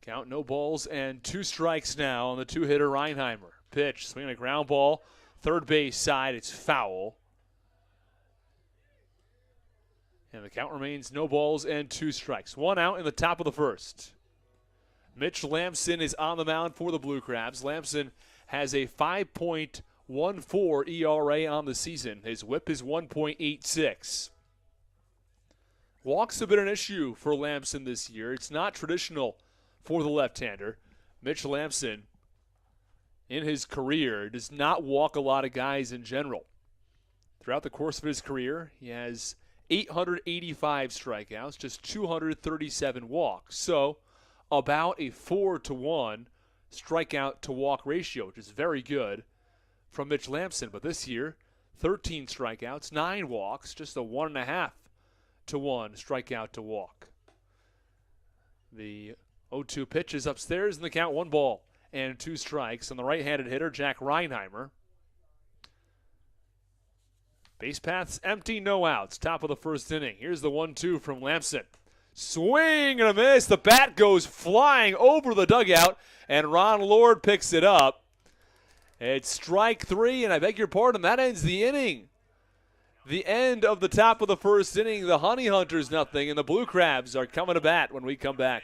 Count no balls and 2 strikes now on the 2-hitter Reinheimer. Pitch, swinging a ground ball. Third base side, it's foul. And the count remains no balls and 2 strikes. 1 out in the top of the first. Mitch Lamson is on the mound for the Blue Crabs. Lamson has a 5.14 ERA on the season. His whip is 1.86. Walks have been an issue for Lamson this year. It's not traditional for the left-hander. Mitch Lamson, in his career, does not walk a lot of guys in general. Throughout the course of his career, he has 885 strikeouts, just 237 walks. So about a 4-to-1 strikeout to walk ratio, which is very good from Mitch Lamson. But this year, 13 strikeouts, 9 walks, just a 1.5-to-1 strikeout to walk. The 0-2 pitch is upstairs, and the count 1 ball and 2 strikes on the right-handed hitter, Jack Reinheimer. Base paths empty, no outs. Top of the first inning. Here's the 1-2 from Lamson. Swing and a miss. The bat goes flying over the dugout, and Ron Lord picks it up. It's strike 3, and I beg your pardon, that ends the inning. The end of the top of the first inning. The Honey Hunters nothing, and the Blue Crabs are coming to bat when we come back.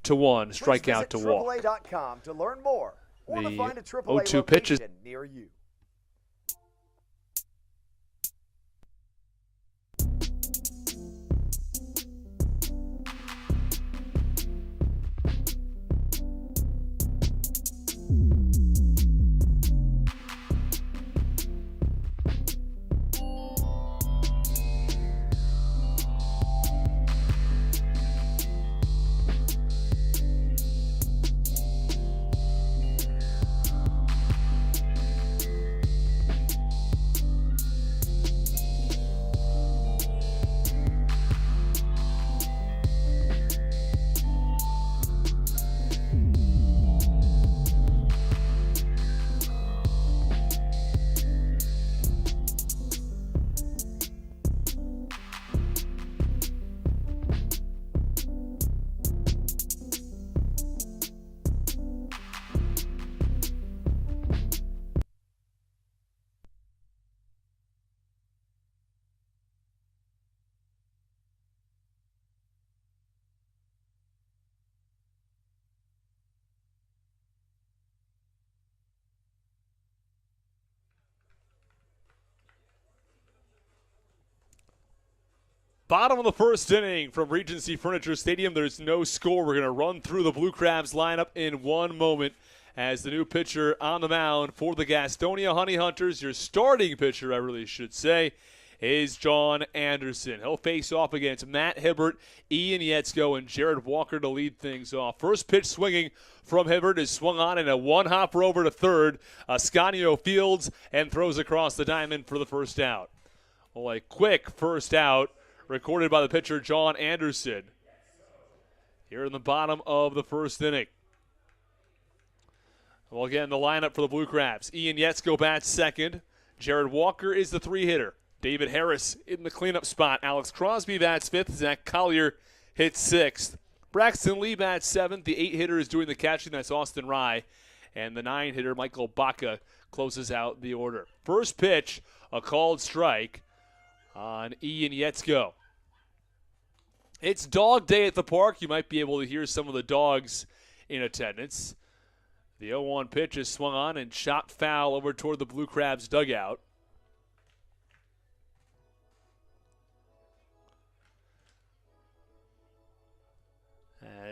To 1, strikeout to walk. AAA.com to learn more or to find a AAA 0-2 pitch is location near you. Bottom of the first inning from Regency Furniture Stadium. There's no score. We're going to run through the Blue Crabs lineup in one moment as the new pitcher on the mound for the Gastonia Honey Hunters. Your starting pitcher, I really should say, is John Anderson. He'll face off against Matt Hibbert, Ian Yetzko, and Jared Walker to lead things off. First pitch swinging from Hibbert is swung on in a one-hopper over to third. Ascanio fields and throws across the diamond for the first out. Well, a quick first out recorded by the pitcher, John Anderson, here in the bottom of the first inning. Well, again, the lineup for the Blue Crabs. Ian Yetzko bats second. Jared Walker is the 3-hitter. David Harris in the cleanup spot. Alex Crosby bats fifth. Zach Collier hits sixth. Braxton Lee bats seventh. The 8-hitter is doing the catching. That's Austin Rye. And the 9-hitter, Michael Baca, closes out the order. First pitch, a called strike on Ian Yetzko. It's dog day at the park. You might be able to hear some of the dogs in attendance. The 0-1 pitch is swung on and shot foul over toward the Blue Crabs dugout.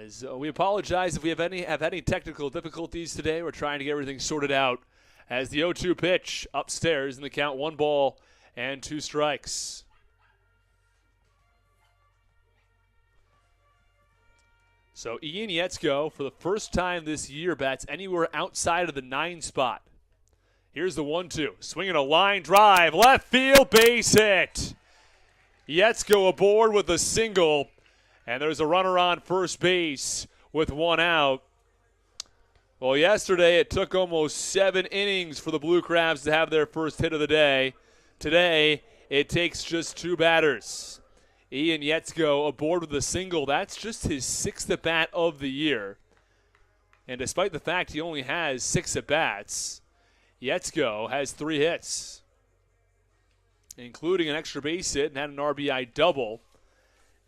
As we apologize if we have any technical difficulties today. We're trying to get everything sorted out. As the 0-2 pitch upstairs in the count, 1 ball and 2 strikes. So Ian Yetzko, for the first time this year, bats anywhere outside of the 9 spot. Here's the 1-2. Swinging a line drive. Left field, base hit. Yetzko aboard with a single. And there's a runner on first base with 1 out. Well, yesterday it took almost 7 innings for the Blue Crabs to have their first hit of the day. Today, it takes just 2 batters. Ian Yetzko aboard with a single. That's just his 6th at-bat of the year. And despite the fact he only has 6 at-bats, Yetzko has 3 hits, including an extra base hit and had an RBI double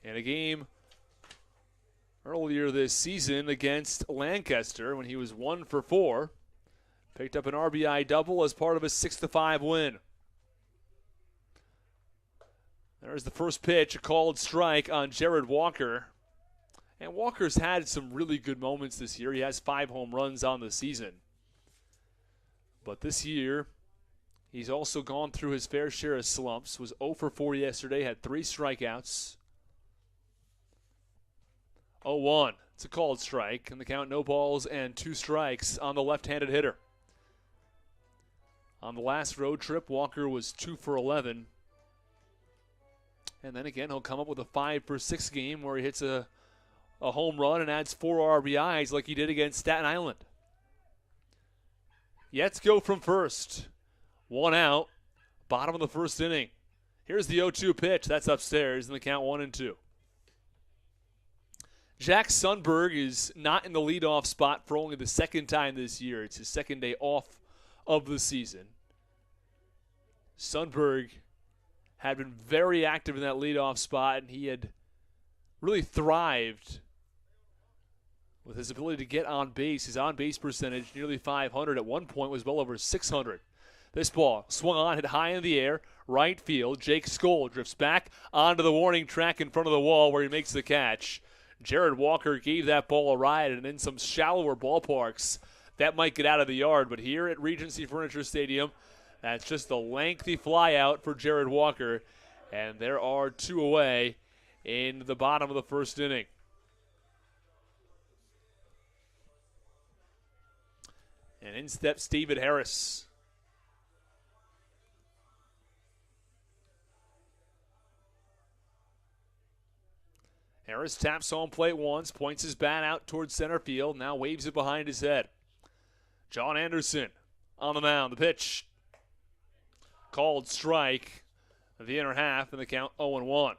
in a game earlier this season against Lancaster when he was 1 for 4. Picked up an RBI double as part of a 6-5 win. There's the first pitch, a called strike on Jared Walker. And Walker's had some really good moments this year. He has 5 home runs on the season. But this year, he's also gone through his fair share of slumps. Was 0 for 4 yesterday, had 3 strikeouts. 0-1. It's a called strike, and the count, no balls and 2 strikes on the left-handed hitter. On the last road trip, Walker was 2 for 11. And then again, he'll come up with a 5 for 6 game where he hits a home run and adds 4 RBIs like he did against Staten Island. Yetzko from first. 1 out. Bottom of the first inning. Here's the 0-2 pitch. That's upstairs in the count, 1-2. Jack Sundberg is not in the leadoff spot for only the 2nd time this year. It's his 2nd day off of the season. Sundberg had been very active in that leadoff spot, and he had really thrived with his ability to get on base. His on-base percentage, nearly 500. At one point was well over 600. This ball swung on, hit high in the air, right field. Jake Skoll drifts back onto the warning track in front of the wall where he makes the catch. Jared Walker gave that ball a ride, and in some shallower ballparks, that might get out of the yard. But here at Regency Furniture Stadium, that's just a lengthy fly out for Jared Walker, and there are 2 away in the bottom of the first inning. And in steps David Harris. Harris taps home plate once, points his bat out towards center field, now waves it behind his head. John Anderson on the mound. The pitch, called strike, the inner half, and the count 0-1.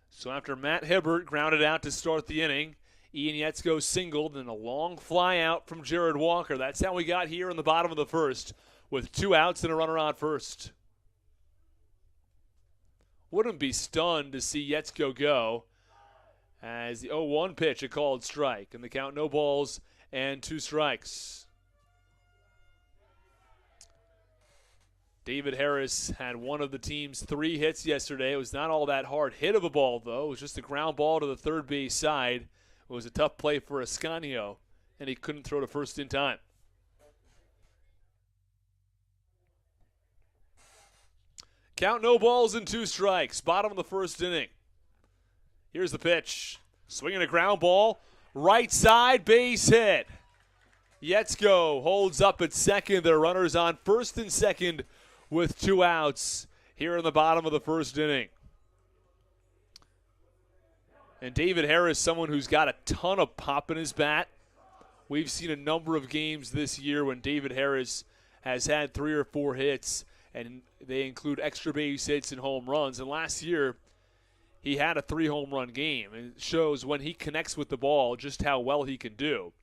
So after Matt Hibbert grounded out to start the inning, Ian Yetzko singled, and a long fly out from Jared Walker. That's how we got here in the bottom of the first, with 2 outs and a runner on first. Wouldn't be stunned to see Yetzko go, as the 0-1 pitch, a called strike, and the count, no balls and 2 strikes. David Harris had one of the team's 3 hits yesterday. It was not all that hard hit of a ball, though. It was just a ground ball to the third base side. It was a tough play for Ascanio, and he couldn't throw to first in time. Count, no balls and 2 strikes. Bottom of the first inning. Here's the pitch. Swinging a ground ball. Right side, base hit. Yetzko holds up at second. Their runners on first and second with 2 outs here in the bottom of the first inning. And David Harris, someone who's got a ton of pop in his bat. We've seen a number of games this year when David Harris has had 3 or 4 hits, and they include extra base hits and home runs. And last year, he had a 3 home run game. And it shows when he connects with the ball just how well he can do.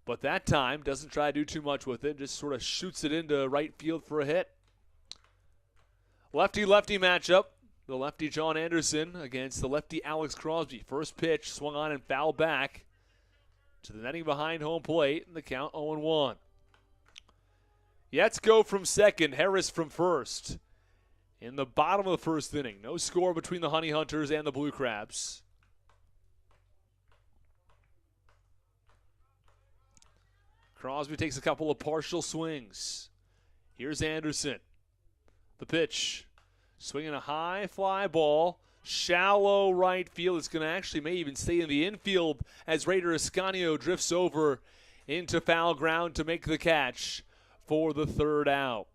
But that time, doesn't try to do too much with it, just sort of shoots it into right field for a hit. Lefty-lefty matchup. The lefty John Anderson against the lefty Alex Crosby. First pitch swung on and fouled back to the netting behind home plate, and the count 0-1. Yetzko from second, Harris from first. In the bottom of the first inning, no score between the Honey Hunters and the Blue Crabs. Crosby takes a couple of partial swings. Here's Anderson. The pitch. Swinging a high fly ball. Shallow right field. It's going to actually may even stay in the infield as Raider Ascanio drifts over into foul ground to make the catch for the third out.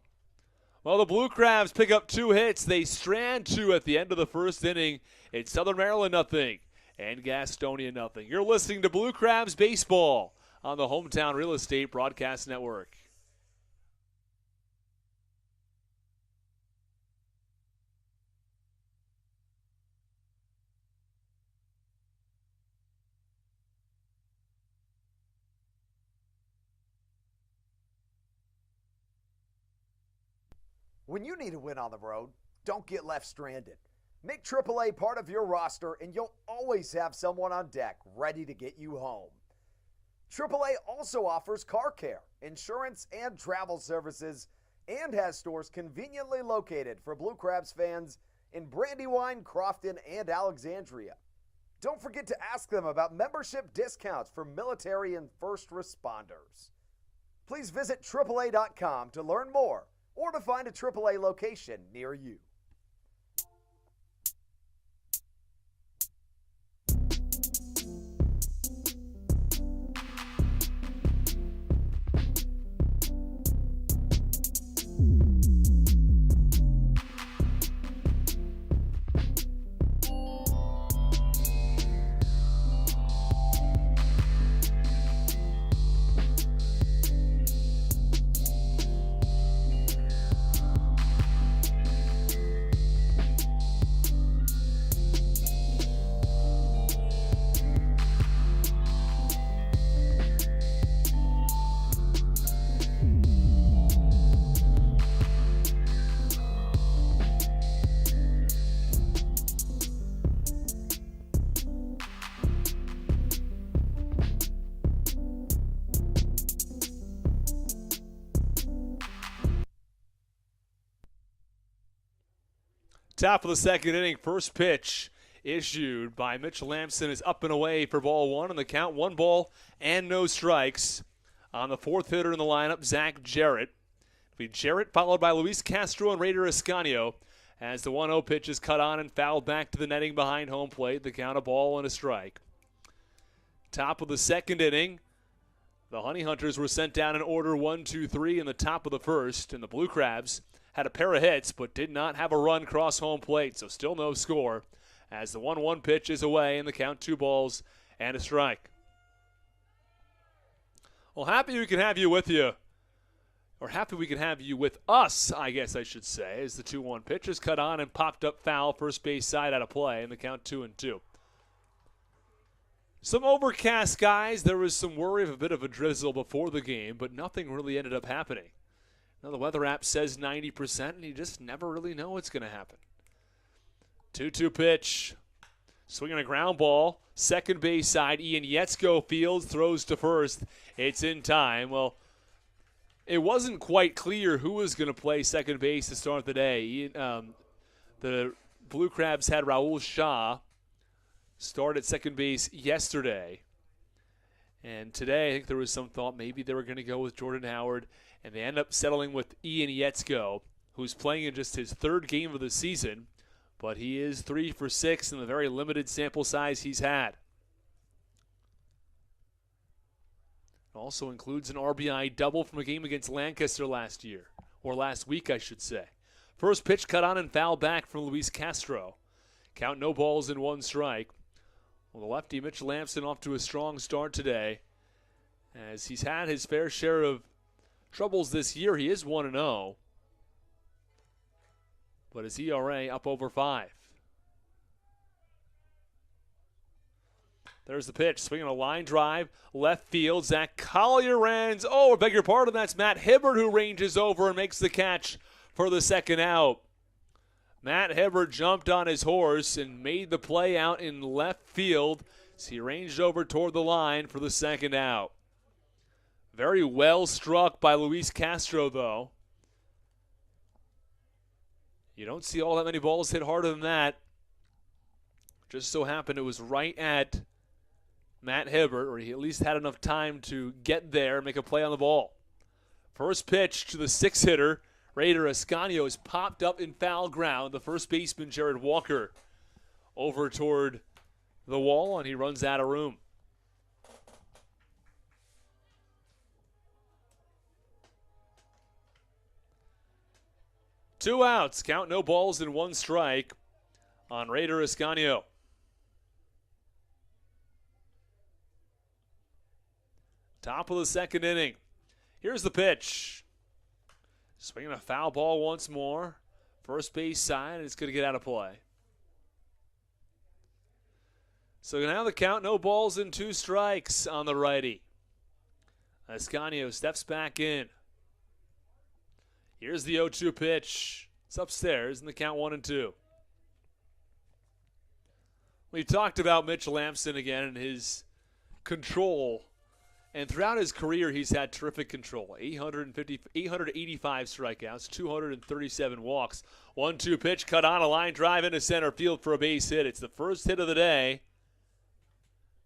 Well, the Blue Crabs pick up 2 hits. They strand 2 at the end of the first inning. It's Southern Maryland nothing and Gastonia nothing. You're listening to Blue Crabs Baseball on the Hometown Real Estate Broadcast Network. When you need a win on the road, don't get left stranded. Make AAA part of your roster and you'll always have someone on deck ready to get you home. AAA also offers car care, insurance, and travel services and has stores conveniently located for Blue Crabs fans in Brandywine, Crofton, and Alexandria. Don't forget to ask them about membership discounts for military and first responders. Please visit AAA.com to learn more or to find a AAA location near you. Top of the second inning, first pitch issued by Mitchell Lamson is up and away for ball 1 on the count. 1 ball and no strikes. On the fourth hitter in the lineup, Zach Jarrett. It'll be Jarrett followed by Luis Castro and Raider Ascanio as the 1-0 pitch is cut on and fouled back to the netting behind home plate. The count, a ball and a strike. Top of the second inning, the Honey Hunters were sent down in order 1-2-3 in the top of the first, and the Blue Crabs had a pair of hits but did not have a run cross home plate, so still no score as the 1-1 pitch is away and the count 2 balls and a strike. Well, happy we can have you with you, or happy we can have you with us, I guess I should say, as the 2-1 pitch is cut on and popped up foul, first base side out of play, and the count 2-2. Some overcast skies. There was some worry of a bit of a drizzle before the game, but nothing really ended up happening. Now, the weather app says 90%, and you just never really know what's going to happen. 2-2 pitch. Swinging a ground ball. Second base side, Ian Yetzko fields, throws to first. It's in time. Well, it wasn't quite clear who was going to play second base to start the day. The Blue Crabs had Raul Shaw start at second base yesterday. And today, I think there was some thought maybe they were going to go with Jordan Howard, and they end up settling with Ian Yetzko, who's playing in just his third game of the season, but he is 3 for 6 in the very limited sample size he's had. It also includes an RBI double from a game against Lancaster last week, I should say. First pitch cut on and fouled back from Luis Castro. Count no balls and 1 strike. Well, the lefty Mitch Lamson off to a strong start today, as he's had his fair share of troubles this year. He is 1-0, but his ERA up over 5. There's the pitch, swinging a line drive, left field. Zach Collier runs. Oh, I beg your pardon, that's Matt Hibbert who ranges over and makes the catch for the second out. Matt Hibbert jumped on his horse and made the play out in left field as he ranged over toward the line for the second out. Very well struck by Luis Castro, though. You don't see all that many balls hit harder than that. Just so happened it was right at Matt Hibbert, or he at least had enough time to get there and make a play on the ball. First pitch to the six-hitter. Raider Ascanio is popped up in foul ground. The first baseman, Jared Walker, over toward the wall, and he runs out of room. Two outs. Count, no balls and one strike on Raider Ascanio. Top of the second inning. Here's the pitch. Swinging a foul ball once more. First base side, it's going to get out of play. So now the count, no balls and two strikes on the righty. Ascanio steps back in. Here's the 0-2 pitch. It's upstairs in the count 1-2. We've talked about Mitch Lamson again and his control. And throughout his career, he's had terrific control. 885 strikeouts, 237 walks. 1-2 pitch, cut on a line drive into center field for a base hit. It's the first hit of the day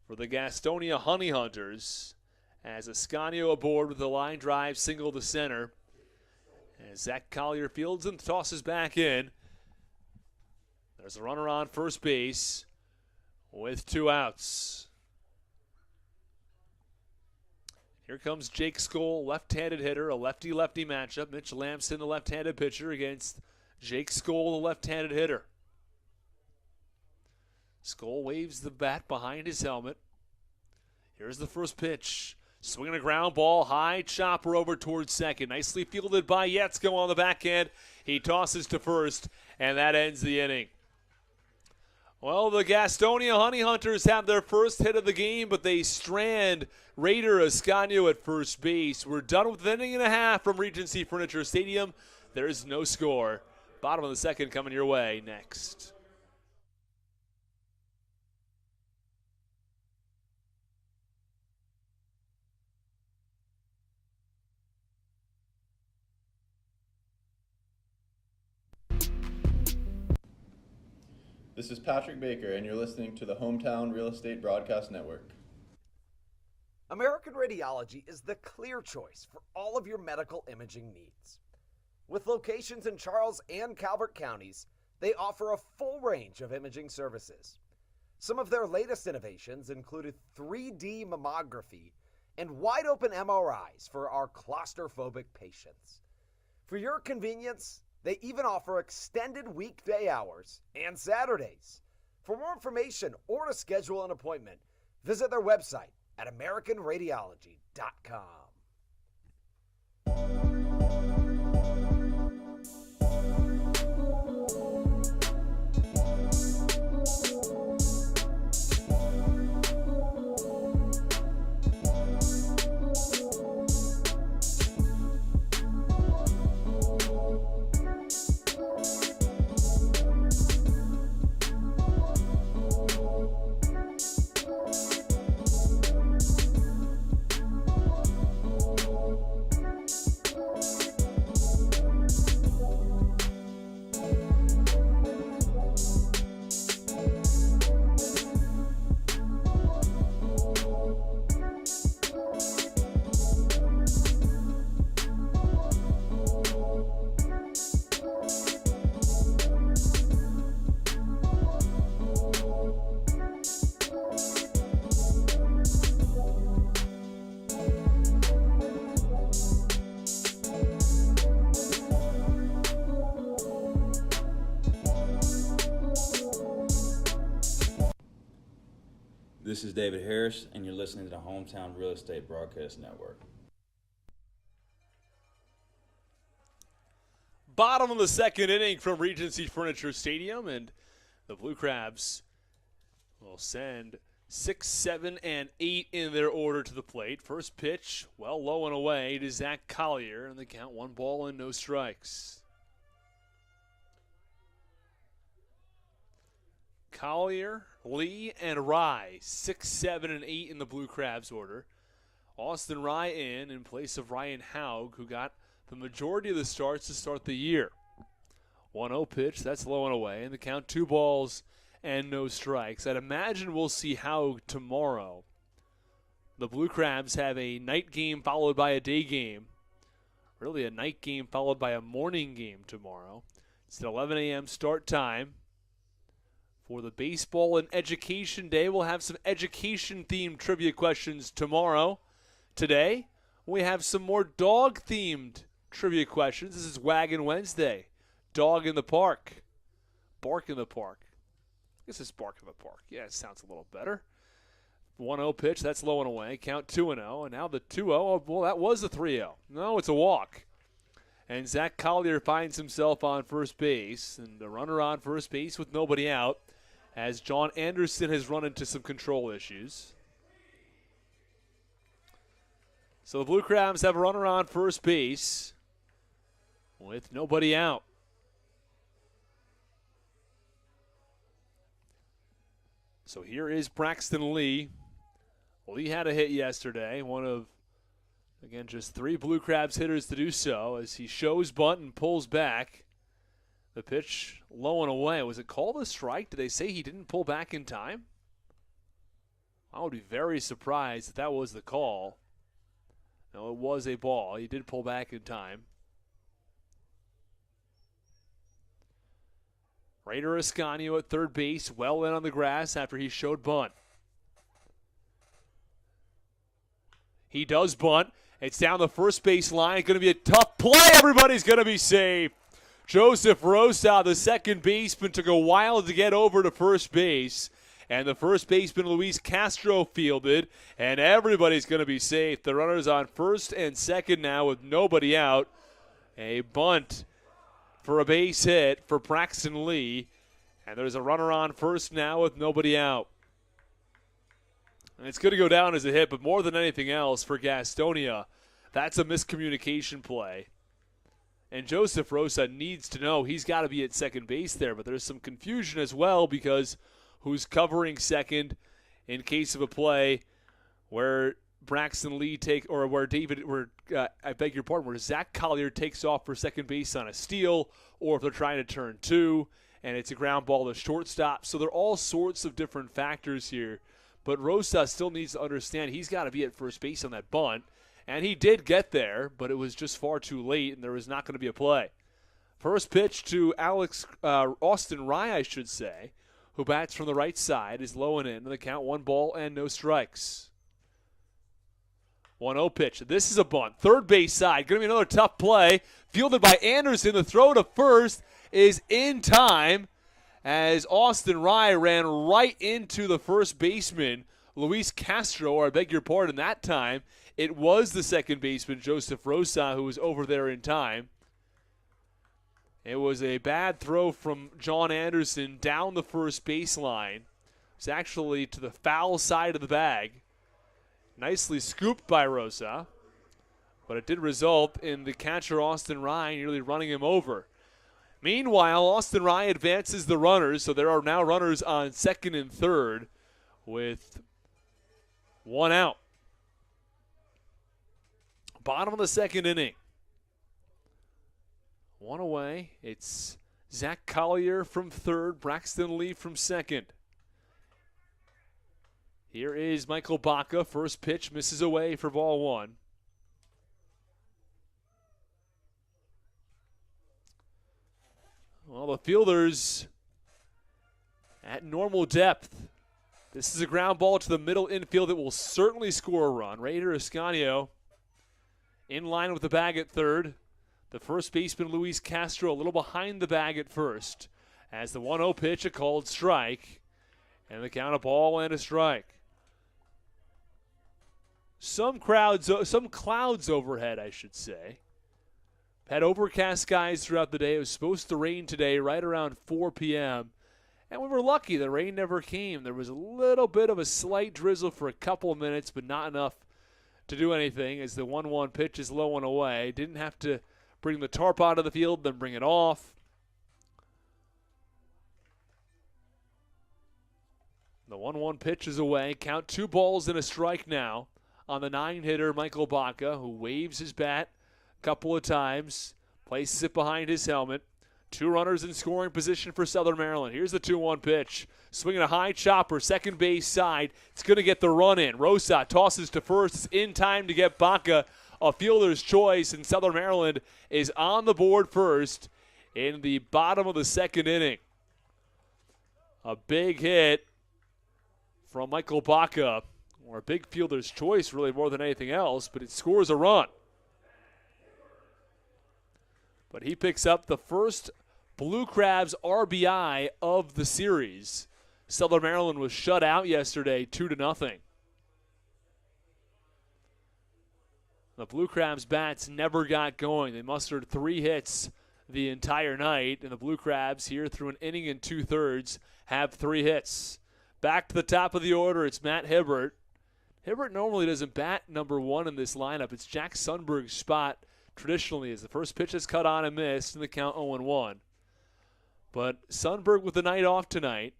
for the Gastonia Honey Hunters, as Ascanio aboard with a line drive single to center. As Zach Collier fields and tosses back in. There's a runner on first base with two outs. Here comes Jake Skoll, left-handed hitter, a lefty-lefty matchup. Mitch Lamson, the left-handed pitcher, against Jake Skoll, the left-handed hitter. Skoll waves the bat behind his helmet. Here's the first pitch. Swinging a ground ball, high chopper over towards second. Nicely fielded by Yetzko on the backhand. He tosses to first, and that ends the inning. Well, the Gastonia Honey Hunters have their first hit of the game, but they strand Raider Ascanio at first base. We're done with an inning and a half from Regency Furniture Stadium. There is no score. Bottom of the second coming your way next. This is Patrick Baker, and you're listening to the Hometown Real Estate Broadcast Network. American Radiology is the clear choice for all of your medical imaging needs. With locations in Charles and Calvert counties, they offer a full range of imaging services. Some of their latest innovations included 3D mammography and wide-open MRIs for our claustrophobic patients. For your convenience, they even offer extended weekday hours and Saturdays. For more information or to schedule an appointment, visit their website at AmericanRadiology.com. This is David Harris, and you're listening to the Hometown Real Estate Broadcast Network. Bottom of the second inning from Regency Furniture Stadium, and the Blue Crabs will send 6, 7, and 8 in their order to the plate. First pitch, well low and away to Zach Collier, and the count 1 ball and no strikes. Collier, Lee, and Rye, 6, 7, and 8 in the Blue Crabs order. Austin Rye in place of Ryan Haug, who got the majority of the starts to start the year. 1-0 pitch, that's low and away, and the count 2 balls and no strikes. I'd imagine we'll see Haug tomorrow. The Blue Crabs have a night game followed by a day game. Really a night game followed by a morning game tomorrow. It's an 11 a.m. start time. For the Baseball and Education Day, we'll have some education-themed trivia questions tomorrow. Today, we have some more dog-themed trivia questions. This is Wagon Wednesday. Dog in the park. Bark in the park. I guess it's bark in the park. Yeah, it sounds a little better. 1-0 pitch, that's low and away. Count 2-0, and now the 2-0. Oh, well, that was the 3-0. No, it's a walk. And Zach Collier finds himself on first base, and the runner on first base with nobody out, as John Anderson has run into some control issues. So the Blue Crabs have a runner on first base with nobody out. So here is Braxton Lee. Lee had a hit yesterday, one of, again, just 3 Blue Crabs hitters to do so, as he shows bunt and pulls back. The pitch low and away. Was it called a strike? Did they say he didn't pull back in time? I would be very surprised if that was the call. No, it was a ball. He did pull back in time. Raider Ascanio at third base, well in on the grass after he showed bunt. He does bunt. It's down the first base line. It's going to be a tough play. Everybody's going to be safe. Joseph Rosa, the second baseman, took a while to get over to first base. And the first baseman, Luis Castro, fielded. And everybody's going to be safe. The runner's on first and second now with nobody out. A bunt for a base hit for Braxton Lee. And there's a runner on first now with nobody out. And it's going to go down as a hit, but more than anything else for Gastonia, that's a miscommunication play. And Joseph Rosa needs to know he's got to be at second base there, but there's some confusion as well because who's covering second in case of a play where Braxton Lee where Zach Collier takes off for second base on a steal, or if they're trying to turn 2 and it's a ground ball to shortstop. So there are all sorts of different factors here. But Rosa still needs to understand he's got to be at first base on that bunt. And he did get there, but it was just far too late, and there was not going to be a play. First pitch to Austin Rye, I should say, who bats from the right side, is low and in. The count 1 ball and no strikes. 1-0 pitch. This is a bunt. Third base side. Going to be another tough play. Fielded by Anderson. The throw to first is in time, as Austin Rye ran right into the first baseman, Luis Castro, or I beg your pardon, that time it was the second baseman, Joseph Rosa, who was over there in time. It was a bad throw from John Anderson down the first baseline. It's actually to the foul side of the bag. Nicely scooped by Rosa, but it did result in the catcher, Austin Rye, nearly running him over. Meanwhile, Austin Rye advances the runners, so there are now runners on second and third with 1 out. Bottom of the second inning. 1 away. It's Zach Collier from third, Braxton Lee from second. Here is Michael Baca. First pitch misses away for ball 1. Well, the fielders at normal depth. This is a ground ball to the middle infield that will certainly score a run. Raider Ascanio in line with the bag at third. The first baseman, Luis Castro, a little behind the bag at first. As the 1-0 pitch, a called strike. And the count, a ball and a strike. Some clouds overhead, I should say. Had overcast skies throughout the day. It was supposed to rain today right around 4 p.m. And we were lucky the rain never came. There was a little bit of a slight drizzle for a couple of minutes, but not enough to do anything as the 1-1 pitch is low and away. Didn't have to bring the tarp out of the field, then bring it off. The 1-1 pitch is away. Count 2 balls and a strike now on the 9-hitter Michael Baca, who waves his bat couple of times, places it behind his helmet. Two runners in scoring position for Southern Maryland. Here's the 2-1 pitch. Swinging a high chopper, second base side. It's going to get the run in. Rosa tosses to first. It's in time to get Baca a fielder's choice, and Southern Maryland is on the board first in the bottom of the second inning. A big hit from Michael Baca, or a big fielder's choice really more than anything else, but it scores a run. But he picks up the first Blue Crabs RBI of the series. Southern Maryland was shut out yesterday 2-0. The Blue Crabs bats never got going. They mustered 3 hits the entire night, and the Blue Crabs here through an inning and 2/3 have 3 hits. Back to the top of the order, it's Matt Hibbert. Hibbert normally doesn't bat number 1 in this lineup. It's Jack Sundberg's spot traditionally as the first pitch is cut on and missed in the count 0-1. But Sundberg with the night off tonight.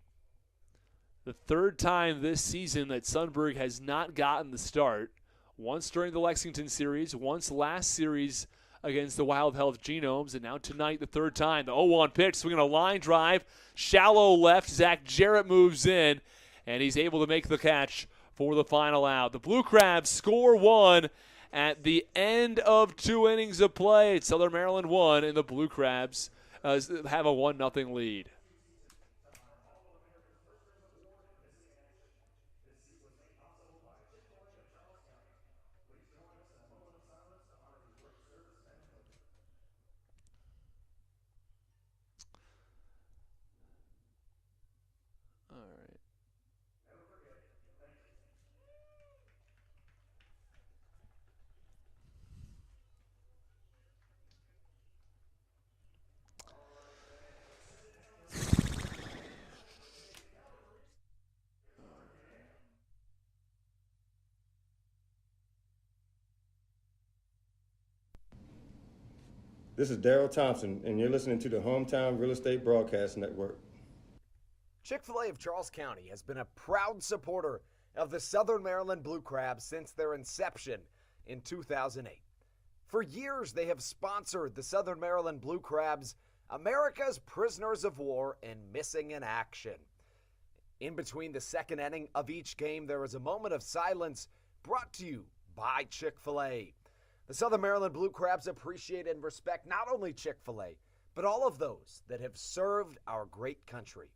The third time this season that Sundberg has not gotten the start. Once during the Lexington series, once last series against the Wild Health Genomes, and now tonight the third time. The 0-1 pitch, swinging a line drive, shallow left. Zach Jarrett moves in, and he's able to make the catch for the final out. The Blue Crabs score 1 at the end of 2 innings of play. It's Southern Maryland 1, and the Blue Crabs have a 1-0 lead. This is Daryl Thompson, and you're listening to the Hometown Real Estate Broadcast Network. Chick-fil-A of Charles County has been a proud supporter of the Southern Maryland Blue Crabs since their inception in 2008. For years, they have sponsored the Southern Maryland Blue Crabs, America's prisoners of war and missing in action. In between the second inning of each game, there is a moment of silence brought to you by Chick-fil-A. The Southern Maryland Blue Crabs appreciate and respect not only Chick-fil-A, but all of those that have served our great country.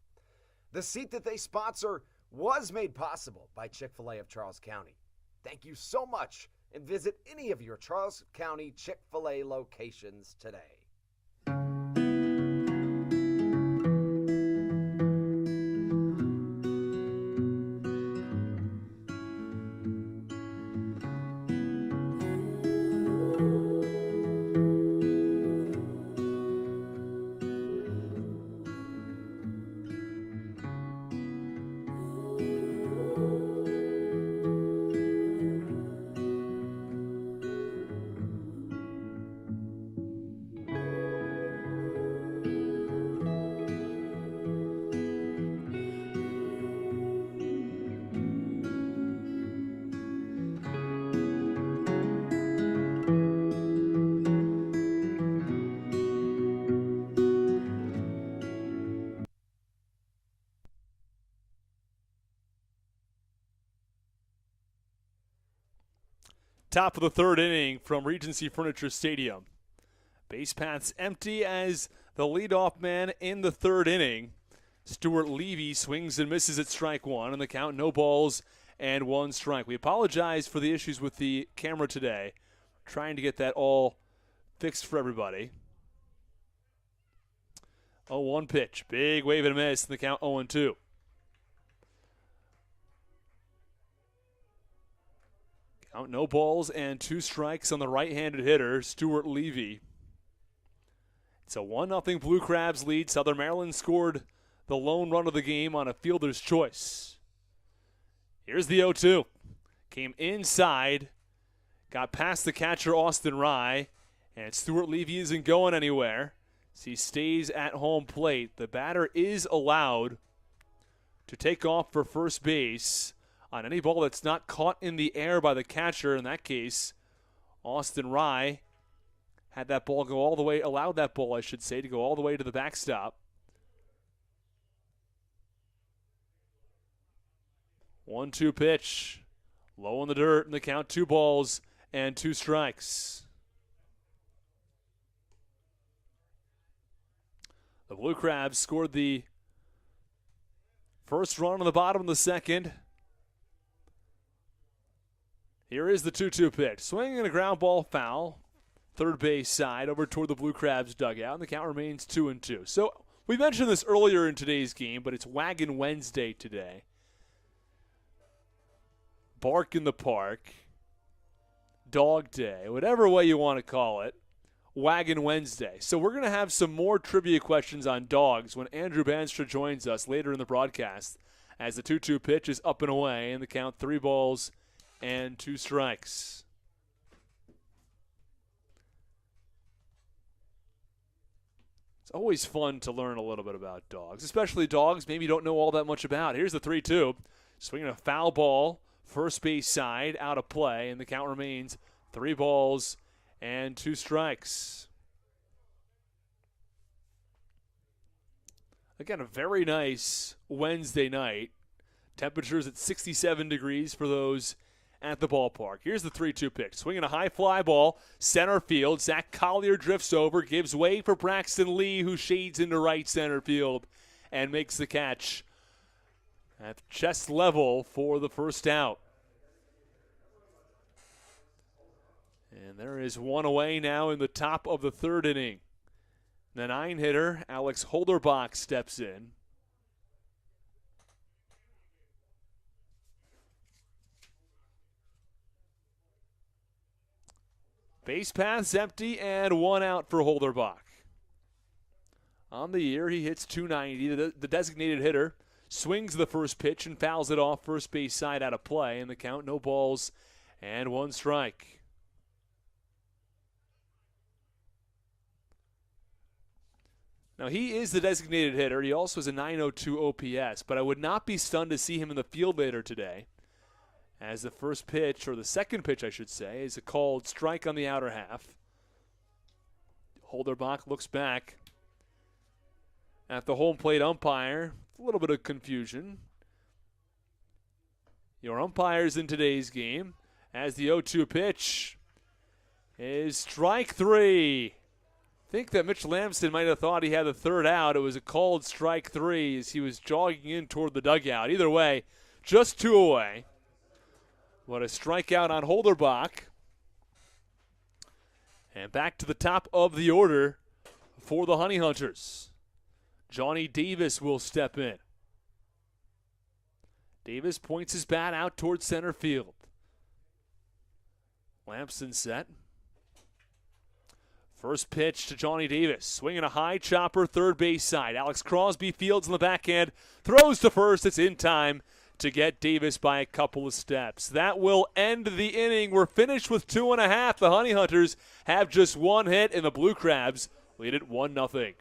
The seat that they sponsor was made possible by Chick-fil-A of Charles County. Thank you so much, and visit any of your Charles County Chick-fil-A locations today. Top of the third inning from Regency Furniture Stadium. Base paths empty as the leadoff man in the third inning. Stuart Levy swings and misses at strike 1, and the count no balls and 1 strike. We apologize for the issues with the camera today. Trying to get that all fixed for everybody. 0-1 pitch. Big wave and a miss, and the count 0-2. Count no balls and 2 strikes on the right-handed hitter, Stuart Levy. It's a 1-0 Blue Crabs lead. Southern Maryland scored the lone run of the game on a fielder's choice. Here's the 0-2. Came inside, got past the catcher, Austin Rye, and Stuart Levy isn't going anywhere. So he stays at home plate. The batter is allowed to take off for first base on any ball that's not caught in the air by the catcher. In that case, Austin Rye had that ball go all the way, allowed that ball, I should say, to go all the way to the backstop. 1-2 pitch. Low in the dirt, and the count 2 balls and 2 strikes. The Blue Crabs scored the first run on the bottom of the second. Here is the 2-2 pitch. Swinging and a ground ball foul. Third base side over toward the Blue Crabs dugout, and the count remains 2-2. So we mentioned this earlier in today's game, but it's Wagon Wednesday today. Bark in the park, Dog Day, whatever way you want to call it, Wagon Wednesday. So we're going to have some more trivia questions on dogs when Andrew Banstra joins us later in the broadcast as the 2-2 pitch is up and away and the count 3 balls and 2 strikes. It's always fun to learn a little bit about dogs, especially dogs maybe you don't know all that much about. Here's the 3-2, swinging a foul ball. First base side out of play, and the count remains 3 balls and 2 strikes. Again, a very nice Wednesday night. Temperatures at 67 degrees for those at the ballpark. Here's the 3-2 pitch. Swinging a high fly ball, center field. Zach Collier drifts over, gives way for Braxton Lee, who shades into right center field and makes the catch at chest level for the first out. And there is one away now in the top of the third inning. The 9-hitter, Alex Holderbach, steps in. Base paths empty and 1 out for Holderbach. On the year, he hits .290. The designated hitter swings the first pitch and fouls it off first base side out of play. And the count, no balls and 1 strike. Now, he is the designated hitter. He also has a .902 OPS, but I would not be stunned to see him in the field later today, as the first pitch, or the second pitch, I should say, is a called strike on the outer half. Holderbach looks back at the home plate umpire. A little bit of confusion. Your umpires in today's game, as the 0-2 pitch is strike 3. I think that Mitch Lamson might have thought he had the third out. It was a called strike 3 as he was jogging in toward the dugout. Either way, just 2 away. What a strikeout on Holderbach. And back to the top of the order for the Honey Hunters. Johnny Davis will step in. Davis points his bat out towards center field. Lamson set. First pitch to Johnny Davis. Swinging a high chopper, third base side. Alex Crosby fields in the backhand. Throws to first. It's in time to get Davis by a couple of steps. That will end the inning. We're finished with 2.5. The Honey Hunters have just 1 hit, and the Blue Crabs lead it 1-0.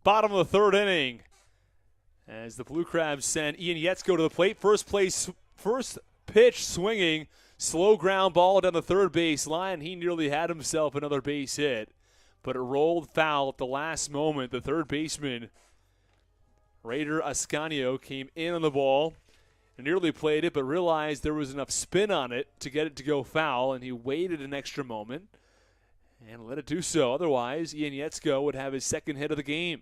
Bottom of the third inning as the Blue Crabs send Ian Yetzko to the plate. First pitch swinging. Slow ground ball down the third base line. He nearly had himself another base hit, but it rolled foul at the last moment. The third baseman, Raider Ascanio, came in on the ball and nearly played it, but realized there was enough spin on it to get it to go foul, and he waited an extra moment and let it do so. Otherwise, Ian Yetzko would have his second hit of the game.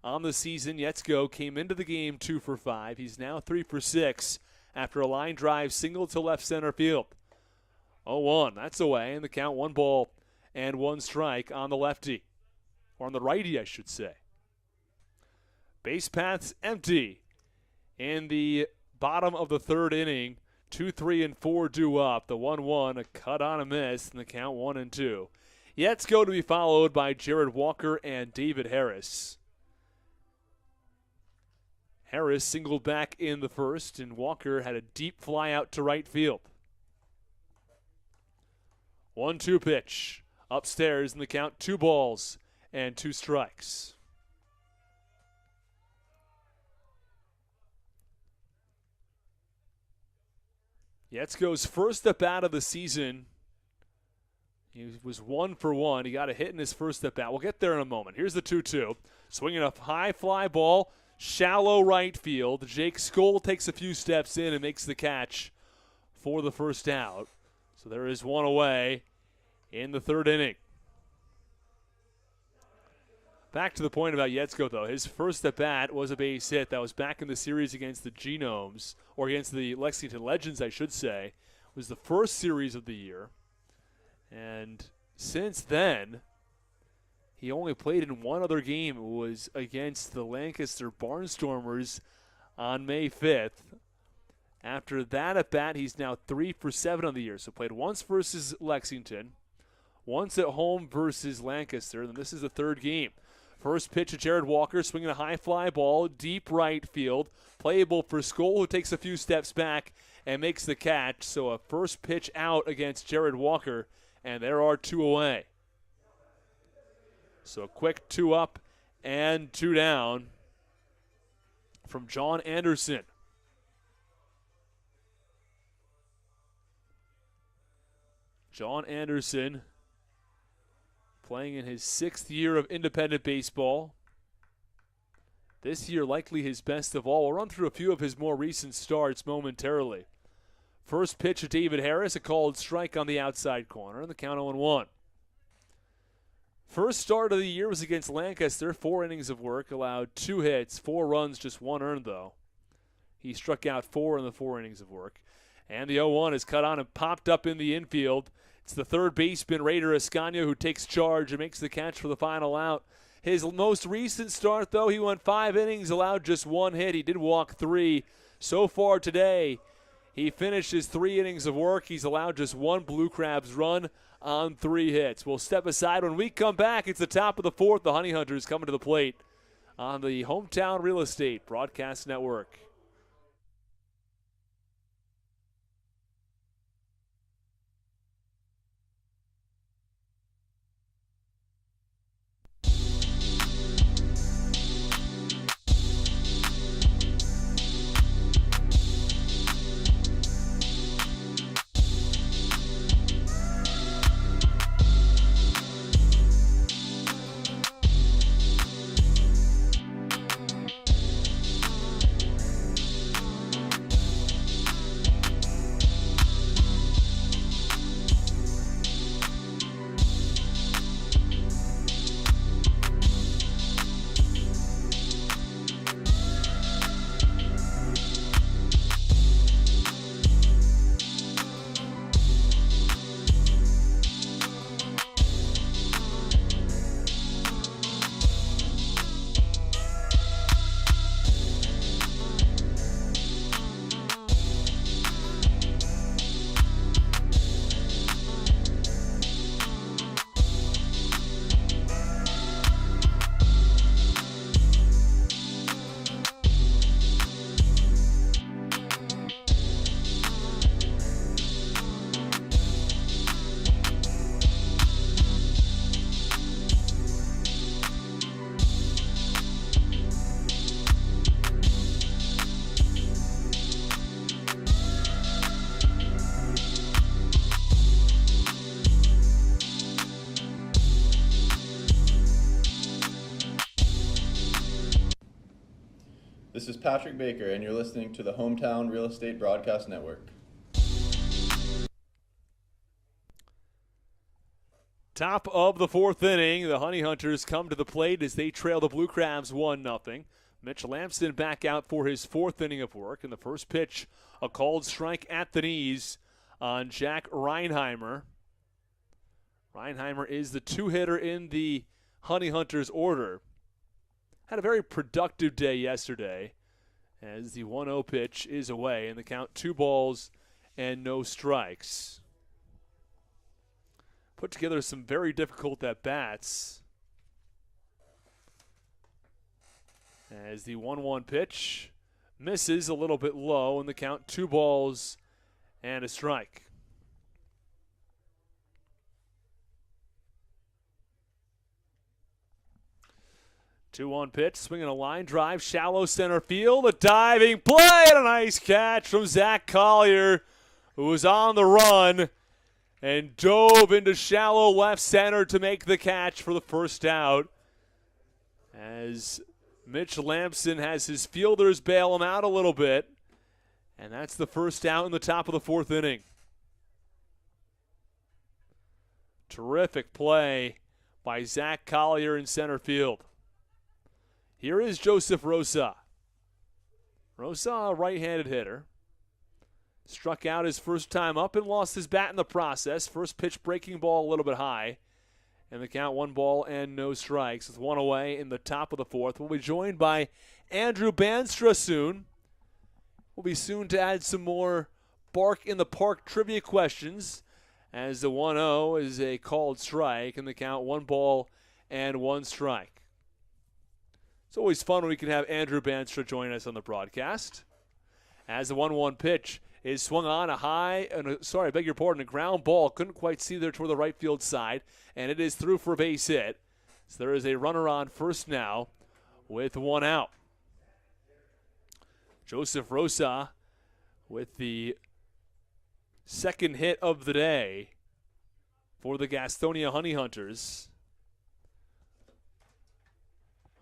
On the season, Yetzko came into the game 2 for 5. He's now 3 for 6 after a line drive single to left center field. 0-1, that's away, and the count 1 ball and 1 strike on the lefty, or on the righty, I should say. Base paths empty in the bottom of the third inning. 2, 3, and 4 due up. The 1-1, a cut on a miss, and the count 1-2. Yetzko to be followed by Jared Walker and David Harris. Harris singled back in the first, and Walker had a deep fly out to right field. 1-2 pitch. Upstairs in the count, 2 balls and 2 strikes. Yetzko's first at bat of the season. He was 1 for 1. He got a hit in his first at bat. We'll get there in a moment. Here's the 2-2. Swinging a high fly ball. Shallow right field. Jake Skoll takes a few steps in and makes the catch for the first out. So there is 1 away in the third inning. Back to the point about Yetzko, though. His first at-bat was a base hit. That was back in the series against the Genomes, or against the Lexington Legends, I should say. It was the first series of the year. And since then, he only played in 1 other game. It was against the Lancaster Barnstormers on May 5th. After that at-bat, he's now 3 for 7 on the year. So played once versus Lexington, once at home versus Lancaster, and this is the third game. First pitch to Jared Walker, swinging a high fly ball, deep right field. Playable for Skoll, who takes a few steps back and makes the catch. So a first pitch out against Jared Walker, and there are 2 away. So a quick 2 up and 2 down from John Anderson. John Anderson playing in his 6th year of independent baseball. This year likely his best of all. We'll run through a few of his more recent starts momentarily. First pitch to David Harris, a called strike on the outside corner, and the count 0-1. First start of the year was against Lancaster. 4 innings of work, allowed 2 hits, 4 runs, just 1 earned though. He struck out 4 in the 4 innings of work. And the 0-1 is cut on and popped up in the infield. It's the third baseman, Raider Ascanio, who takes charge and makes the catch for the final out. His most recent start, though, he went 5 innings, allowed just 1 hit. He did walk 3. So far today, he finished his 3 innings of work. He's allowed just 1 Blue Crabs run on 3 hits. We'll step aside. When we come back, it's the top of the 4th. The Honey Hunters coming to the plate on the Hometown Real Estate Broadcast Network. is Patrick Baker, and you're listening to the Hometown Real Estate Broadcast Network. Top of the fourth inning, the Honey Hunters come to the plate as they trail the Blue Crabs 1-0. Mitch Lamson back out for his fourth inning of work. In the first pitch, a called strike at the knees on Jack Reinheimer. Reinheimer is the two-hitter in the Honey Hunters order. Had a very productive day yesterday as the 1-0 pitch is away and the count 2 and no strikes. Put together some very difficult at-bats as the 1-1 pitch misses a little bit low and the count 2 and a strike. 2-1 pitch, swinging a line drive, shallow center field, a diving play, and a nice catch from Zach Collier, who was on the run and dove into shallow left center to make the catch for the first out. As Mitch Lamson has his fielders bail him out a little bit, and that's the first out in the top of the fourth inning. Terrific play by Zach Collier in center field. Here is Joseph Rosa. Rosa, a right-handed hitter. Struck out his first time up and lost his bat in the process. First pitch breaking ball a little bit high. And the count 1 and no strikes with 1 away in the top of the fourth. We'll be joined by Andrew Banstra soon. We'll be soon to add some more Bark in the Park trivia questions as the 1-0 is a called strike and the count 1 and 1 strike. It's always fun when we can have Andrew Banstra join us on the broadcast. As the 1-1 pitch is swung on a ground ball. Couldn't quite see there toward the right field side, and it is through for a base hit. So there is a runner on first now with 1 out. Joseph Rosa with the second hit of the day for the Gastonia Honey Hunters,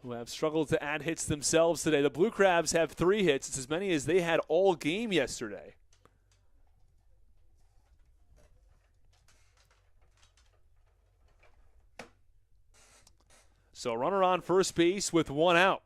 who have struggled to add hits themselves today. The Blue Crabs have 3 hits. It's as many as they had all game yesterday. So runner on first base with 1 out.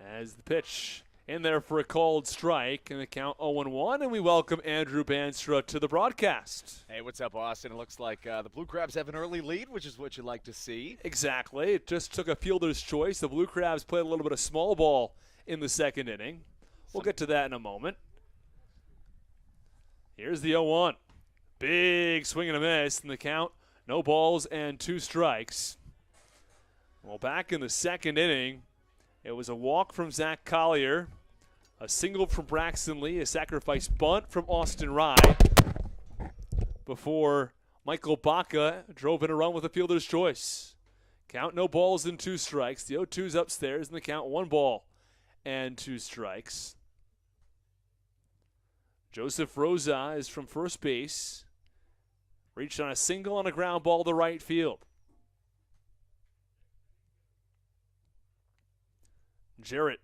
As the pitch in there for a called strike, and the count 0-1, and we welcome Andrew Banstra to the broadcast. Hey, what's up, Austin? It looks like the Blue Crabs have an early lead, which is what you like to see. Exactly. It just took a fielder's choice. The Blue Crabs played a little bit of small ball in the second inning. We'll get to that in a moment. Here's the 0-1. Big swing and a miss, and the count, no balls and 2 strikes. Well, back in the second inning, it was a walk from Zach Collier, a single from Braxton Lee, a sacrifice bunt from Austin Rye, before Michael Baca drove in a run with a fielder's choice. Count, no balls and 2 strikes. The 0-2's upstairs, and the count 1 and 2 strikes. Joseph Rosa is from first base. Reached on a single on a ground ball to right field. Jarrett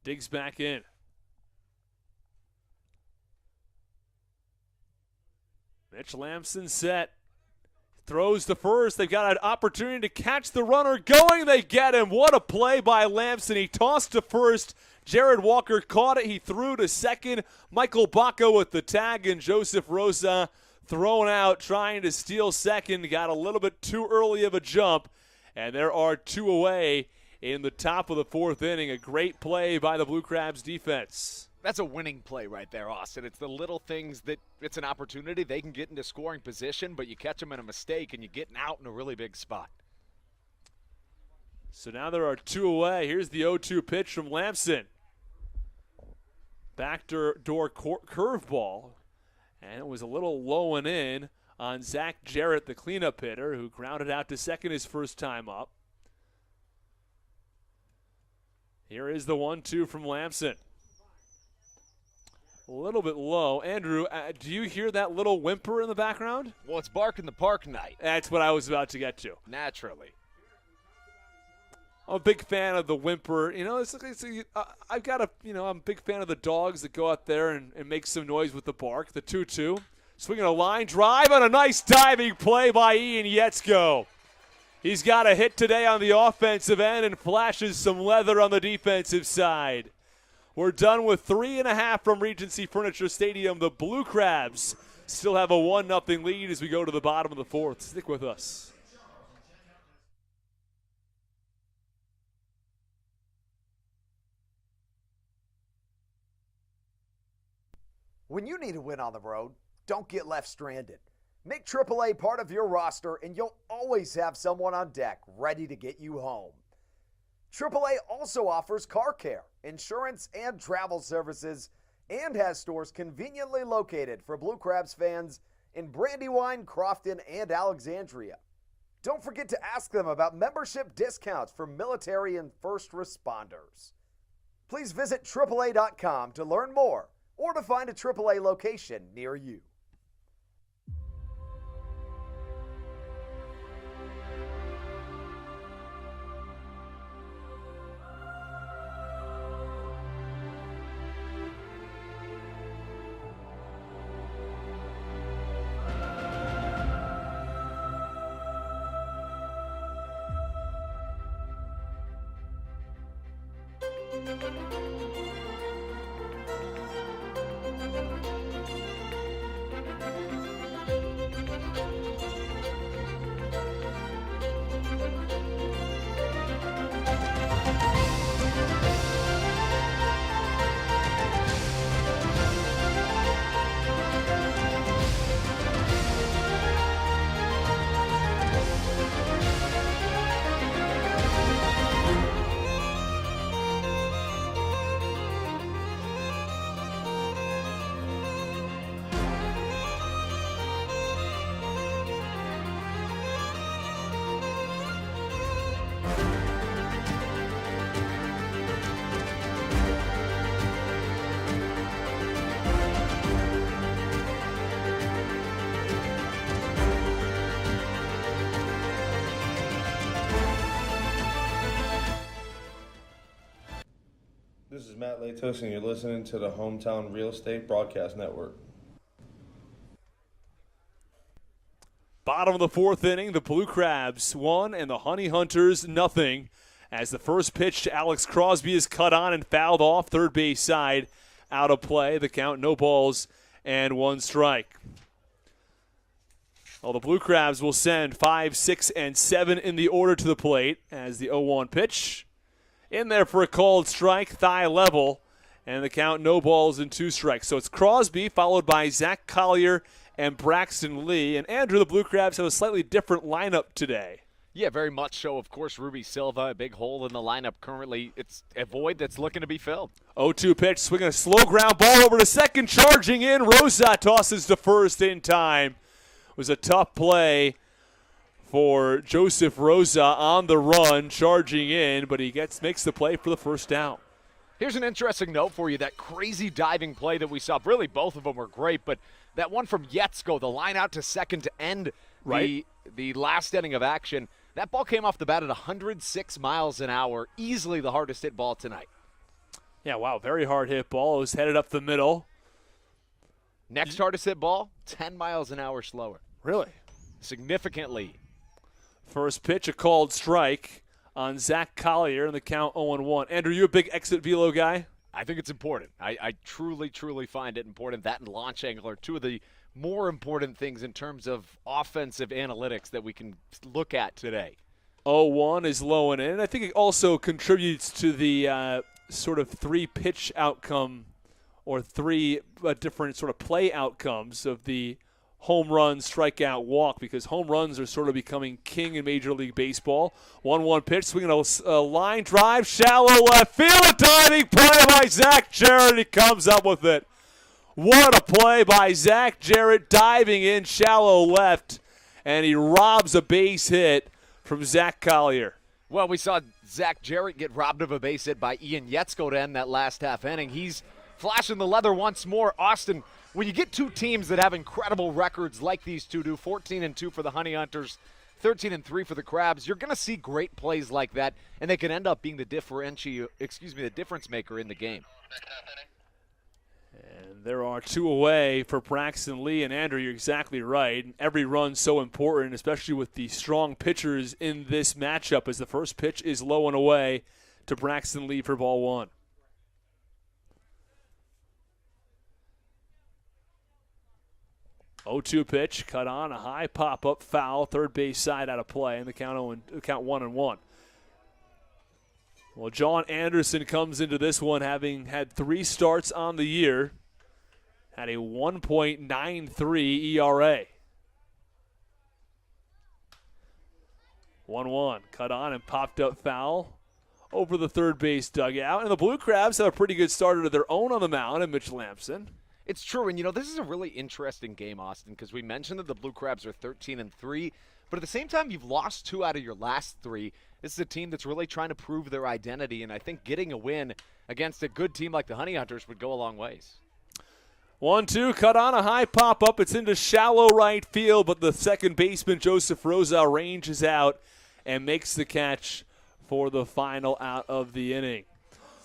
digs back in. Mitch Lamson set. Throws to first. They've got an opportunity to catch the runner going. They get him. What a play by Lamson. He tossed to first. Jared Walker caught it. He threw to second. Michael Baca with the tag, and Joseph Rosa thrown out trying to steal second. Got a little bit too early of a jump, and there are 2 away in the top of the fourth inning. A great play by the Blue Crabs defense. That's a winning play right there, Austin. It's the little things that it's an opportunity. They can get into scoring position, but you catch them in a mistake, and you're getting out in a really big spot. So now there are 2 away. Here's the 0-2 pitch from Lamson. Backdoor curveball, and it was a little low and in on Zach Jarrett, the cleanup hitter, who grounded out to second his first time up. Here is the 1-2 from Lamson. A little bit low. Andrew, do you hear that little whimper in the background? Well, it's Bark in the Park night. That's what I was about to get to. Naturally. I'm a big fan of the whimper. I'm a big fan of the dogs that go out there and make some noise with the bark. The 2-2. Swinging a line drive on a nice diving play by Ian Yetzko. He's got a hit today on the offensive end and flashes some leather on the defensive side. We're done with 3.5 from Regency Furniture Stadium. The Blue Crabs still have a 1-0 lead as we go to the bottom of the fourth. Stick with us. When you need a win on the road, don't get left stranded. Make AAA part of your roster and you'll always have someone on deck ready to get you home. AAA also offers car care, insurance, and travel services, and has stores conveniently located for Blue Crabs fans in Brandywine, Crofton, and Alexandria. Don't forget to ask them about membership discounts for military and first responders. Please visit AAA.com to learn more or to find a AAA location near you. This is Matt Latos, and you're listening to the Hometown Real Estate Broadcast Network. Bottom of the fourth inning, the Blue Crabs 1 and the Honey Hunters 0. As the first pitch to Alex Crosby is cut on and fouled off, third base side out of play. The count, no balls and 1 strike. Well, the Blue Crabs will send 5, 6, and 7 in the order to the plate as the 0-1 pitch. In there for a called strike, thigh level, and the count, no balls and 2 strikes. So it's Crosby followed by Zach Collier and Braxton Lee. And Andrew, the Blue Crabs have a slightly different lineup today. Yeah, very much so. Of course, Ruby Silva, a big hole in the lineup currently. It's a void that's looking to be filled. 0-2 pitch, swinging a slow ground ball over to second, charging in. Rosa tosses to first in time. It was a tough play for Joseph Rosa on the run, charging in, but he makes the play for the first down. Here's an interesting note for you. That crazy diving play that we saw, really both of them were great, but that one from Yetzko, the line out to second to end the last inning of action, that ball came off the bat at 106 miles an hour, easily the hardest hit ball tonight. Yeah, wow, very hard hit ball. It was headed up the middle. Next hardest hit ball, 10 miles an hour slower. Really? Significantly. First pitch, a called strike on Zach Collier, and the count 0-1. Andrew, you a big exit velo guy? I think it's important. I truly, truly find it important. That and launch angle are two of the more important things in terms of offensive analytics that we can look at today. 0-1 is low and in. I think it also contributes to the sort of 3-pitch outcome or 3 different sort of play outcomes of the home run, strikeout, walk, because home runs are sort of becoming king in Major League Baseball. 1-1 pitch, swinging a line drive, shallow left field, a diving play by Zach Jarrett. He comes up with it. What a play by Zach Jarrett, diving in shallow left, and he robs a base hit from Zach Collier. Well, we saw Zach Jarrett get robbed of a base hit by Ian Yetzko to end that last half inning. He's flashing the leather once more. Austin, when you get two teams that have incredible records like these two do, 14-2 for the Honey Hunters, 13-3 for the Crabs. You're going to see great plays like that, and they can end up being the difference maker in the game. And there are 2 away for Braxton Lee. And Andrew, you're exactly right. Every run's so important, especially with the strong pitchers in this matchup, as the first pitch is low and away to Braxton Lee for ball 1. Oh, 2 pitch, cut on, a high pop-up foul, third base side out of play, and the count 1-1. Well, John Anderson comes into this one having had 3 starts on the year, had a 1.93 ERA. 1-1, cut on and popped up foul over the third base dugout. And the Blue Crabs have a pretty good starter of their own on the mound, and Mitch Lamson. It's true, and this is a really interesting game, Austin, because we mentioned that the Blue Crabs are 13-3, but at the same time, you've lost 2 out of your last 3. This is a team that's really trying to prove their identity, and I think getting a win against a good team like the Honey Hunters would go a long ways. 1-2, cut on, a high pop-up. It's into shallow right field, but the second baseman, Joseph Rosa, ranges out and makes the catch for the final out of the inning.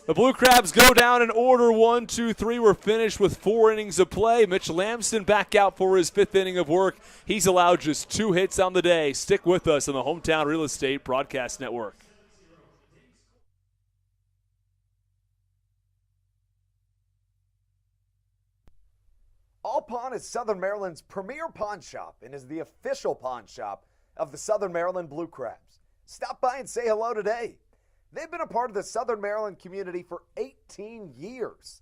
The Blue Crabs go down in order, 1, 2, 3. We're finished with 4 innings of play. Mitch Lamson back out for his 5th inning of work. He's allowed just 2 hits on the day. Stick with us on the Hometown Real Estate Broadcast Network. All Pawn is Southern Maryland's premier pawn shop and is the official pawn shop of the Southern Maryland Blue Crabs. Stop by and say hello today. They've been a part of the Southern Maryland community for 18 years.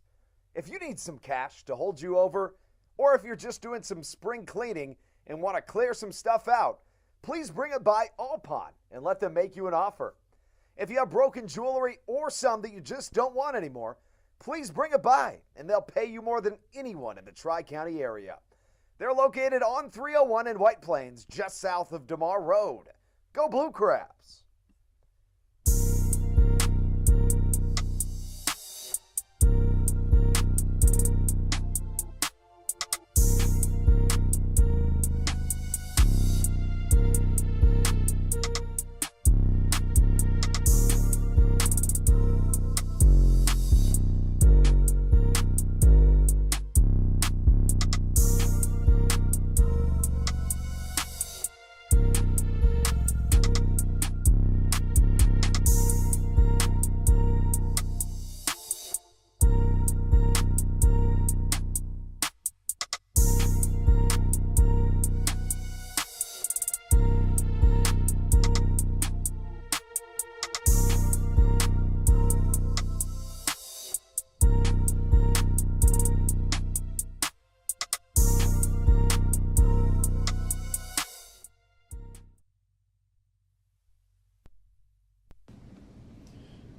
If you need some cash to hold you over, or if you're just doing some spring cleaning and want to clear some stuff out, please bring it by All Pawn and let them make you an offer. If you have broken jewelry or some that you just don't want anymore, please bring it by and they'll pay you more than anyone in the Tri-County area. They're located on 301 in White Plains, just south of DeMar Road. Go Blue Crabs!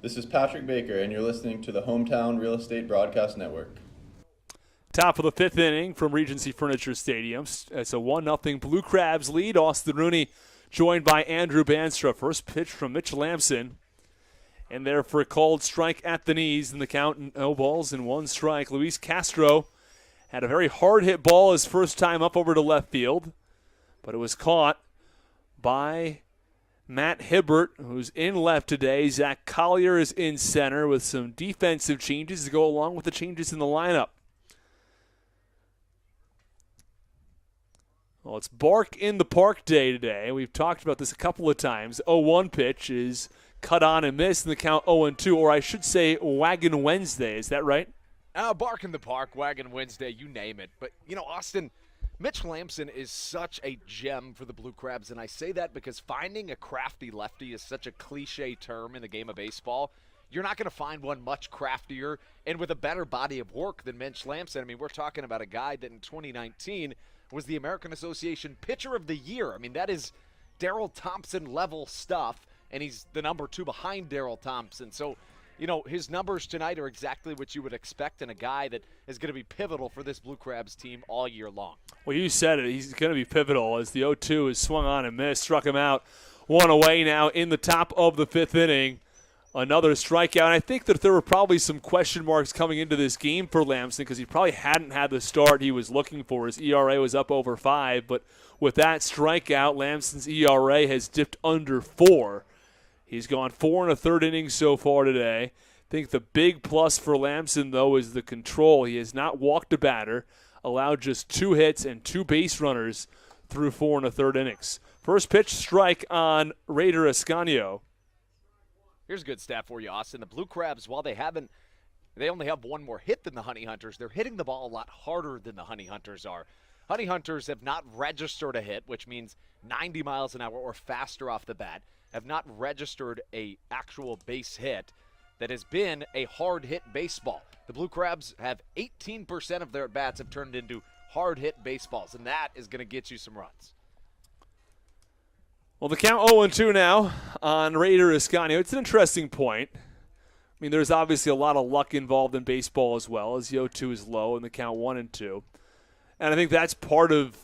This is Patrick Baker, and you're listening to the Hometown Real Estate Broadcast Network. Top of the 5th inning from Regency Furniture Stadium. It's a 1-0 Blue Crabs lead. Austin Rooney joined by Andrew Banstra. First pitch from Mitch Lamson. And there for a called strike at the knees. In the count, no balls and 1 strike. Luis Castro had a very hard hit ball his first time up over to left field. But it was caught by Matt Hibbert, who's in left today. Zach Collier is in center with some defensive changes to go along with the changes in the lineup. Well, it's Bark in the Park day today. We've talked about this a couple of times. 0-1 pitch is cut on and missed in the count 0-2, or I should say Wagon Wednesday. Is that right? Bark in the Park, Wagon Wednesday, you name it. But, Austin, Mitch Lamson is such a gem for the Blue Crabs, and I say that because finding a crafty lefty is such a cliche term in the game of baseball. You're not going to find one much craftier and with a better body of work than Mitch Lamson. I mean, we're talking about a guy that in 2019 was the American Association Pitcher of the Year. I mean, that is Daryl Thompson level stuff, and he's the number 2 behind Daryl Thompson. So, his numbers tonight are exactly what you would expect in a guy that is going to be pivotal for this Blue Crabs team all year long. Well, you said it. He's going to be pivotal as the 0-2 is swung on and missed. Struck him out. 1 away now in the top of the 5th inning another strikeout. And I think that there were probably some question marks coming into this game for Lamson because he probably hadn't had the start he was looking for. His ERA was up over 5, but with that strikeout, Lamson's ERA has dipped under 4. He's gone 4 1/3 innings so far today. I think the big plus for Lamson, though, is the control. He has not walked a batter, allowed just 2 hits and 2 base runners through 4 1/3 innings. First pitch strike on Raider Escanio. Here's a good stat for you, Austin. The Blue Crabs, while they only have one more hit than the Honey Hunters, they're hitting the ball a lot harder than the Honey Hunters are. Honey Hunters have not registered a hit, which means 90 miles an hour or faster off the bat, have not registered a actual base hit that has been a hard hit baseball. The Blue Crabs have 18% of their at-bats have turned into hard hit baseballs, and that is going to get you some runs. Well, the count 0-2 now on Raider Escanio. It's an interesting point. I mean, there's obviously a lot of luck involved in baseball as well, as the 0-2 is low and the count 1-2. And I think that's part of,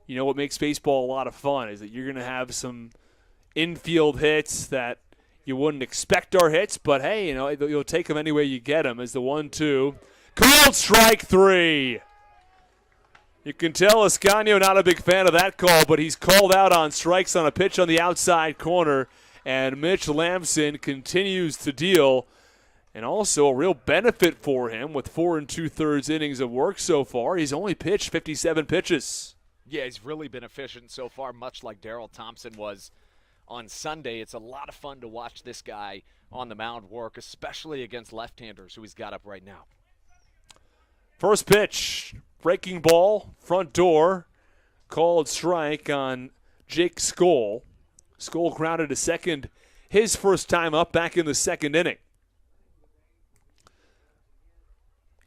what makes baseball a lot of fun is that you're going to have some infield hits that you wouldn't expect are hits, but hey, you'll take them any way you get them. As the 1-2, called strike 3. You can tell Escanio not a big fan of that call, but he's called out on strikes on a pitch on the outside corner, and Mitch Lamson continues to deal, and also a real benefit for him with 4 2/3 innings of work so far. He's only pitched 57 pitches. Yeah, he's really been efficient so far, much like Daryl Thompson was on Sunday. It's a lot of fun to watch this guy on the mound work, especially against left-handers who he's got up right now. First pitch, breaking ball, front door, called strike on Jake Skoll. Skoll grounded to second his first time up back in the second inning.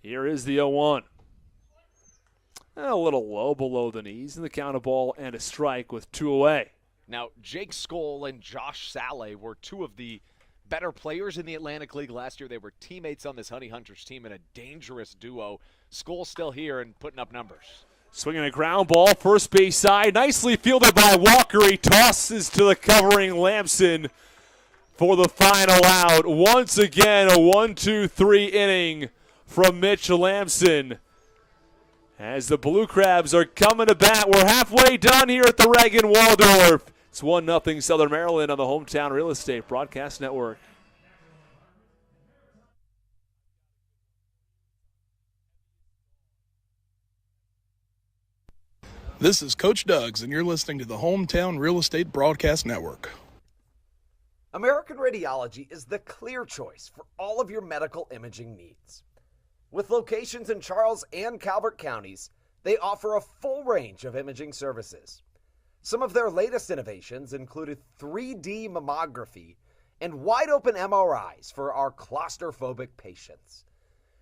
Here is the 0-1. A little low below the knees, and the count, a ball and a strike with 2 away. Now, Jake Skoll and Josh Saleh were 2 of the better players in the Atlantic League last year. They were teammates on this Honey Hunters team in a dangerous duo. Skoll still here and putting up numbers. Swinging a ground ball, first base side, nicely fielded by Walker. He tosses to the covering Lamson for the final out. Once again, a 1-2-3 inning from Mitch Lamson. As the Blue Crabs are coming to bat, we're halfway done here at the Reagan Waldorf. It's 1-0 Southern Maryland on the Hometown Real Estate Broadcast Network. This is Coach Doug's, and you're listening to the Hometown Real Estate Broadcast Network. American Radiology is the clear choice for all of your medical imaging needs. With locations in Charles and Calvert counties, they offer a full range of imaging services. Some of their latest innovations included 3D mammography and wide-open MRIs for our claustrophobic patients.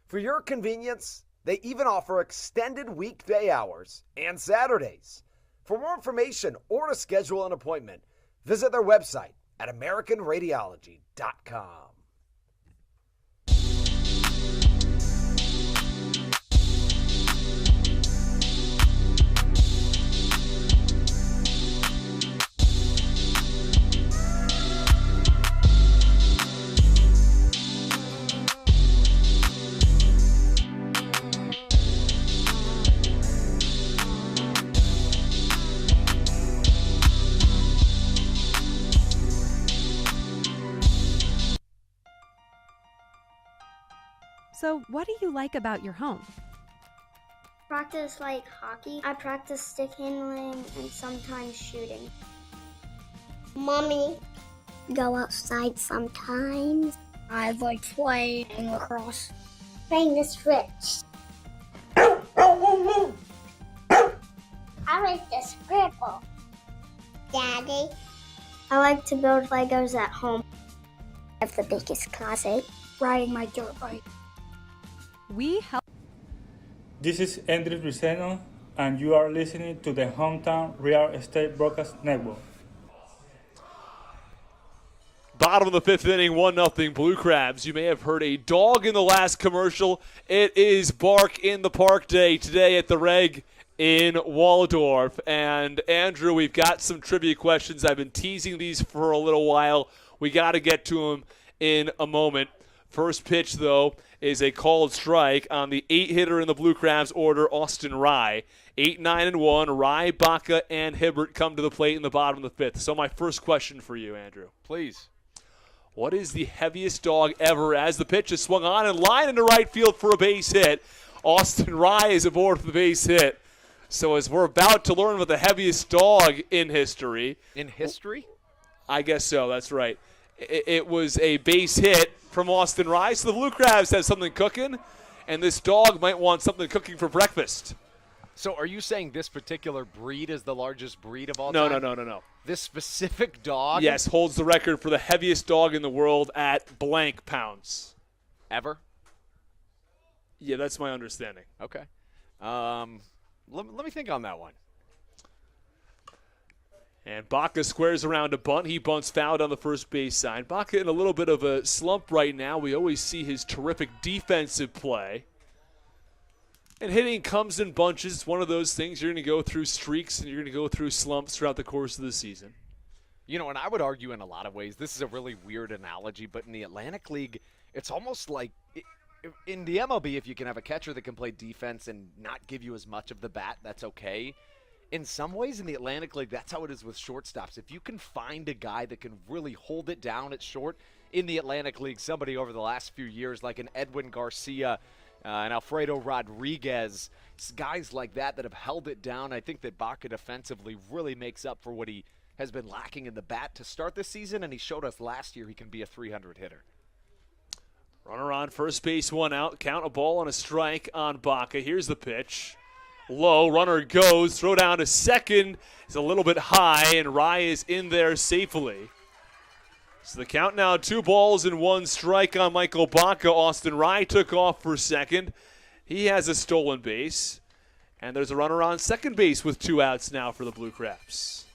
For your convenience, they even offer extended weekday hours and Saturdays. For more information or to schedule an appointment, visit their website at AmericanRadiology.com. So, what do you like about your home? Practice like hockey. I practice stick handling and sometimes shooting. Mommy. Go outside sometimes. I like playing lacrosse. Playing the Switch. I like the scribble. Daddy. I like to build Legos at home. I have the biggest closet. Riding my dirt bike. We help. This is Andres Riceno, and you are listening to the Hometown Real Estate Broadcast Network. Bottom of the 5th inning, 1-0 Blue Crabs. You may have heard a dog in the last commercial. It is Bark in the Park Day today at the Reg in Waldorf. And Andrew, we've got some trivia questions. I've been teasing these for a little while. We got to get to them. in a moment. First pitch, though, is a called strike on the 8-hitter in the Blue Crabs order, Austin Rye. 8-9-1. Rye, Baca, and Hibbert come to the plate in the bottom of the 5th. So my first question for you, Andrew. Please. What is the heaviest dog ever as the pitch is swung on and line into right field for a base hit? Austin Rye is aboard for the base hit. So as we're about to learn about the heaviest dog in history. In history? I guess so, that's right. It was a base hit from Austin Rye. So the Blue Crabs have something cooking, and this dog might want something cooking for breakfast. So are you saying this particular breed is the largest breed of all time? No. This specific dog? Yes, holds the record for the heaviest dog in the world at blank pounds. Ever? Yeah, that's my understanding. Okay. Let me think on that one. And Baca squares around a bunt. He bunts fouled on the first base side. Baca in a little bit of a slump right now. We always see his terrific defensive play. And hitting comes in bunches. It's one of those things. You're going to go through streaks and you're going to go through slumps throughout the course of the season. You know, and I would argue in a lot of ways, this is a really weird analogy, but in the Atlantic League, it's almost like in the MLB, if you can have a catcher that can play defense and not give you as much of the bat, that's okay. In some ways, in the Atlantic League, that's how it is with shortstops. If you can find a guy that can really hold it down at short in the Atlantic League, somebody over the last few years like an Edwin Garcia and Alfredo Rodriguez, guys like that have held it down. I think that Baca defensively really makes up for what he has been lacking in the bat to start this season, and he showed us last year he can be a 300 hitter. Runner on first base, one out. Count, a ball and a strike on Baca. Here's the pitch. Low, runner goes. Throw down to second. It's a little bit high, and Rye is in there safely. So the count now 2 balls and 1 strike on Michael Baca. Austin Rye took off for second. He has a stolen base. And there's a runner on second base with 2 outs now for the Blue Crabs.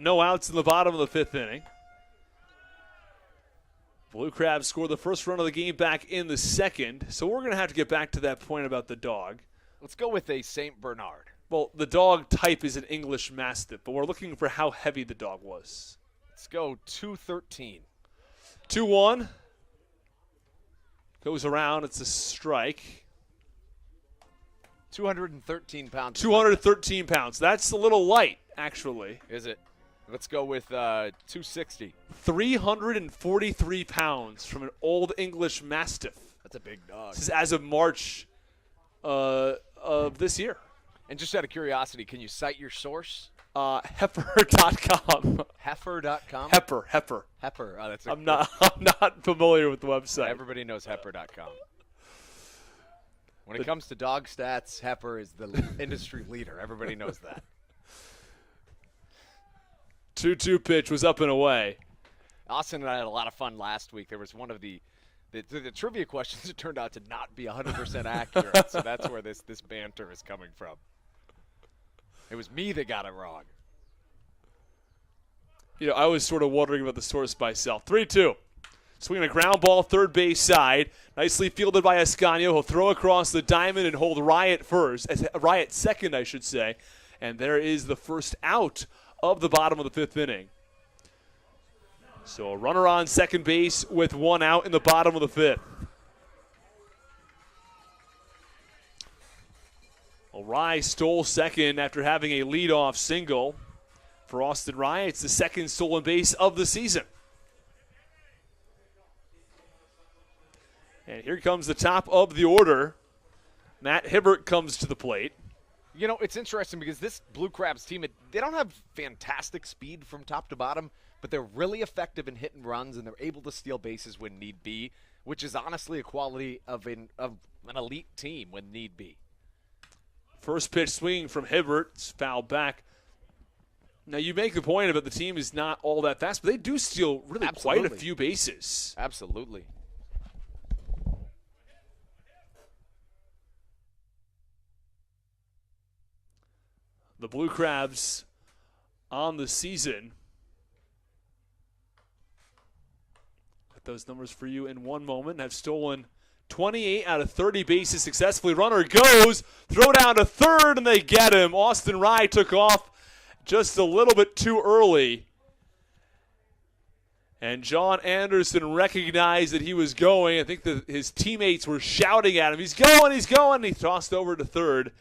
No outs in the bottom of the 5th inning. Blue Crabs score the first run of the game back in the second, so we're going to have to get back to that point about the dog. Let's go with a St. Bernard. Well, the dog type is an English Mastiff, but we're looking for how heavy the dog was. Let's go 213. 2-1. Goes around. It's a strike. 213 pounds. 213 pounds. That's a little light, actually. Is it? Let's go with 260. 343 pounds from an Old English Mastiff. That's a big dog. This is as of March of this year. And just out of curiosity, can you cite your source? Heifer.com. Heifer.com? Heifer. Heifer. Oh, that's I'm not familiar with the website. Everybody knows Heifer.com. When it comes to dog stats, Heifer is the industry leader. Everybody knows that. 2-2 pitch was up and away. Austin and I had a lot of fun last week. There was one of the trivia questions that turned out to not be 100% accurate, so that's where this banter is coming from. It was me that got it wrong. You know, I was sort of wondering about the source myself. 3-2. Swinging a ground ball third base side. Nicely fielded by Escanio. He'll throw across the diamond and hold Riot second, I should say. And there is the first out of the bottom of the 5th inning. So a runner on second base with 1 out in the bottom of the 5th. Well, Rye stole second after having a leadoff single. For Austin Rye, it's the second stolen base of the season. And here comes the top of the order. Matt Hibbert comes to the plate. You know, it's interesting because this Blue Crabs team, they don't have fantastic speed from top to bottom, but they're really effective in hitting runs, and they're able to steal bases when need be, which is honestly a quality of an elite team when need be. First pitch swinging from Hibbert. It's fouled back. Now, you make the point about the team is not all that fast, but they do steal really quite a few bases. Absolutely. The Blue Crabs on the season. Got those numbers for you in one moment. Have stolen 28 out of 30 bases successfully. Runner goes, throw down to third, and they get him. Austin Rye took off just a little bit too early. And John Anderson recognized that he was going. I think that his teammates were shouting at him, he's going, he's going. He tossed over to third,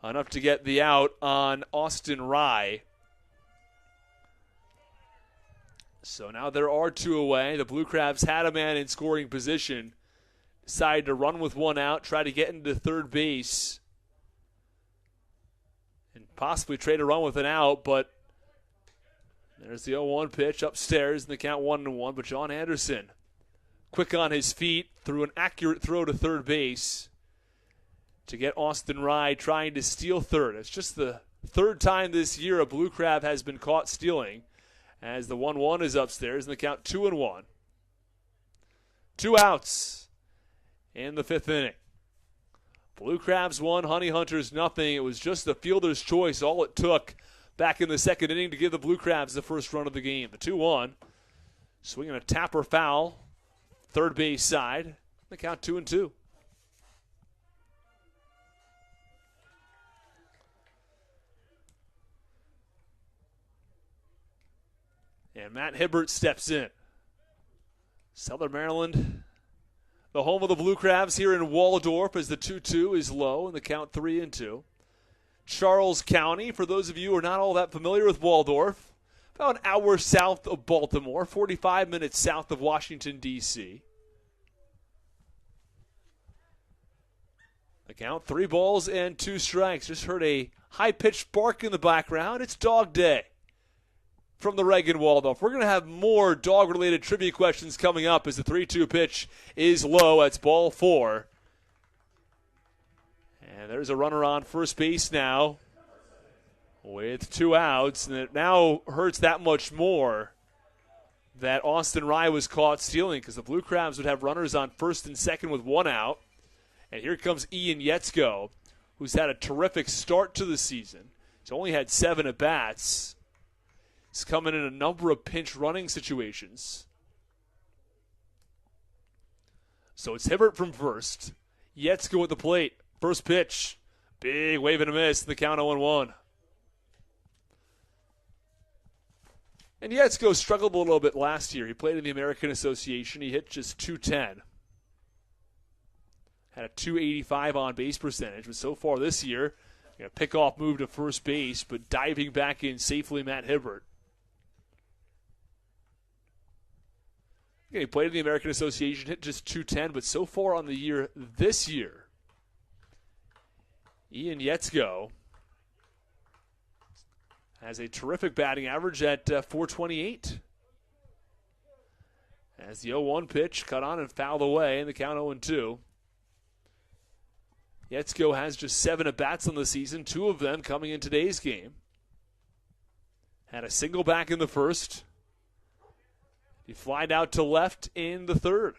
enough to get the out on Austin Rye. So now there are two away. The Blue Crabs had a man in scoring position. Decided to run with one out, try to get into third base, and possibly trade a run with an out, but there's the 0-1 pitch upstairs, and the count 1-1. But John Anderson, quick on his feet, threw an accurate throw to third base to get Austin Rye trying to steal third. It's just the third time this year a Blue Crab has been caught stealing, as the 1-1 is upstairs, and the count 2-1. 2 outs in the fifth inning. Blue Crabs 1, Honey Hunters nothing. It was just the fielder's choice, all it took back in the second inning to give the Blue Crabs the first run of the game. The 2-1, swinging a tapper foul, third base side. The count 2-2. And Matt Hibbert steps in. Southern Maryland, the home of the Blue Crabs here in Waldorf, as the 2-2 is low and the count 3-2. Charles County, for those of you who are not all that familiar with Waldorf, about an hour south of Baltimore, 45 minutes south of Washington, D.C. The count 3 balls and 2 strikes. Just heard a high-pitched bark in the background. It's dog day from the Reagan Waldorf. We're going to have more dog-related trivia questions coming up as the 3-2 pitch is low. That's ball 4. And there's a runner on first base now with 2 outs. And it now hurts that much more that Austin Rye was caught stealing, because the Blue Crabs would have runners on first and second with 1 out. And here comes Ian Yetzko, who's had a terrific start to the season. He's only had 7 at-bats. He's coming in a number of pinch running situations. So it's Hibbert from first. Yetzko at the plate. First pitch. Big wave and a miss. The count 0-1. And Yetzko struggled a little bit last year. He played in the American Association. He hit just .210. Had a .285 on base percentage. But so far this year, a pickoff move to first base, but diving back in safely, Matt Hibbert. He played in the American Association, hit just .210, but so far on the year this year, Ian Yetzko has a terrific batting average at .428. As the 0-1 pitch cut on and fouled away, and the count 0-2. Yetzko has just 7 at-bats on the season, 2 of them coming in today's game. Had a single back in the first. He flied out to left in the third.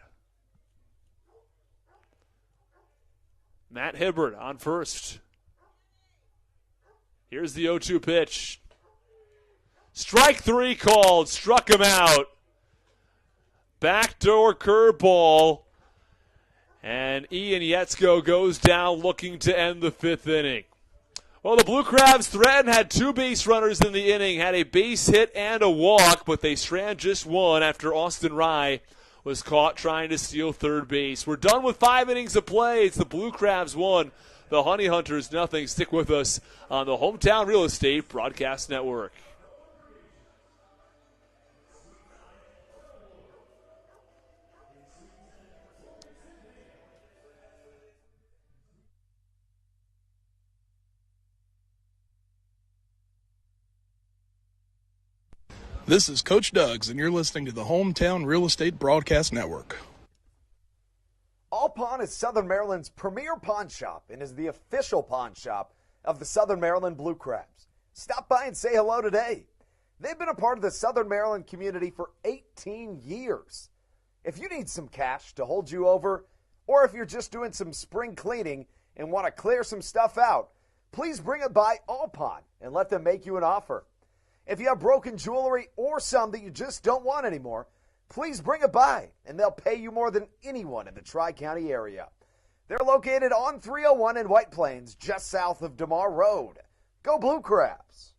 Matt Hibbert on first. Here's the 0-2 pitch. Strike 3 called. Struck him out. Backdoor curveball. And Ian Yetzko goes down looking to end the 5th inning. Well, the Blue Crabs threatened, had 2 base runners in the inning, had a base hit and a walk, but they strand just 1 after Austin Rye was caught trying to steal third base. We're done with 5 innings of play. It's the Blue Crabs 1, the Honey Hunters nothing. Stick with us on the Hometown Real Estate Broadcast Network. This is Coach Doug's, and you're listening to the Hometown Real Estate Broadcast Network. All Pawn is Southern Maryland's premier pawn shop and is the official pawn shop of the Southern Maryland Blue Crabs. Stop by and say hello today. They've been a part of the Southern Maryland community for 18 years. If you need some cash to hold you over, or if you're just doing some spring cleaning and want to clear some stuff out, please bring it by Alpine and let them make you an offer. If you have broken jewelry or some that you just don't want anymore, please bring it by and they'll pay you more than anyone in the Tri-County area. They're located on 301 in White Plains, just south of DeMar Road. Go Blue Crabs!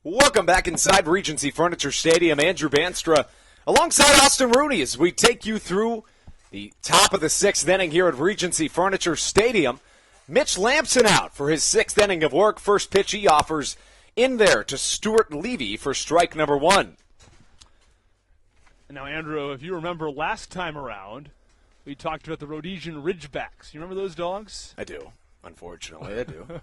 Welcome back inside Regency Furniture Stadium. Andrew Banstra alongside Austin Rooney as we take you through the top of the sixth inning here at Regency Furniture Stadium. Mitch Lampson out for his sixth inning of work. First pitch he offers in there to Stuart Levy for strike number one. Now, Andrew, if you remember last time around, we talked about the Rhodesian Ridgebacks. You remember those dogs? I do. Unfortunately, I do.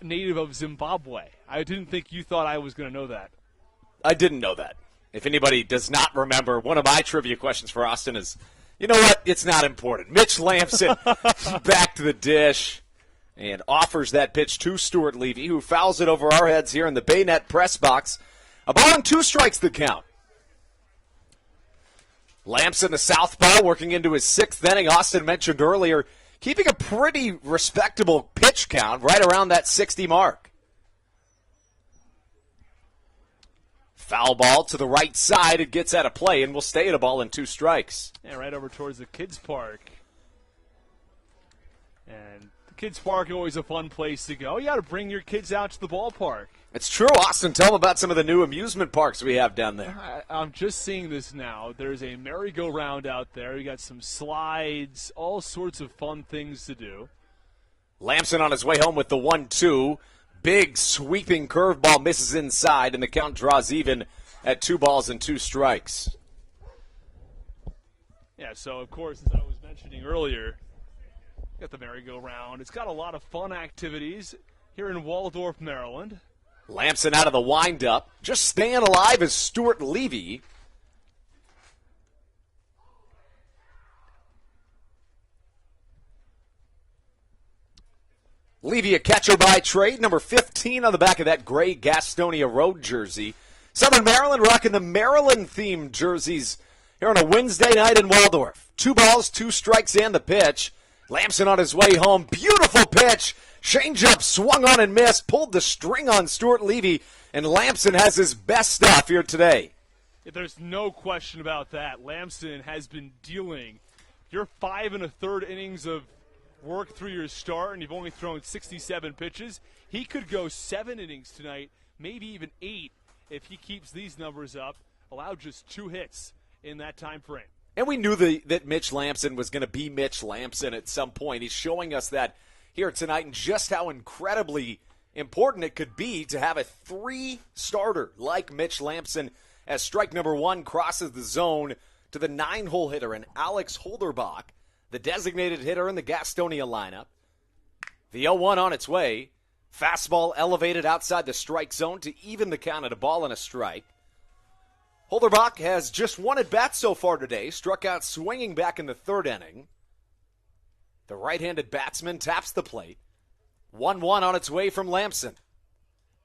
Native of Zimbabwe. I didn't think you thought I was going to know that. I didn't know that. If anybody does not remember, one of my trivia questions for Austin is, you know what? It's not important. Mitch Lampson back to the dish and offers that pitch to Stuart Levy, who fouls it over our heads here in the Baynet press box. A ball and 2 strikes the count. Lampson, the southpaw, working into his sixth inning. Austin mentioned earlier, keeping a pretty respectable pitch count right around that 60 mark. Foul ball to the right side. It gets out of play and will stay at a ball and 2 strikes. Yeah, right over towards the kids' park. And the kids' park is always a fun place to go. You got to bring your kids out to the ballpark. It's true. Austin, tell them about some of the new amusement parks we have down there. I'm just seeing this now. There's a merry-go-round out there. You got some slides, all sorts of fun things to do. Lampson on his way home with the 1-2. Big sweeping curveball misses inside, and the count draws even at 2 balls and 2 strikes. Yeah, so, of course, as I was mentioning earlier, got the merry-go-round. It's got a lot of fun activities here in Waldorf, Maryland. Lampson out of the windup. Just staying alive is Stuart Levy. Levy, a catcher by trade, number 15 on the back of that gray Gastonia Road jersey. Southern Maryland rocking the Maryland-themed jerseys here on a Wednesday night in Waldorf. 2 balls, 2 strikes, and the pitch. Lampson on his way home. Beautiful pitch. Changeup swung on and missed. Pulled the string on Stuart Levy, and Lampson has his best stuff here today. There's no question about that. Lampson has been dealing. You're 5 1/3 innings of work through your start, and you've only thrown 67 pitches. He could go 7 innings tonight, maybe even 8, if he keeps these numbers up. Allowed just 2 hits in that time frame. And we knew that Mitch Lampson was going to be Mitch Lampson at some point. He's showing us that here tonight and just how incredibly important it could be to have a 3-starter like Mitch Lampson as strike number 1 crosses the zone to the 9-hole hitter and Alex Holderbach, the designated hitter in the Gastonia lineup. The 0-1 on its way. Fastball elevated outside the strike zone to even the count at a ball and a strike. Holderbach has just 1 at-bat so far today, struck out swinging back in the 3rd inning. The right-handed batsman taps the plate. 1-1 on its way from Lampson.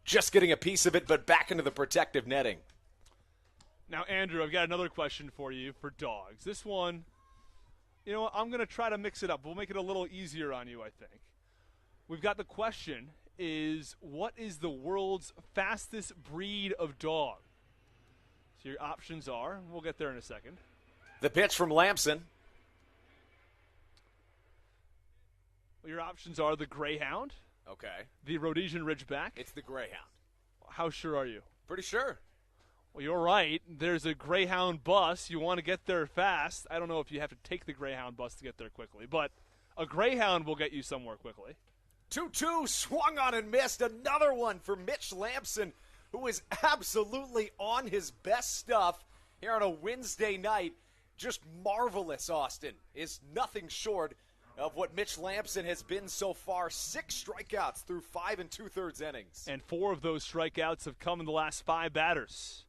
Just getting a piece of it, but back into the protective netting. Now, Andrew, I've got another question for you for dogs. This one, you know, I'm going to try to mix it up. We'll make it a little easier on you, I think. We've got the question is, what is the world's fastest breed of dog? So your options are, we'll get there in a second. The pitch from Lampson. Well, your options are the Greyhound. Okay. The Rhodesian Ridgeback. It's the Greyhound. How sure are you? Pretty sure. Well, you're right. There's a Greyhound bus. You want to get there fast. I don't know if you have to take the Greyhound bus to get there quickly, but a Greyhound will get you somewhere quickly. 2-2, swung on and missed. Another one for Mitch Lampson, who is absolutely on his best stuff here on a Wednesday night. Just marvelous, Austin. Is nothing short of what Mitch Lampson has been so far. 6 strikeouts through 5 2/3 innings. And 4 of those strikeouts have come in the last 5 batters.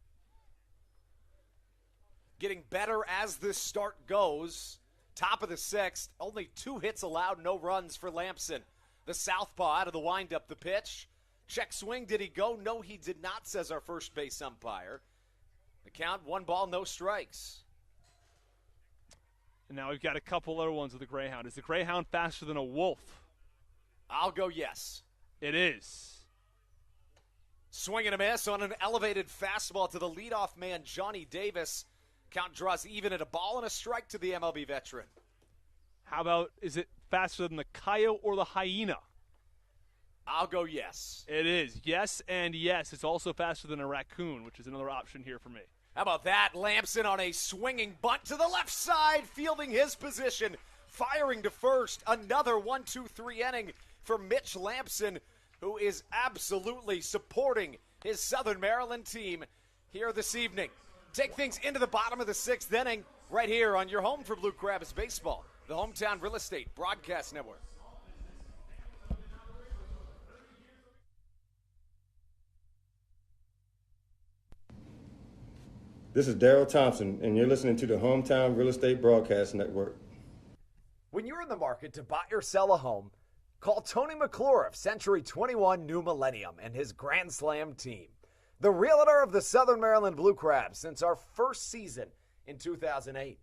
Getting better as this start goes. Top of the 6th, only 2 hits allowed, no runs for Lampson. The southpaw out of the windup, the pitch. Check swing, did he go? No, he did not, says our first base umpire. The count, 1 ball, no strikes. And now we've got a couple other ones with the Greyhound. Is the Greyhound faster than a wolf? I'll go yes. It is. Swing and a miss on an elevated fastball to the leadoff man, Johnny Davis. Count draws even at a ball and a strike to the MLB veteran. How about, is it faster than the coyote or the hyena? I'll go yes. It is. Yes and yes. It's also faster than a raccoon, which is another option here for me. How about that? Lampson on a swinging bunt to the left side, fielding his position, firing to first. Another 1-2-3 inning for Mitch Lampson, who is absolutely supporting his Southern Maryland team here this evening. Take things into the bottom of the 6th inning right here on your home for Blue Crabs Baseball, the Hometown Real Estate Broadcast Network. This is Daryl Thompson, and you're listening to the Hometown Real Estate Broadcast Network. When you're in the market to buy or sell a home, call Tony McClure of Century 21 New Millennium and his Grand Slam team. The realtor of the Southern Maryland Blue Crabs since our first season in 2008.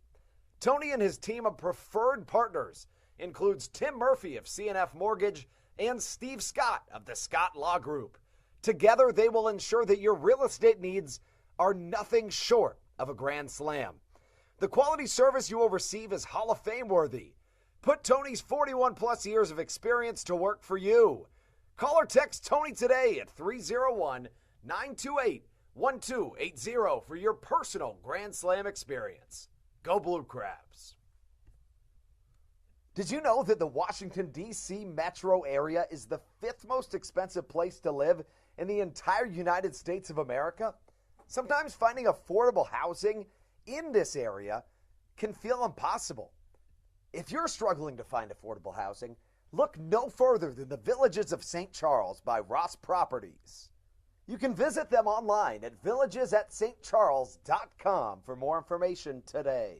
Tony and his team of preferred partners includes Tim Murphy of CNF Mortgage and Steve Scott of the Scott Law Group. Together, they will ensure that your real estate needs are nothing short of a grand slam. The quality service you will receive is Hall of Fame worthy. Put Tony's 41-plus years of experience to work for you. Call or text Tony today at 301-928-1280 for your personal Grand Slam experience. Go Blue Crabs. Did you know that the Washington, D.C. metro area is the 5th most expensive place to live in the entire United States of America? Sometimes finding affordable housing in this area can feel impossible. If you're struggling to find affordable housing, look no further than the Villages of St. Charles by Ross Properties. You can visit them online at villagesatstcharles.com for more information today.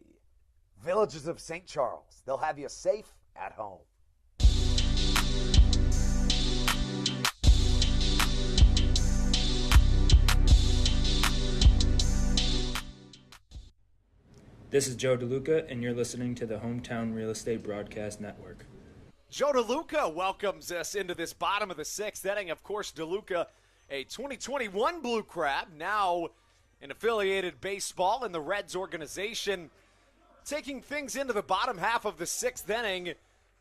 Villages of St. Charles, they'll have you safe at home. This is Joe DeLuca, and you're listening to the Hometown Real Estate Broadcast Network. Joe DeLuca welcomes us into this bottom of the 6th inning. Of course, DeLuca, a 2021 Blue Crab, now in affiliated baseball in the Reds organization, taking things into the bottom half of the 6th inning.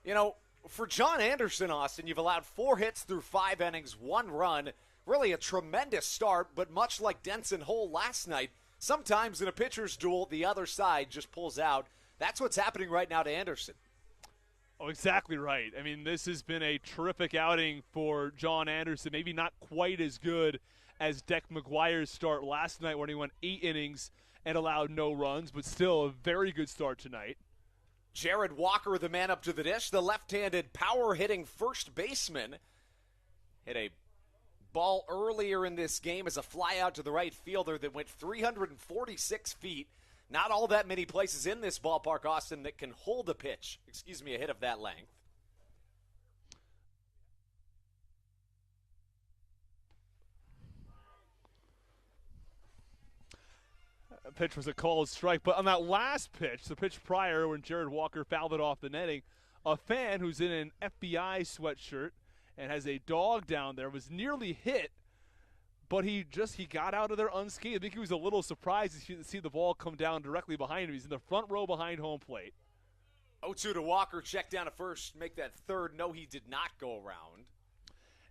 You know, for John Anderson, Austin, you've allowed 4 hits through 5 innings, 1 run. Really a tremendous start, but much like Denson Hole last night, sometimes in a pitcher's duel, the other side just pulls out. That's what's happening right now to Anderson. Oh, exactly right. I mean, this has been a terrific outing for John Anderson. Maybe not quite as good as Deck McGuire's start last night when he went 8 innings and allowed no runs, but still a very good start tonight. Jared Walker, the man up to the dish, the left-handed power-hitting first baseman, hit a ball earlier in this game as a fly out to the right fielder that went 346 feet. Not all that many places in this ballpark, Austin, that can hold a pitch. A hit of that length. That pitch was a called strike, but on that last pitch, the pitch prior when Jared Walker fouled it off the netting, a fan who's in an FBI sweatshirt and has a dog down there was nearly hit, but he got out of there unscathed. I think he was a little surprised to see the ball come down directly behind him. He's in the front row behind home plate. 0-2 to Walker, check down at first, make that third. No, he did not go around.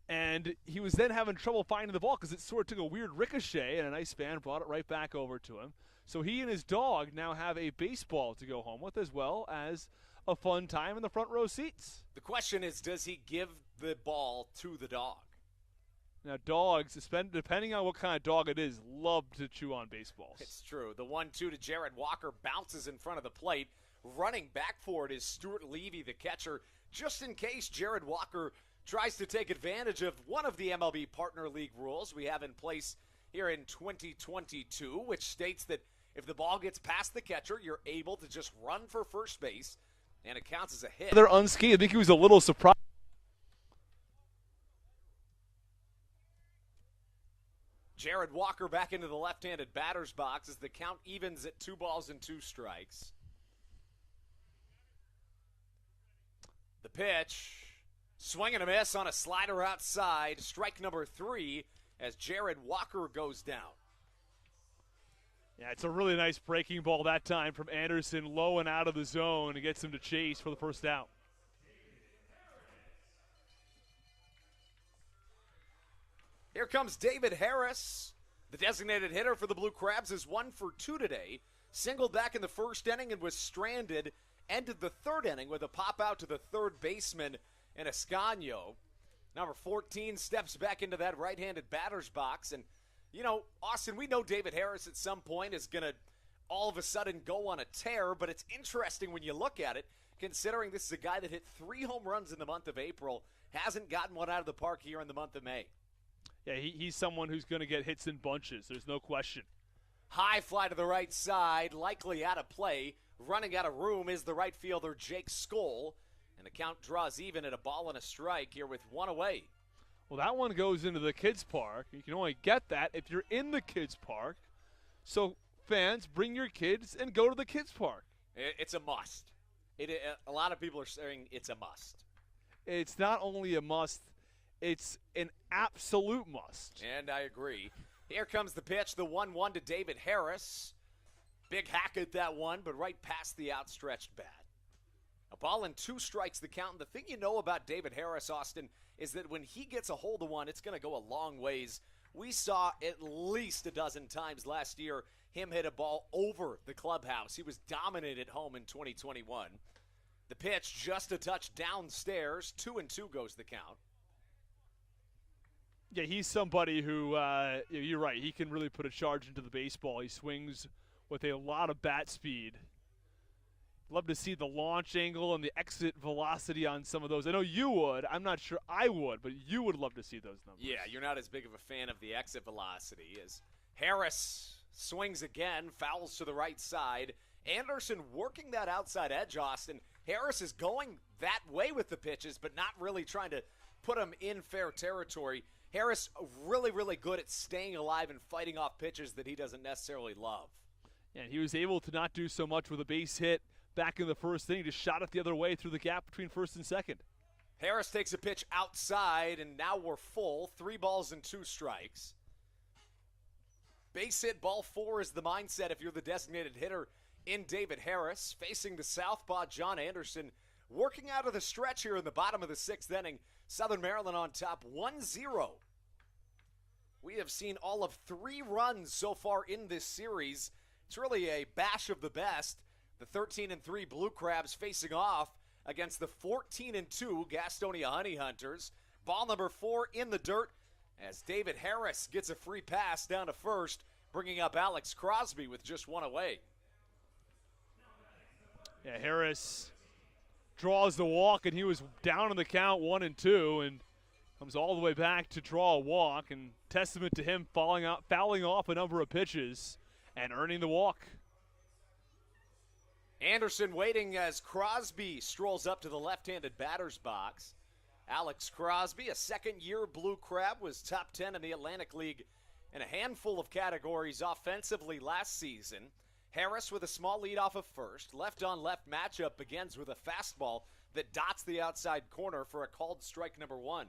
And he was then having trouble finding the ball because it sort of took a weird ricochet, and a nice fan brought it right back over to him. So he and his dog now have a baseball to go home with, as well as a fun time in the front row seats. The question is, does he give the ball to the dog? Now, dogs, depending on what kind of dog it is, love to chew on baseballs. It's true. The 1-2 to Jared Walker bounces in front of the plate. Running back for it is Stuart Levy, the catcher, just in case Jared Walker tries to take advantage of one of the MLB Partner League rules we have in place here in 2022, which states that if the ball gets past the catcher, you're able to just run for first base, and it counts as a hit. They're unscathed. I think he was a little surprised. Jared Walker back into the left-handed batter's box as the count evens at 2-2. The pitch, swing and a miss on a slider outside. Strike number 3 as Jared Walker goes down. Yeah, it's a really nice breaking ball that time from Anderson, low and out of the zone, and gets him to chase for the first out. Here comes David Harris. The designated hitter for the Blue Crabs is 1 for 2 today. Singled back in the first inning and was stranded. Ended the third inning with a pop out to the third baseman in Escanio. Number 14 steps back into that right-handed batter's box. And, you know, Austin, we know David Harris at some point is going to all of a sudden go on a tear, but it's interesting when you look at it, considering this is a guy that hit 3 home runs in the month of April, hasn't gotten one out of the park here in the month of May. Yeah, he's someone who's going to get hits in bunches. There's no question. High fly to the right side, likely out of play. Running out of room is the right fielder, Jake Skoll. And the count draws even at a ball and a strike here with 1 away. Well, that one goes into the kids' park. You can only get that if you're in the kids' park. So, fans, bring your kids and go to the kids' park. It's a must. A lot of people are saying it's a must. It's not only a must, it's an absolute must. And I agree. Here comes the pitch, the 1-1 to David Harris. Big hack at that one, but right past the outstretched bat. A ball and 2 strikes the count. And the thing you know about David Harris, Austin, is that when he gets a hold of one, it's going to go a long ways. We saw at least a dozen times last year him hit a ball over the clubhouse. He was dominant at home in 2021. The pitch just a touch downstairs. 2-2 goes the count. Yeah, he's somebody who, you're right, he can really put a charge into the baseball. He swings with a lot of bat speed. Love to see the launch angle and the exit velocity on some of those. I know you would. I'm not sure I would, but you would love to see those numbers. Yeah, you're not as big of a fan of the exit velocity as Harris swings again, fouls to the right side. Anderson working that outside edge, Austin. Harris is going that way with the pitches, but not really trying to put him in fair territory. Harris really, really good at staying alive and fighting off pitches that he doesn't necessarily love. And he was able to not do so much with a base hit back in the first inning, just shot it the other way through the gap between first and second. Harris takes a pitch outside, and now we're full. 3 balls and 2 strikes. Base hit, ball 4 is the mindset if you're the designated hitter in David Harris. Facing the southpaw, John Anderson, working out of the stretch here in the bottom of the 6th inning. Southern Maryland on top, 1-0. We have seen all of 3 runs so far in this series. It's really a bash of the best. The 13-3 Blue Crabs facing off against the 14-2 Gastonia Honey Hunters. Ball number 4 in the dirt as David Harris gets a free pass down to first, bringing up Alex Crosby with just 1 away. Yeah, Harris draws the walk, and he was down in the count 1-2, and comes all the way back to draw a walk, and testament to him fouling off a number of pitches and earning the walk. Anderson waiting as Crosby strolls up to the left-handed batter's box. Alex Crosby, a second-year Blue Crab, was top 10 in the Atlantic League in a handful of categories offensively last season. Harris with a small lead off of first. Left-on-left matchup begins with a fastball that dots the outside corner for a called strike number 1.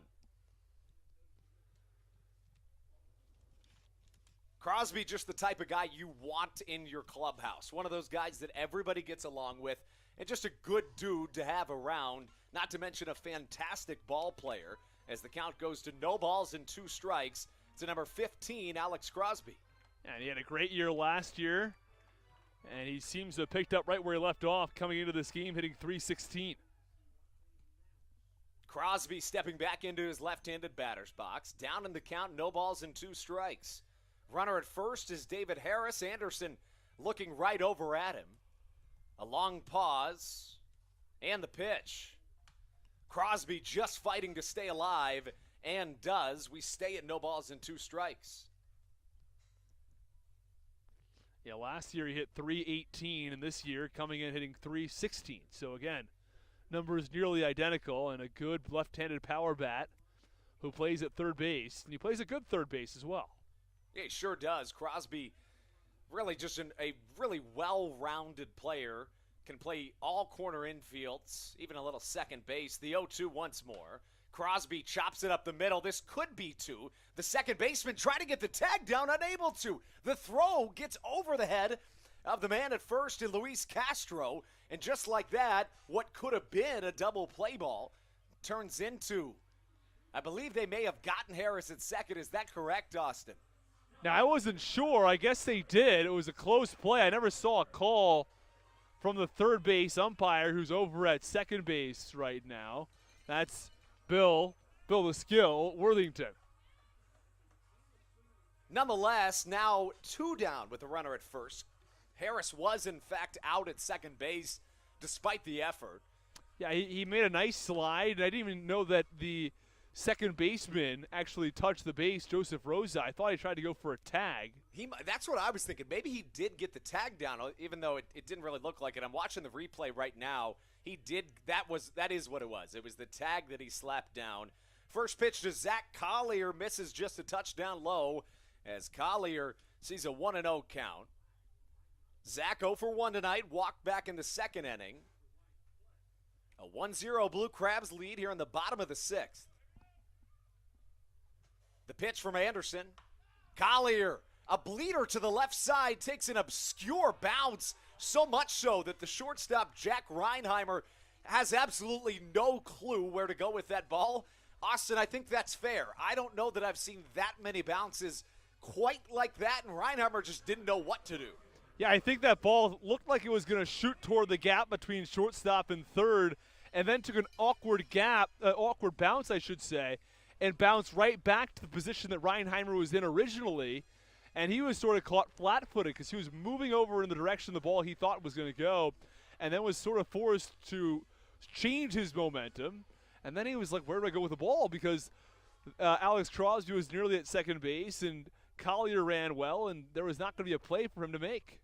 Crosby, just the type of guy you want in your clubhouse. One of those guys that everybody gets along with, and just a good dude to have around, not to mention a fantastic ball player. As the count goes to no balls and 2 strikes, to number 15, Alex Crosby. And he had a great year last year, and he seems to have picked up right where he left off coming into this game, hitting .316. Crosby stepping back into his left-handed batter's box. Down in the count, no balls and 2 strikes. Runner at first is David Harris. Anderson looking right over at him. A long pause, and the pitch. Crosby just fighting to stay alive, and does. We stay at no balls and 2 strikes. Yeah, last year he hit .318, and this year coming in hitting .316. So again, numbers nearly identical, and a good left-handed power bat who plays at third base, and he plays a good third base as well. Yeah, he sure does. Crosby, really just a really well-rounded player, can play all corner infields, even a little second base. The 0-2 once more. Crosby chops it up the middle. This could be 2. The second baseman trying to get the tag down, unable to. The throw gets over the head of the man at first in Luis Castro. And just like that, what could have been a double play ball turns into, I believe they may have gotten Harris at second. Is that correct, Austin? Now, I wasn't sure. I guess they did. It was a close play. I never saw a call from the third base umpire who's over at second base right now. That's Bill the Skill Worthington. Nonetheless, now 2 down with the runner at first. Harris was, in fact, out at second base despite the effort. Yeah, he made a nice slide, and I didn't even know that the second baseman actually touched the base, Joseph Rosa. I thought he tried to go for a tag. That's what I was thinking. Maybe he did get the tag down, even though it didn't really look like it. I'm watching the replay right now. He did. That is what it was. It was the tag that he slapped down. First pitch to Zach Collier, misses just a touchdown low as Collier sees a 1-0 count. Zach 0 for 1 tonight, walked back in the second inning. A 1-0 Blue Crabs lead here in the bottom of the 6th. The pitch from Anderson. Collier, a bleeder to the left side, takes an obscure bounce, so much so that the shortstop, Jack Reinheimer, has absolutely no clue where to go with that ball. Austin, I think that's fair. I don't know that I've seen that many bounces quite like that, and Reinheimer just didn't know what to do. Yeah, I think that ball looked like it was going to shoot toward the gap between shortstop and third, and then took an awkward bounce, I should say, and bounced right back to the position that Reinheimer was in originally. And he was sort of caught flat-footed because he was moving over in the direction the ball he thought was going to go, and then was sort of forced to change his momentum. And then he was like, where do I go with the ball? Because Alex Crosby was nearly at second base, and Collier ran well, and there was not going to be a play for him to make.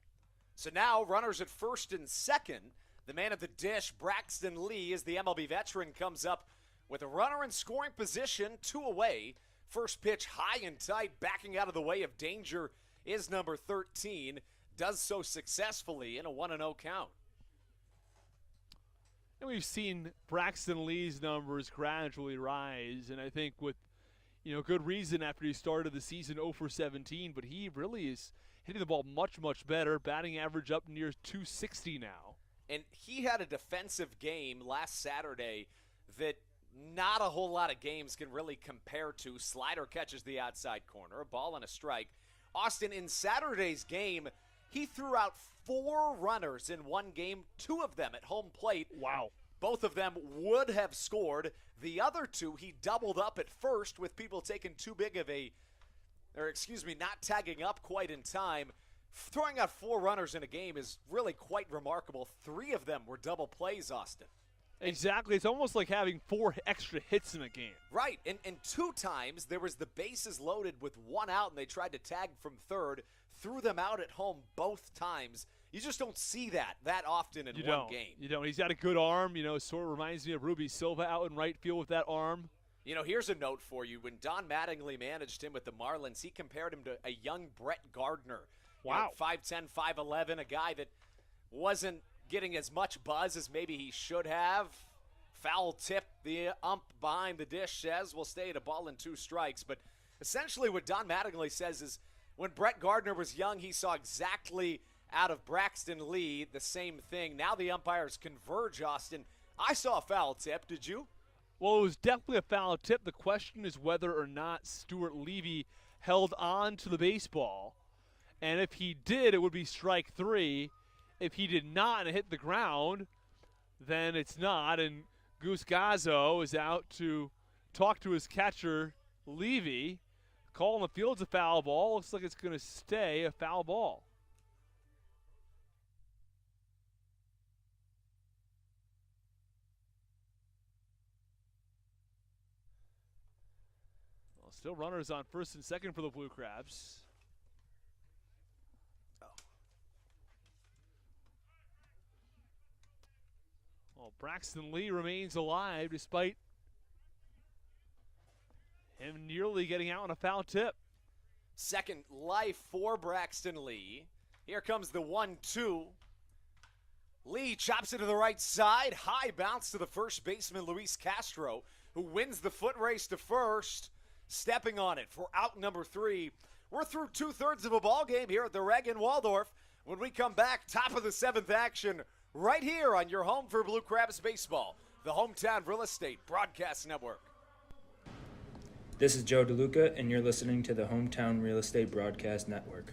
So now runners at first and second. The man at the dish, Braxton Lee, as the MLB veteran, comes up with a runner in scoring position, 2 away. First pitch high and tight, backing out of the way of danger is number 13. Does so successfully in a 1-0 count. And we've seen Braxton Lee's numbers gradually rise, and I think with good reason after he started the season 0 for 17, but he really is hitting the ball much, much better, batting average up near 260 now. And he had a defensive game last Saturday that not a whole lot of games can really compare to. Slider catches the outside corner, a ball and a strike. Austin, in Saturday's game, he threw out 4 runners in one game, 2 of them at home plate. Wow. Both of them would have scored. The other 2, he doubled up at first with people taking too big of not tagging up quite in time. Throwing out 4 runners in a game is really quite remarkable. 3 of them were double plays, Austin. Exactly. It's almost like having 4 extra hits in a game. Right. And 2 times there was the bases loaded with 1 out, and they tried to tag from third, threw them out at home both times. You just don't see that often in one game. You don't. He's got a good arm. Sort of reminds me of Ruby Silva out in right field with that arm. Here's a note for you. When Don Mattingly managed him with the Marlins, he compared him to a young Brett Gardner. Wow. 5'10", 5'11", a guy that wasn't getting as much buzz as maybe he should have. Foul tip, the ump behind the dish says we'll stay at a ball and 2 strikes. But essentially what Don Mattingly says is when Brett Gardner was young, he saw exactly out of Braxton Lee the same thing. Now the umpires converge, Austin. I saw a foul tip. Did you? Well, it was definitely a foul tip. The question is whether or not Stuart Levy held on to the baseball. And if he did, it would be strike 3. If he did not and it hit the ground, then it's not. And Goose Gazzo is out to talk to his catcher, Levy. Call on the field's a foul ball. Looks like it's going to stay a foul ball. Well, still runners on first and second for the Blue Crabs. Well, Braxton Lee remains alive despite him nearly getting out on a foul tip. Second life for Braxton Lee. Here comes the 1-2. Lee chops it to the right side. High bounce to the first baseman, Luis Castro, who wins the foot race to first. Stepping on it for out number 3. We're through 2/3 of a ball game here at the Reg in Waldorf. When we come back, top of the 7th action, right here on your home for Blue Crabs baseball, the Hometown Real Estate Broadcast Network. This is Joe DeLuca, and you're listening to the Hometown Real Estate Broadcast Network.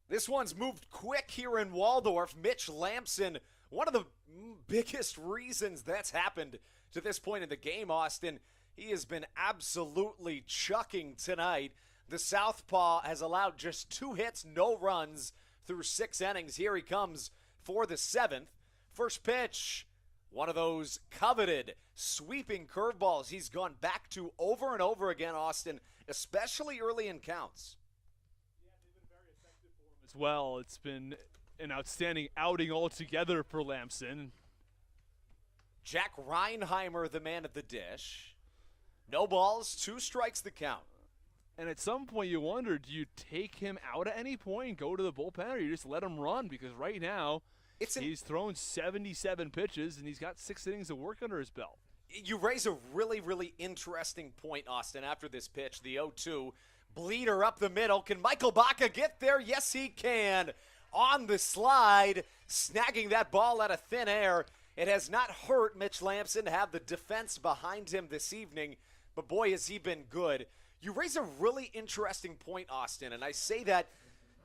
This one's moved quick here in Waldorf. Mitch Lamson, one of the biggest reasons that's happened to this point in the game, Austin. He has been absolutely chucking tonight. The Southpaw has allowed just 2 hits, no runs through 6 innings. Here he comes for the 7th. First pitch, one of those coveted sweeping curveballs he's gone back to over and over again, Austin, especially early in counts. As well, it's been an outstanding outing altogether for Lamson. Jack Reinheimer, the man at the dish. No balls, 2 strikes the count. And at some point you wonder, do you take him out at any point and go to the bullpen, or you just let him run? Because right now he's thrown 77 pitches and he's got 6 innings of work under his belt. You raise a really, really interesting point, Austin, after this pitch, the 0-2. Bleeder up the middle. Can Michael Baca get there? Yes, he can. On the slide, snagging that ball out of thin air. It has not hurt Mitch Lamson to have the defense behind him this evening, but boy, has he been good. You raise a really interesting point, Austin, and I say that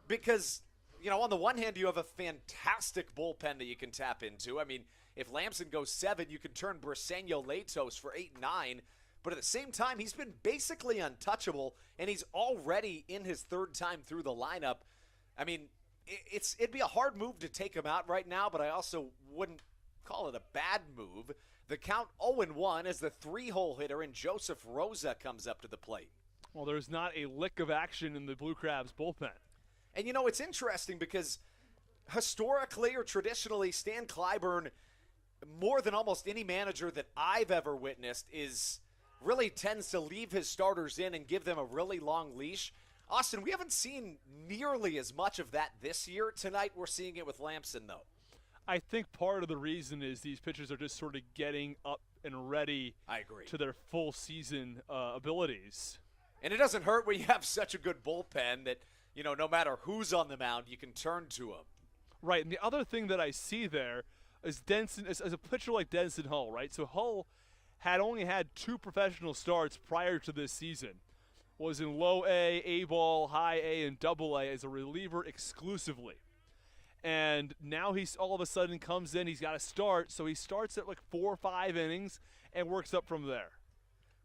because, you know, on the one hand, you have a fantastic bullpen that you can tap into. I mean, if Lamson goes 7, you can turn Briseño Latos for 8 and 9. But at the same time, he's been basically untouchable, and he's already in his 3rd time through the lineup. I mean, it'd be a hard move to take him out right now, but I also wouldn't call it a bad move. The count 0-1 as the 3-hole hitter in Joseph Rosa comes up to the plate. Well, there's not a lick of action in the Blue Crabs bullpen. And, you know, it's interesting because historically or traditionally, Stan Clyburn, more than almost any manager that I've ever witnessed, really tends to leave his starters in and give them a really long leash. Austin, we haven't seen nearly as much of that this year. Tonight we're seeing it with Lamson, though. I think part of the reason is these pitchers are just sort of getting up and ready I agree. to their full season abilities. And it doesn't hurt when you have such a good bullpen that, no matter who's on the mound, you can turn to them. Right, and the other thing that I see there is Denson, as a pitcher like Denson Hull, right? So Hull had only had 2 professional starts prior to this season. Was in low A ball, high A, and double A as a reliever exclusively. And now he's all of a sudden comes in, he's got to start, so he starts at like 4 or 5 innings and works up from there.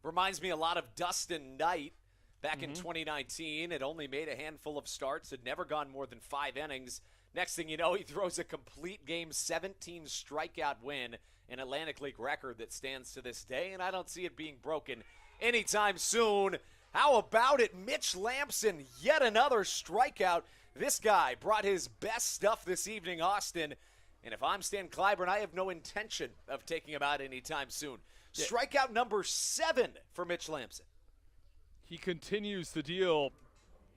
Reminds me a lot of Dustin Knight back in 2019. Had only made a handful of starts, had never gone more than 5 innings. Next thing you know, he throws a complete game 17 strikeout win, an Atlantic League record that stands to this day, and I don't see it being broken anytime soon. How about it? Mitch Lamson, yet another strikeout. This guy brought his best stuff this evening, Austin. And if I'm Stan Clyburn, I have no intention of taking him out anytime soon. Yeah. Strikeout number 7 for Mitch Lamson. He continues the deal.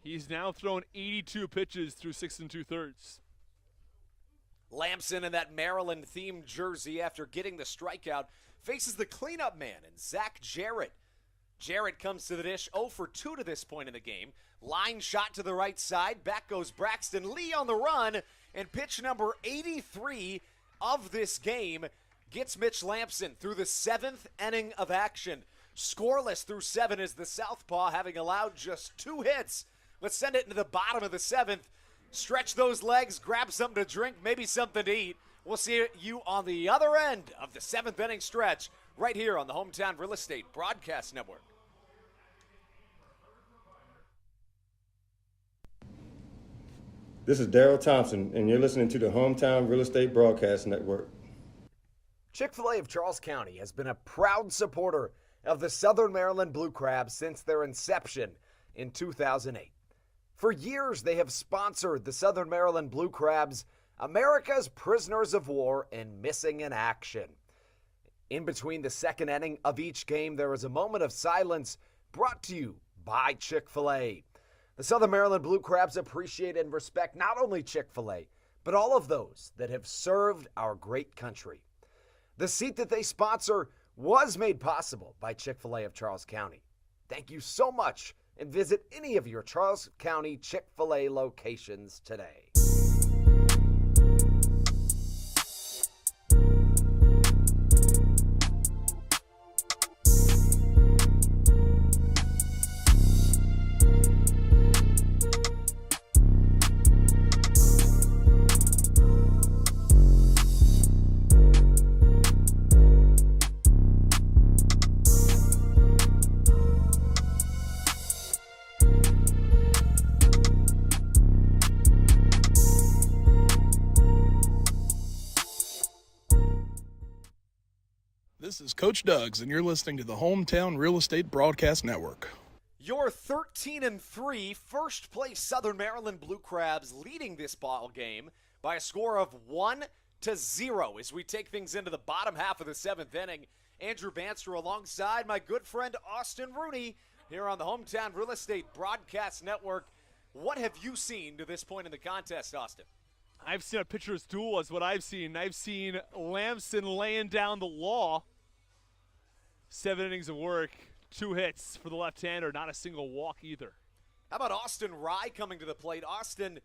He's now thrown 82 pitches through 6 2/3. Lamson in that Maryland-themed jersey after getting the strikeout faces the cleanup man and Zach Jarrett. Jarrett comes to the dish 0 for 2 to this point in the game. Line shot to the right side. Back goes Braxton Lee on the run. And pitch number 83 of this game gets Mitch Lamson through the 7th inning of action. Scoreless through 7 is the southpaw, having allowed just 2 hits. Let's send it into the bottom of the 7th. Stretch those legs, grab something to drink, maybe something to eat. We'll see you on the other end of the 7th inning stretch right here on the Hometown Real Estate Broadcast Network. This is Daryl Thompson, and you're listening to the Hometown Real Estate Broadcast Network. Chick-fil-A of Charles County has been a proud supporter of the Southern Maryland Blue Crabs since their inception in 2008. For years, they have sponsored the Southern Maryland Blue Crabs, America's prisoners of war and missing in action. In between the 2nd inning of each game, there is a moment of silence brought to you by Chick-fil-A. The Southern Maryland Blue Crabs appreciate and respect not only Chick-fil-A, but all of those that have served our great country. The seat that they sponsor was made possible by Chick-fil-A of Charles County. Thank you so much, and visit any of your Charles County Chick-fil-A locations today. This is Coach Doug's, and you're listening to the Hometown Real Estate Broadcast Network. Your 13-3 first-place Southern Maryland Blue Crabs leading this ball game by a score of 1-0 as we take things into the bottom half of the 7th inning. Andrew Banster alongside my good friend Austin Rooney here on the Hometown Real Estate Broadcast Network. What have you seen to this point in the contest, Austin? I've seen a pitcher's duel is what I've seen. I've seen Lamson laying down the law. 7 innings of work, 2 hits for the left-hander, not a single walk either. How about Austin Rye coming to the plate? Austin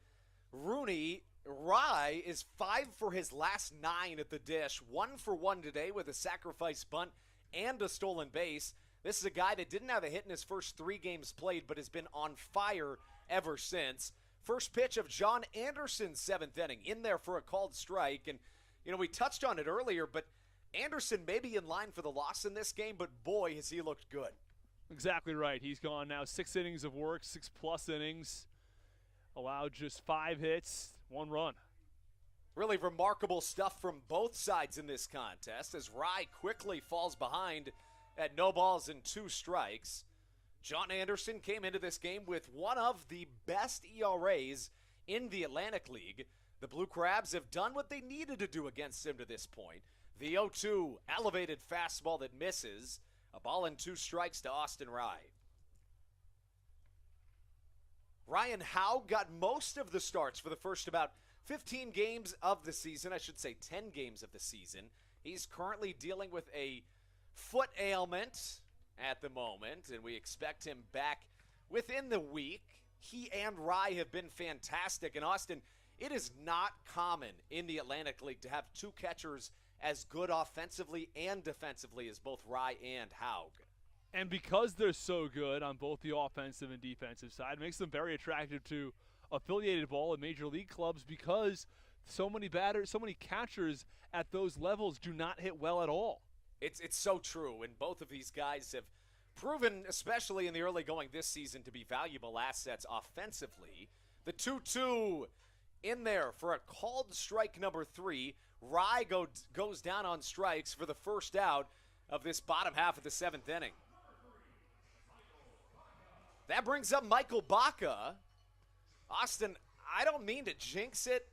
Rooney, Rye is 5 for his last 9 at the dish, 1 for 1 today with a sacrifice bunt and a stolen base. This is a guy that didn't have a hit in his first 3 games played, but has been on fire ever since. First pitch of John Anderson's 7th inning, in there for a called strike. And, we touched on it earlier, but Anderson may be in line for the loss in this game, but boy, has he looked good. Exactly right. He's gone now 6 innings of work, 6+ innings. Allowed just 5 hits, 1 run. Really remarkable stuff from both sides in this contest as Rye quickly falls behind at no balls and 2 strikes. John Anderson came into this game with one of the best ERAs in the Atlantic League. The Blue Crabs have done what they needed to do against him to this point. The 0-2 elevated fastball that misses. A ball and 2 strikes to Austin Rye. Ryan Howe got most of the starts for the first about 15 games of the season. I should say 10 games of the season. He's currently dealing with a foot ailment at the moment, and we expect him back within the week. He and Rye have been fantastic. And Austin, it is not common in the Atlantic League to have two catchers as good offensively and defensively as both Rye and Haug. And because they're so good on both the offensive and defensive side, it makes them very attractive to affiliated ball and major league clubs because so many catchers at those levels do not hit well at all. It's so true, and both of these guys have proven, especially in the early going this season, to be valuable assets offensively. The 2-2 in there for a called strike number 3. Rye goes down on strikes for the first out of this bottom half of the 7th inning. That brings up Michael Baca. Austin, I don't mean to jinx it.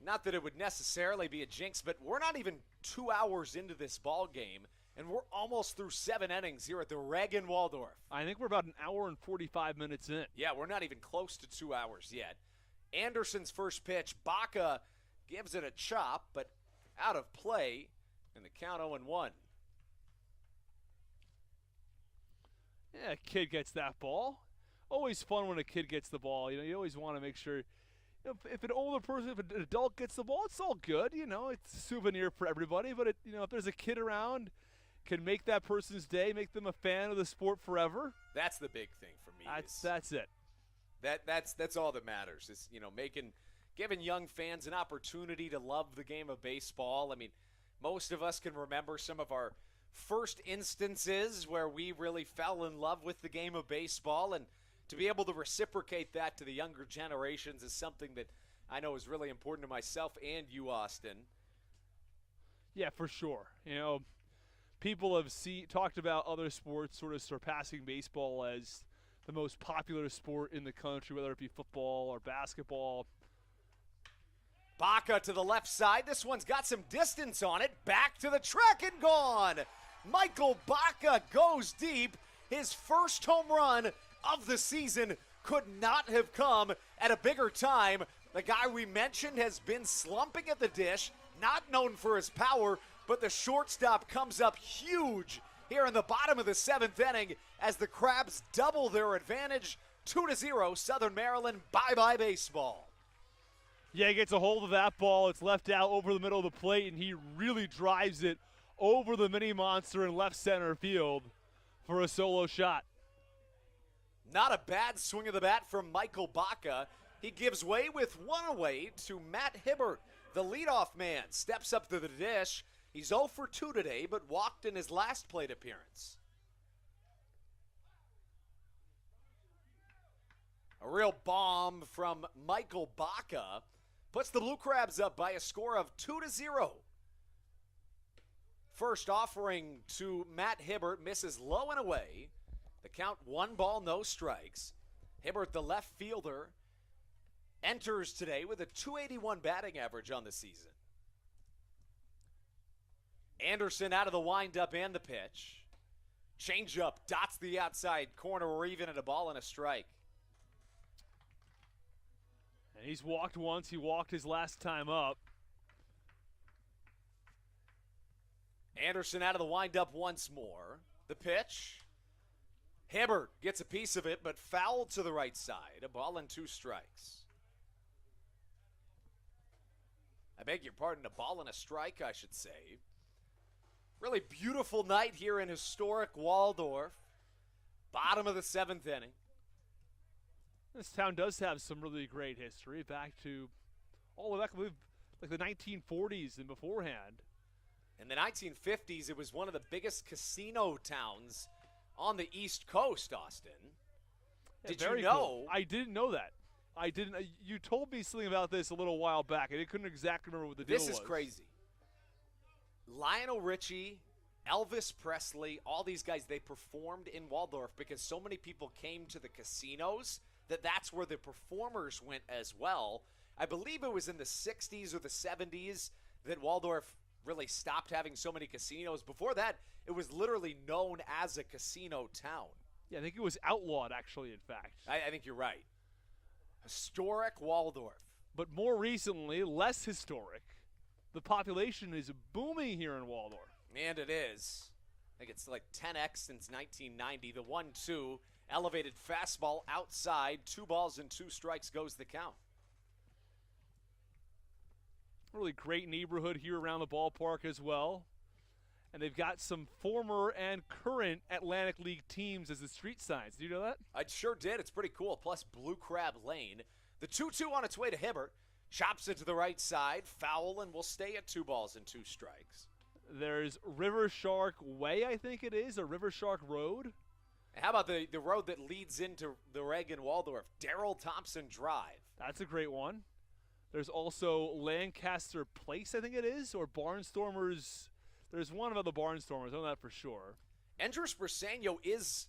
Not that it would necessarily be a jinx, but we're not even 2 hours into this ball game, and we're almost through 7 innings here at the Reg in Waldorf. I think we're about an hour and 45 minutes in. Yeah, we're not even close to 2 hours yet. Anderson's first pitch, Baca gives it a chop, but out of play, and the count 0-1. Yeah, a kid gets that ball. Always fun when a kid gets the ball. You always want to make sure. If an older person, if an adult gets the ball, it's all good. It's a souvenir for everybody. But if there's a kid around, can make that person's day, make them a fan of the sport forever. That's the big thing for me. That's it. That's all that matters. Is giving young fans an opportunity to love the game of baseball. I mean, most of us can remember some of our first instances where we really fell in love with the game of baseball, and to be able to reciprocate that to the younger generations is something that I know is really important to myself and you, Austin. Yeah, for sure. People have talked about other sports sort of surpassing baseball as the most popular sport in the country, whether it be football or basketball. Baca to the left side. This one's got some distance on it. Back to the track and gone. Michael Baca goes deep. His first home run of the season could not have come at a bigger time. The guy we mentioned has been slumping at the dish, not known for his power, but the shortstop comes up huge here in the bottom of the 7th inning as the Crabs double their advantage. 2-0, Southern Maryland. Bye-bye baseball. Yeah, he gets a hold of that ball. It's left out over the middle of the plate, and he really drives it over the mini monster in left center field for a solo shot. Not a bad swing of the bat from Michael Baca. He gives way with one away to Matt Hibbert. The leadoff man steps up to the dish. He's 0 for 2 today, but walked in his last plate appearance. A real bomb from Michael Baca puts the Blue Crabs up by a score of 2-0. First offering to Matt Hibbert misses low and away. The count 1 ball, no strikes. Hibbert, the left fielder, enters today with a .281 batting average on the season. Anderson out of the windup and the pitch. Changeup dots the outside corner. We're even at a ball and a strike. And he's walked once. He walked his last time up. Anderson out of the windup once more. The pitch. Hibbert gets a piece of it, but fouled to the right side. A ball and 2 strikes. I beg your pardon, a ball and a strike, I should say. Really beautiful night here in historic Waldorf. Bottom of the 7th inning. This town does have some really great history, back to all the way back like the 1940s and beforehand. In the 1950s, it was one of the biggest casino towns on the East Coast, Austin. Yeah, Did you know? Cool. I didn't know that. I didn't. You told me something about this a little while back, and I couldn't exactly remember what the deal was. This is crazy. Lionel Richie, Elvis Presley, all these guys, they performed in Waldorf because so many people came to the casinos that's where the performers went as well. I believe it was in the 60s or the 70s that Waldorf really stopped having so many casinos. Before that, it was literally known as a casino town. Yeah, I think it was outlawed, actually, in fact. I think you're right. Historic Waldorf. But more recently, less historic. The population is booming here in Waldorf. And it is. I think it's like 10x since 1990. The 1-2, elevated fastball outside. 2 balls and 2 strikes goes the count. Really great neighborhood here around the ballpark as well. And they've got some former and current Atlantic League teams as the street signs. Do you know that? I sure did. It's pretty cool. Plus Blue Crab Lane. The 2-2 on its way to Hibbert. Chops it to the right side. Foul, and will stay at 2 balls and 2 strikes. There's River Shark Way, I think it is, or River Shark Road. How about the road that leads into the Reagan Waldorf? Darrell Thompson Drive. That's a great one. There's also Lancaster Place, I think it is, or Barnstormers. There's one about the Barnstormers. I know that for sure. Andres Briseño is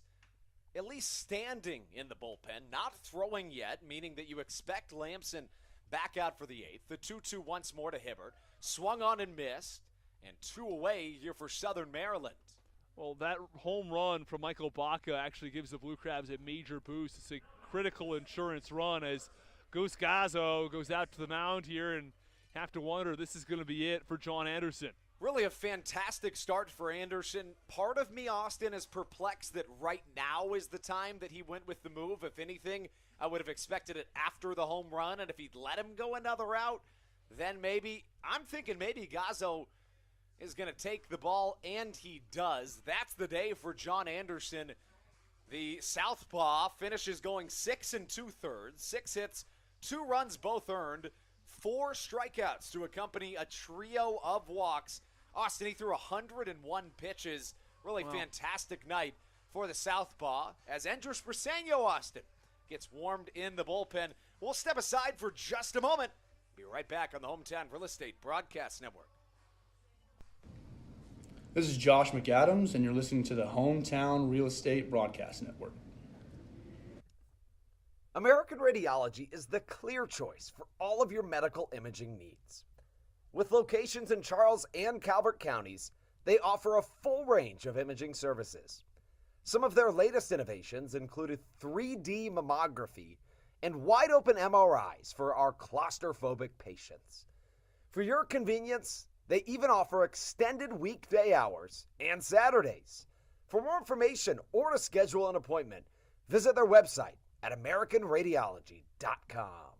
at least standing in the bullpen, not throwing yet, meaning that you expect Lamson back out for the 8th. The 2-2 once more to Hibbert. Swung on and missed, and 2 away here for Southern Maryland. Well, that home run from Michael Baca actually gives the Blue Crabs a major boost. It's a critical insurance run as Goose Gazzo goes out to the mound here, and have to wonder this is going to be it for John Anderson. Really a fantastic start for Anderson. Part of me, Austin, is perplexed that right now is the time that he went with the move. If anything, I would have expected it after the home run, and if he'd let him go another route, then maybe. I'm thinking maybe Gazzo is going to take the ball, and he does. That's the day for John Anderson. The southpaw finishes going 6 2/3, 6 hits, 2 runs both earned, 4 strikeouts to accompany a trio of walks. Austin, he threw 101 pitches. Really fantastic night for the southpaw as Andres Briseño, Austin, gets warmed in the bullpen. We'll step aside for just a moment. Be right back on the Hometown Real Estate Broadcast Network. This is Josh McAdams, and you're listening to the Hometown Real Estate Broadcast Network. American Radiology is the clear choice for all of your medical imaging needs. With locations in Charles and Calvert counties, they offer a full range of imaging services. Some of their latest innovations included 3D mammography and wide-open MRIs for our claustrophobic patients. For your convenience, they even offer extended weekday hours and Saturdays. For more information or to schedule an appointment, visit their website at AmericanRadiology.com.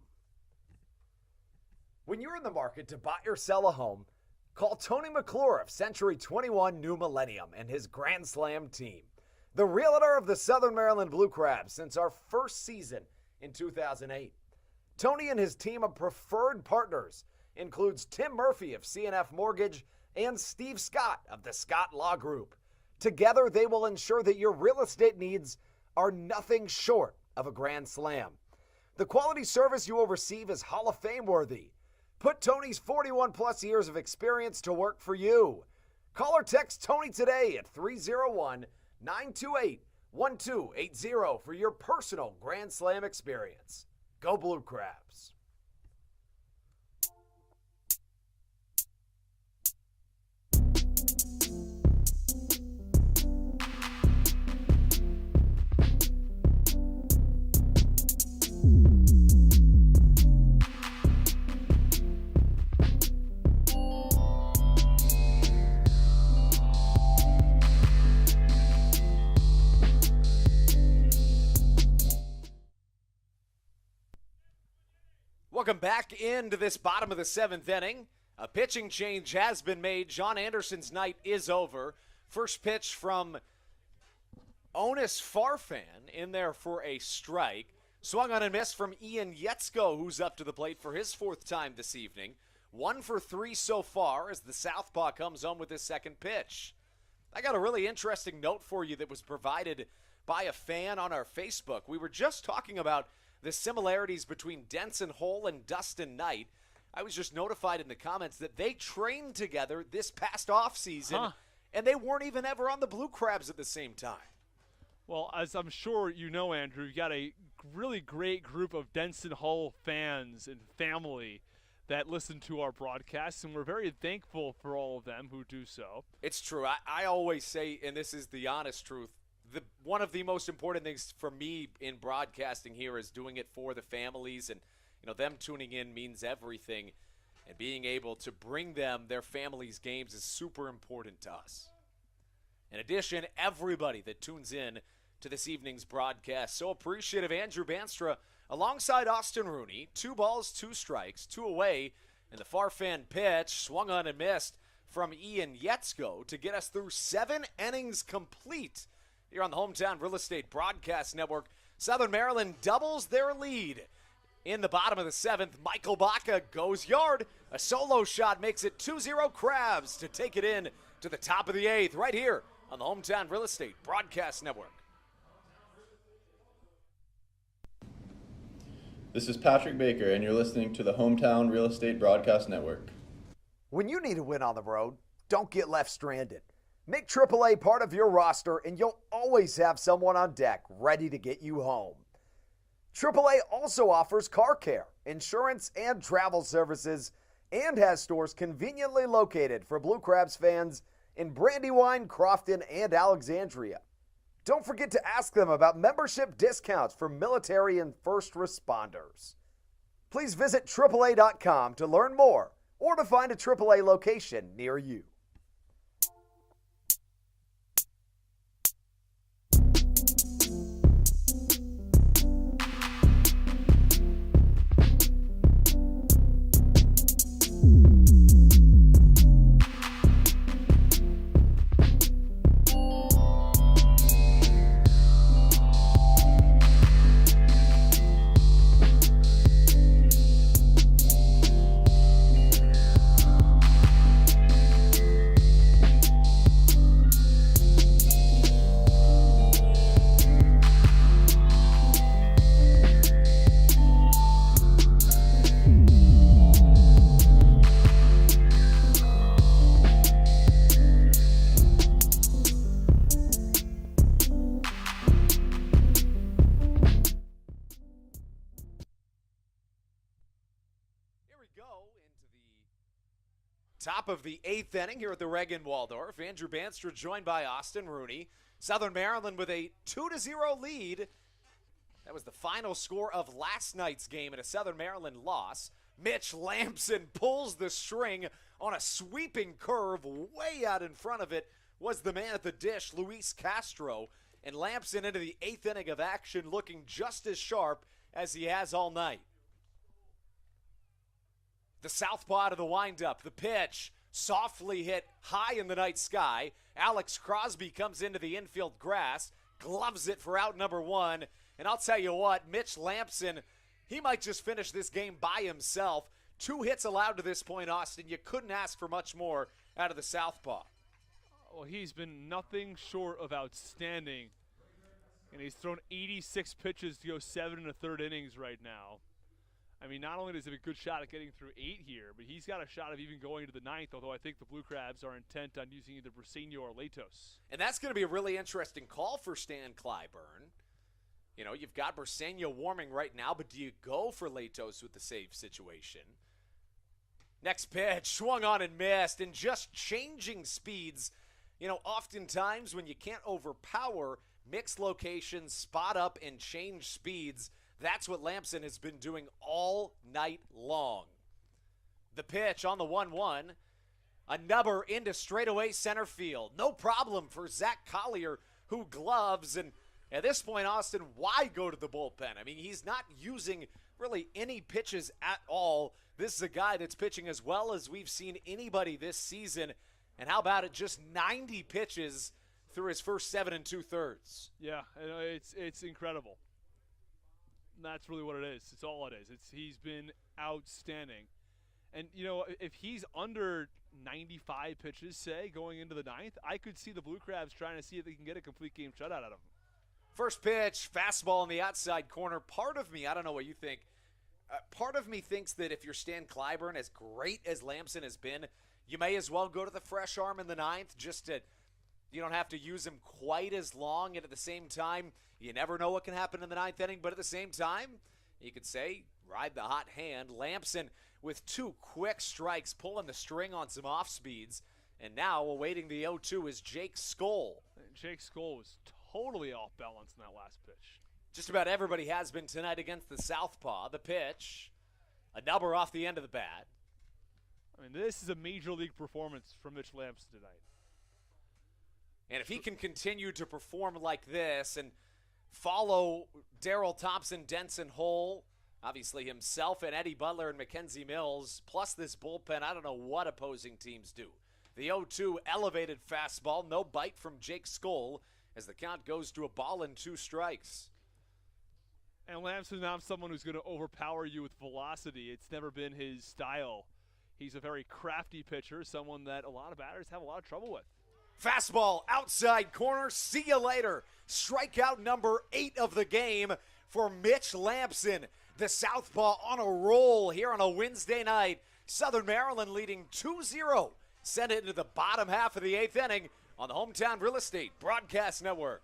When you're in the market to buy or sell a home, call Tony McClure of Century 21 New Millennium and his Grand Slam team, the realtor of the Southern Maryland Blue Crabs since our first season in 2008. Tony and his team of preferred partners includes Tim Murphy of CNF Mortgage and Steve Scott of the Scott Law Group. Together, they will ensure that your real estate needs are nothing short of a grand slam. The quality service you will receive is Hall of Fame worthy. Put Tony's 41-plus years of experience to work for you. Call or text Tony today at 301-928-1280 for your personal Grand Slam experience. Go Blue Crabs. Welcome back into this bottom of the 7th inning. A pitching change has been made. John Anderson's night is over. First pitch from Onis Farfan in there for a strike. Swung on and missed from Ian Yetzko, who's up to the plate for his 4th time this evening. 1 for 3 so far as the southpaw comes home with his second pitch. I got a really interesting note for you that was provided by a fan on our Facebook. We were just talking about the similarities between Denson Hole and Dustin Knight. I was just notified in the comments that they trained together this past offseason, and they weren't even ever on the Blue Crabs at the same time. Well, as I'm sure you know, Andrew, you got a really great group of Denson Hole fans and family that listen to our broadcasts, and we're very thankful for all of them who do so. It's true. I always say, and this is the honest truth, one of the most important things for me in broadcasting here is doing it for the families, and them tuning in means everything, and being able to bring them their families' games is super important to us. In addition, everybody that tunes in to this evening's broadcast. So appreciative. Andrew Banstra alongside Austin Rooney. 2 balls, 2 strikes, 2 away. And the Farfan pitch swung on and missed from Ian Yetzko to get us through 7 innings complete here on the Hometown Real Estate Broadcast Network. Southern Maryland doubles their lead. In the bottom of the 7th, Michael Baca goes yard. A solo shot makes it 2-0 Crabs to take it in to the top of the 8th right here on the Hometown Real Estate Broadcast Network. This is Patrick Baker, and you're listening to the Hometown Real Estate Broadcast Network. When you need a win on the road, don't get left stranded. Make AAA part of your roster, and you'll always have someone on deck ready to get you home. AAA also offers car care, insurance, and travel services, and has stores conveniently located for Blue Crabs fans in Brandywine, Crofton, and Alexandria. Don't forget to ask them about membership discounts for military and first responders. Please visit AAA.com to learn more or to find a AAA location near you. Top of the 8th inning here at the Reagan Waldorf. Andrew Banstra joined by Austin Rooney. Southern Maryland with a 2-0 lead. That was the final score of last night's game in a Southern Maryland loss. Mitch Lamson pulls the string on a sweeping curve. Way out in front of it was the man at the dish, Luis Castro. And Lamson into the 8th inning of action looking just as sharp as he has all night. The southpaw to the windup, the pitch, softly hit high in the night sky. Alex Crosby comes into the infield grass, gloves it for out number 1. And I'll tell you what, Mitch Lamson, he might just finish this game by himself. 2 hits allowed to this point, Austin. You couldn't ask for much more out of the southpaw. Well, he's been nothing short of outstanding. And he's thrown 86 pitches to go 7 1/3 innings right now. I mean, not only does he have a good shot at getting through 8 here, but he's got a shot of even going to the 9th, although I think the Blue Crabs are intent on using either Briseño or Latos. And that's going to be a really interesting call for Stan Clyburn. You know, you've got Briseño warming right now, but do you go for Latos with the save situation? Next pitch, swung on and missed, and just changing speeds. You know, oftentimes when you can't overpower, mix locations, spot up, and change speeds, that's what Lamson has been doing all night long. The pitch on the 1-1. A nubber into straightaway center field. No problem for Zach Collier, who gloves. And at this point, Austin, why go to the bullpen? I mean, he's not using really any pitches at all. This is a guy that's pitching as well as we've seen anybody this season. And how about it? Just 90 pitches through his first 7 2/3. Yeah, it's incredible. That's really what it is. It's all it is. He's been outstanding. And, you know, if he's under 95 pitches, say, going into the 9th, I could see the Blue Crabs trying to see if they can get a complete game shutout out of him. First pitch, fastball in the outside corner. Part of me, I don't know what you think, part of me thinks that if you're Stan Clyburn, as great as Lamson has been, you may as well go to the fresh arm in the 9th just to, you don't have to use him quite as long. And at the same time, you never know what can happen in the 9th inning. But at the same time, you could say, ride the hot hand. Lamson with 2 quick strikes, pulling the string on some off speeds. And now awaiting the 0-2 is Jake Skoll. Jake Skoll was totally off balance in that last pitch. Just about everybody has been tonight against the southpaw. The pitch, a number off the end of the bat. I mean, this is a major league performance from Mitch Lamson tonight. And if he can continue to perform like this and follow Daryl Thompson, Denson Hull, obviously himself, and Eddie Butler and Mackenzie Mills, plus this bullpen, I don't know what opposing teams do. The 0-2 elevated fastball, no bite from Jake Skoll as the count goes to a ball and 2 strikes. And Lamson's not someone who's going to overpower you with velocity. It's never been his style. He's a very crafty pitcher, someone that a lot of batters have a lot of trouble with. Fastball outside corner. See you later. Strikeout number 8 of the game for Mitch Lamson. The southpaw on a roll here on a Wednesday night. Southern Maryland leading 2-0. Send it into the bottom half of the 8th inning on the Hometown Real Estate Broadcast Network.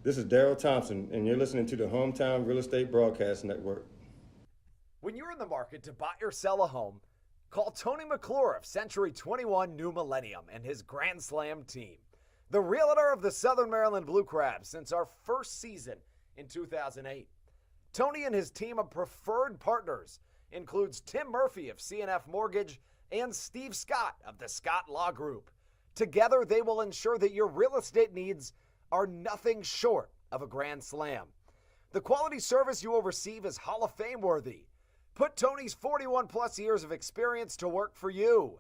This is Daryl Thompson, and you're listening to the Hometown Real Estate Broadcast Network. When you're in the market to buy or sell a home, call Tony McClure of Century 21 New Millennium and his Grand Slam team. The realtor of the Southern Maryland Blue Crabs since our first season in 2008. Tony and his team of preferred partners includes Tim Murphy of CNF Mortgage and Steve Scott of the Scott Law Group. Together, they will ensure that your real estate needs are nothing short of a grand slam. The quality service you will receive is Hall of Fame worthy. Put Tony's 41-plus years of experience to work for you.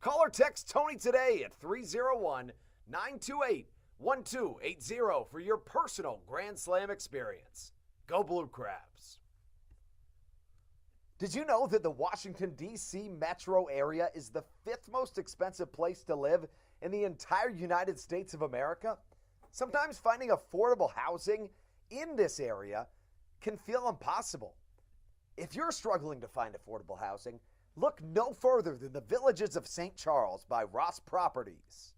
Call or text Tony today at 301-928-1280 for your personal Grand Slam experience. Go Blue Crabs. Did you know that the Washington, D.C. metro area is the 5th most expensive place to live in the entire United States of America? Sometimes finding affordable housing in this area can feel impossible. If you're struggling to find affordable housing, look no further than the Villages of St. Charles by Ross Properties.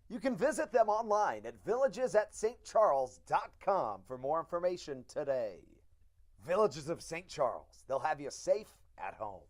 You can visit them online at villagesatstcharles.com for more information today. Villages of St. Charles, they'll have you safe at home.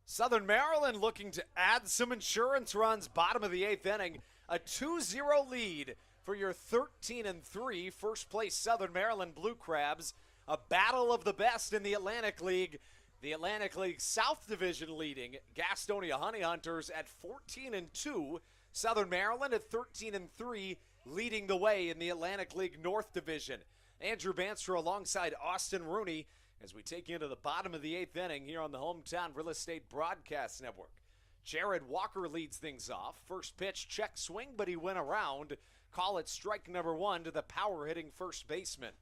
Southern Maryland looking to add some insurance runs. Bottom of the 8th inning. A 2-0 lead for your 13-3 first place Southern Maryland Blue Crabs. A battle of the best in the Atlantic League. The Atlantic League South Division leading Gastonia Honey Hunters at 14-2. Southern Maryland at 13-3 leading the way in the Atlantic League North Division. Andrew Banster alongside Austin Rooney as we take you into the bottom of the 8th inning here on the Hometown Real Estate Broadcast Network. Jared Walker leads things off. First pitch, check swing, but he went around. Call it strike number 1 to the power-hitting first baseman.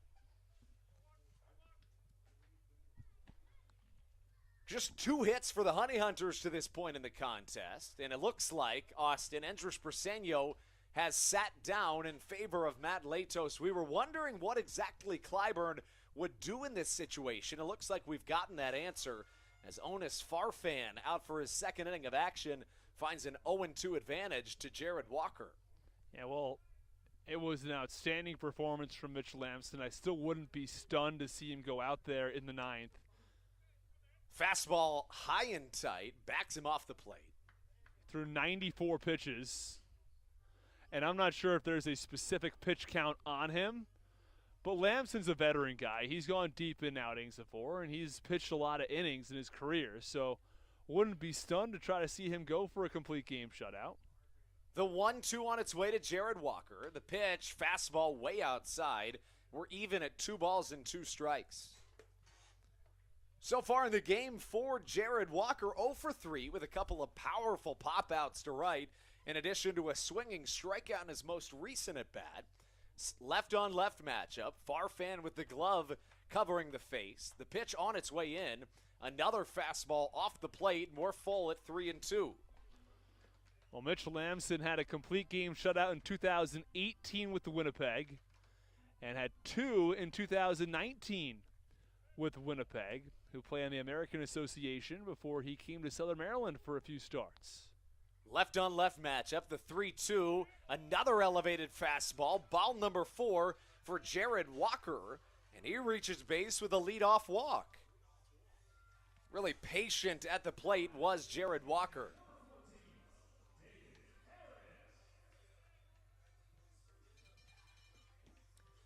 Just 2 hits for the Honey Hunters to this point in the contest, and it looks like Austin Andres Briseño has sat down in favor of Matt Latos. We were wondering what exactly Clyburn would do in this situation. It looks like we've gotten that answer as Onis Farfan, out for his second inning of action, finds an 0-2 advantage to Jared Walker. Yeah, well, it was an outstanding performance from Mitch Lamson. I still wouldn't be stunned to see him go out there in the 9th. Fastball high and tight, backs him off the plate. Through 94 pitches. And I'm not sure if there's a specific pitch count on him, but Lamson's a veteran guy. He's gone deep in outings before, and he's pitched a lot of innings in his career. So wouldn't be stunned to try to see him go for a complete game shutout. The 1-2 on its way to Jared Walker. The pitch, fastball way outside. We're even at 2 balls and 2 strikes. So far in the game for Jared Walker, 0 for 3 with a couple of powerful pop-outs to right, in addition to a swinging strikeout in his most recent at-bat. Left-on-left matchup. Farfan with the glove covering the face. The pitch on its way in. Another fastball off the plate, more full at 3-2. Well, Mitch Lamson had a complete game shutout in 2018 with the Winnipeg and had 2 in 2019 with Winnipeg, who play in the American Association before he came to Southern Maryland for a few starts. Left-on-left matchup, the 3-2. Another elevated fastball, ball number 4 for Jared Walker, and he reaches base with a leadoff walk. Really patient at the plate was Jared Walker.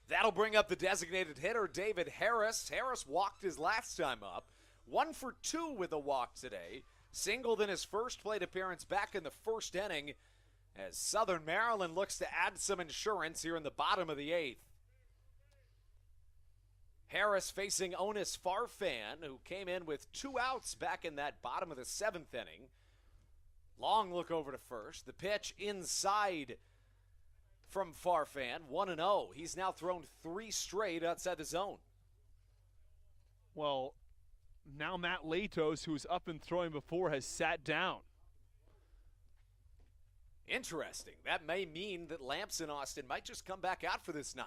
That'll bring up the designated hitter, David Harris. Harris walked his last time up. 1 for 2 with a walk today. Singled in his first plate appearance back in the first inning as Southern Maryland looks to add some insurance here in the bottom of the 8th. Harris facing Onis Farfan, who came in with 2 outs back in that bottom of the 7th inning. Long look over to first. The pitch inside from Farfan, 1-0. He's now thrown 3 straight outside the zone. Well, now Matt Latos, who was up and throwing before, has sat down. Interesting. That may mean that Lamson Austin might just come back out for this 9th.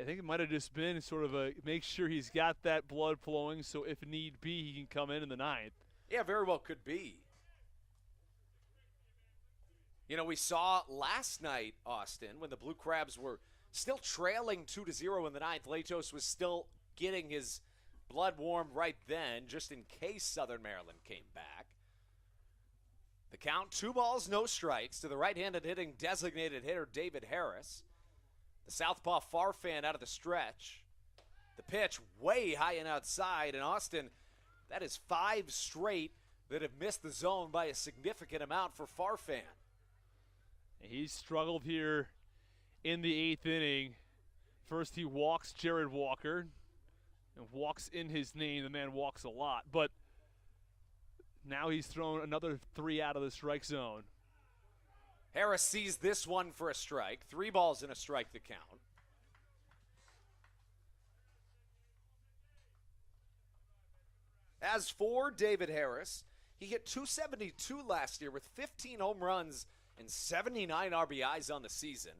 I think it might have just been sort of a make sure he's got that blood flowing so if need be he can come in the 9th. Yeah, very well could be. You know, we saw last night, Austin, when the Blue Crabs were still trailing 2-0 in the 9th. Latos was still getting his blood warm right then, just in case Southern Maryland came back. The count, 2 balls, no strikes to the right-handed hitting designated hitter David Harris. The southpaw Farfan out of the stretch. The pitch way high and outside. And Austin, that is 5 straight that have missed the zone by a significant amount for Farfan. He's struggled here in the 8th inning. First he walks Jared Walker. And walks in his name. The man walks a lot. But now he's thrown another 3 out of the strike zone. Harris sees this one for a strike. 3 balls and a strike the count. As for David Harris, he hit .272 last year with 15 home runs and 79 RBIs on the season.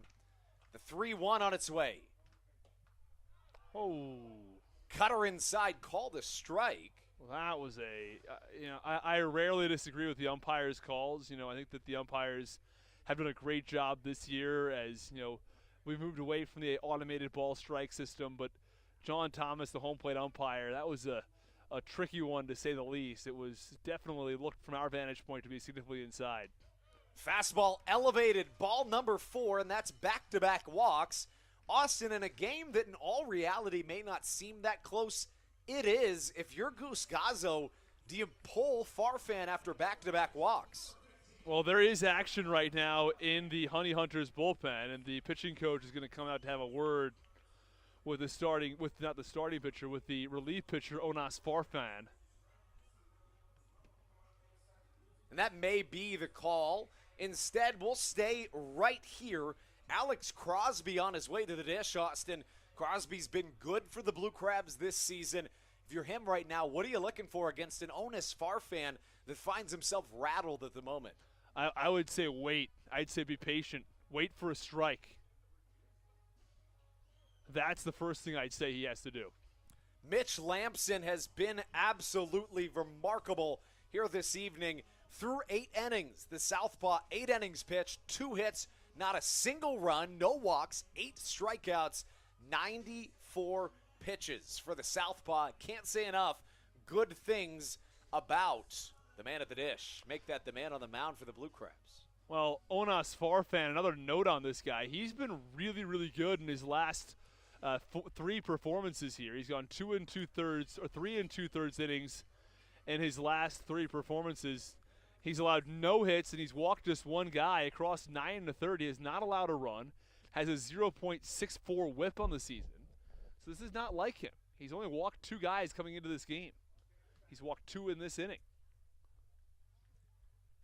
The 3-1 on its way. Oh. Cutter inside, called a strike. Well, that was I rarely disagree with the umpires' calls. I think that the umpires have done a great job this year as, we've moved away from the automated ball strike system. But John Thomas, the home plate umpire, that was a tricky one to say the least. It was definitely looked from our vantage point to be significantly inside. Fastball elevated, ball number 4, and that's back-to-back walks. Austin, in a game that in all reality may not seem that close, it is. If you're Goose Gazzo, do you pull Farfan after back-to-back walks? Well, there is action right now in the Honey Hunters bullpen, and the pitching coach is going to come out to have a word with not the starting pitcher, with the relief pitcher, Onas Farfan. And that may be the call. Instead, we'll stay right here. Alex Crosby on his way to the dish, Austin. Crosby's been good for the Blue Crabs this season. If you're him right now, what are you looking for against an Onis Farfan that finds himself rattled at the moment? I would say wait. I'd say be patient. Wait for a strike. That's the first thing I'd say he has to do. Mitch Lamson has been absolutely remarkable here this evening. Through 8 innings, the southpaw, 8 innings pitched, 2 hits, not a single run, no walks, 8 strikeouts, 94 pitches for the southpaw. Can't say enough good things about the man at the dish. Make that the man on the mound for the Blue Crabs. Well, Onas Farfan, another note on this guy. He's been really, really good in his last 3 performances here. He's gone 2 2/3 or 3 2/3 innings in his last 3 performances. He's allowed no hits, and he's walked just 1 guy across 9 1/3. He has not allowed a run, has a 0.64 whip on the season. So this is not like him. He's only walked 2 guys coming into this game. He's walked 2 in this inning.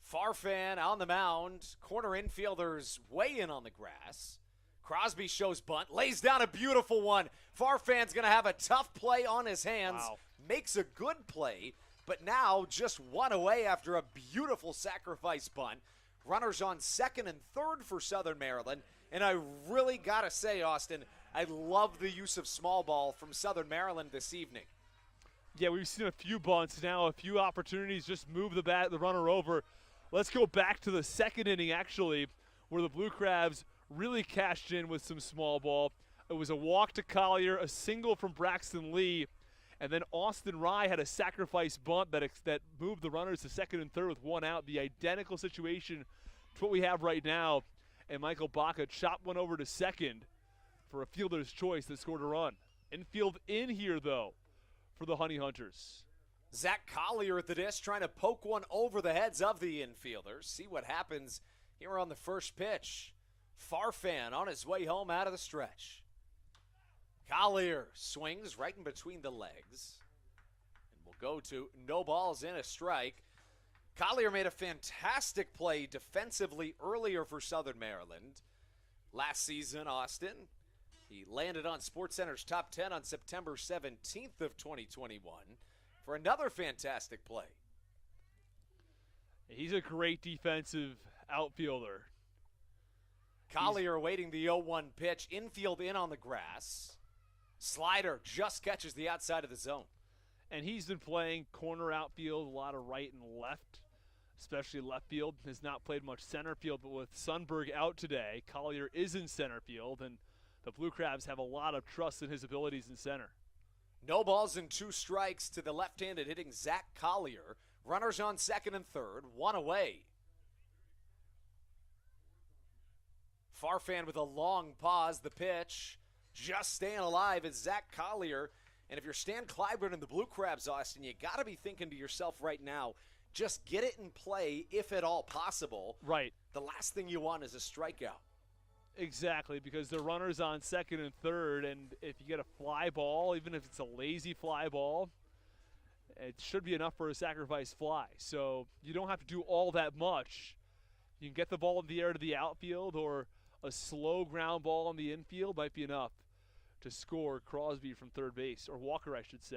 Farfan on the mound. Corner infielders way in on the grass. Crosby shows bunt, lays down a beautiful one. Farfan's going to have a tough play on his hands. Wow. Makes a good play, but now just one away after a beautiful sacrifice bunt. Runners on second and third for Southern Maryland. And I really got to say, Austin, I love the use of small ball from Southern Maryland this evening. Yeah, we've seen a few bunts now, a few opportunities, just move the runner over. Let's go back to the second inning, actually, where the Blue Crabs really cashed in with some small ball. It was a walk to Collier, a single from Braxton Lee, and then Austin Rye had a sacrifice bunt that moved the runners to second and third with one out. The identical situation to what we have right now. And Michael Baca chopped one over to second for a fielder's choice that scored a run. Infield in here, though, for the Honey Hunters. Zach Collier at the dish trying to poke one over the heads of the infielders. See what happens here on the first pitch. Farfan on his way home out of the stretch. Collier swings right in between the legs. And we'll go to no balls in, a strike. Collier made a fantastic play defensively earlier for Southern Maryland. Last season, Austin, he landed on SportsCenter's top 10 on September 17th of 2021 for another fantastic play. He's a great defensive outfielder. Collier awaiting the 0-1 pitch. Infield in on the grass. Slider just catches the outside of the zone. And he's been playing corner outfield, a lot of right and left, especially left field. Has not played much center field, but with Sundberg out today, Collier is in center field, and the Blue Crabs have a lot of trust in his abilities in center. No balls and 2 strikes to the left-handed hitting Zach Collier. Runners on second and third, one away. Farfan with a long pause, the pitch. Just staying alive is Zach Collier. And if you're Stan Clyburn and the Blue Crabs, Austin, you got to be thinking to yourself right now, just get it in play if at all possible. Right. The last thing you want is a strikeout. Exactly, because the runner's on second and third, and if you get a fly ball, even if it's a lazy fly ball, it should be enough for a sacrifice fly. So you don't have to do all that much. You can get the ball in the air to the outfield, or a slow ground ball in the infield might be enough to score Crosby from third base, or Walker, I should say.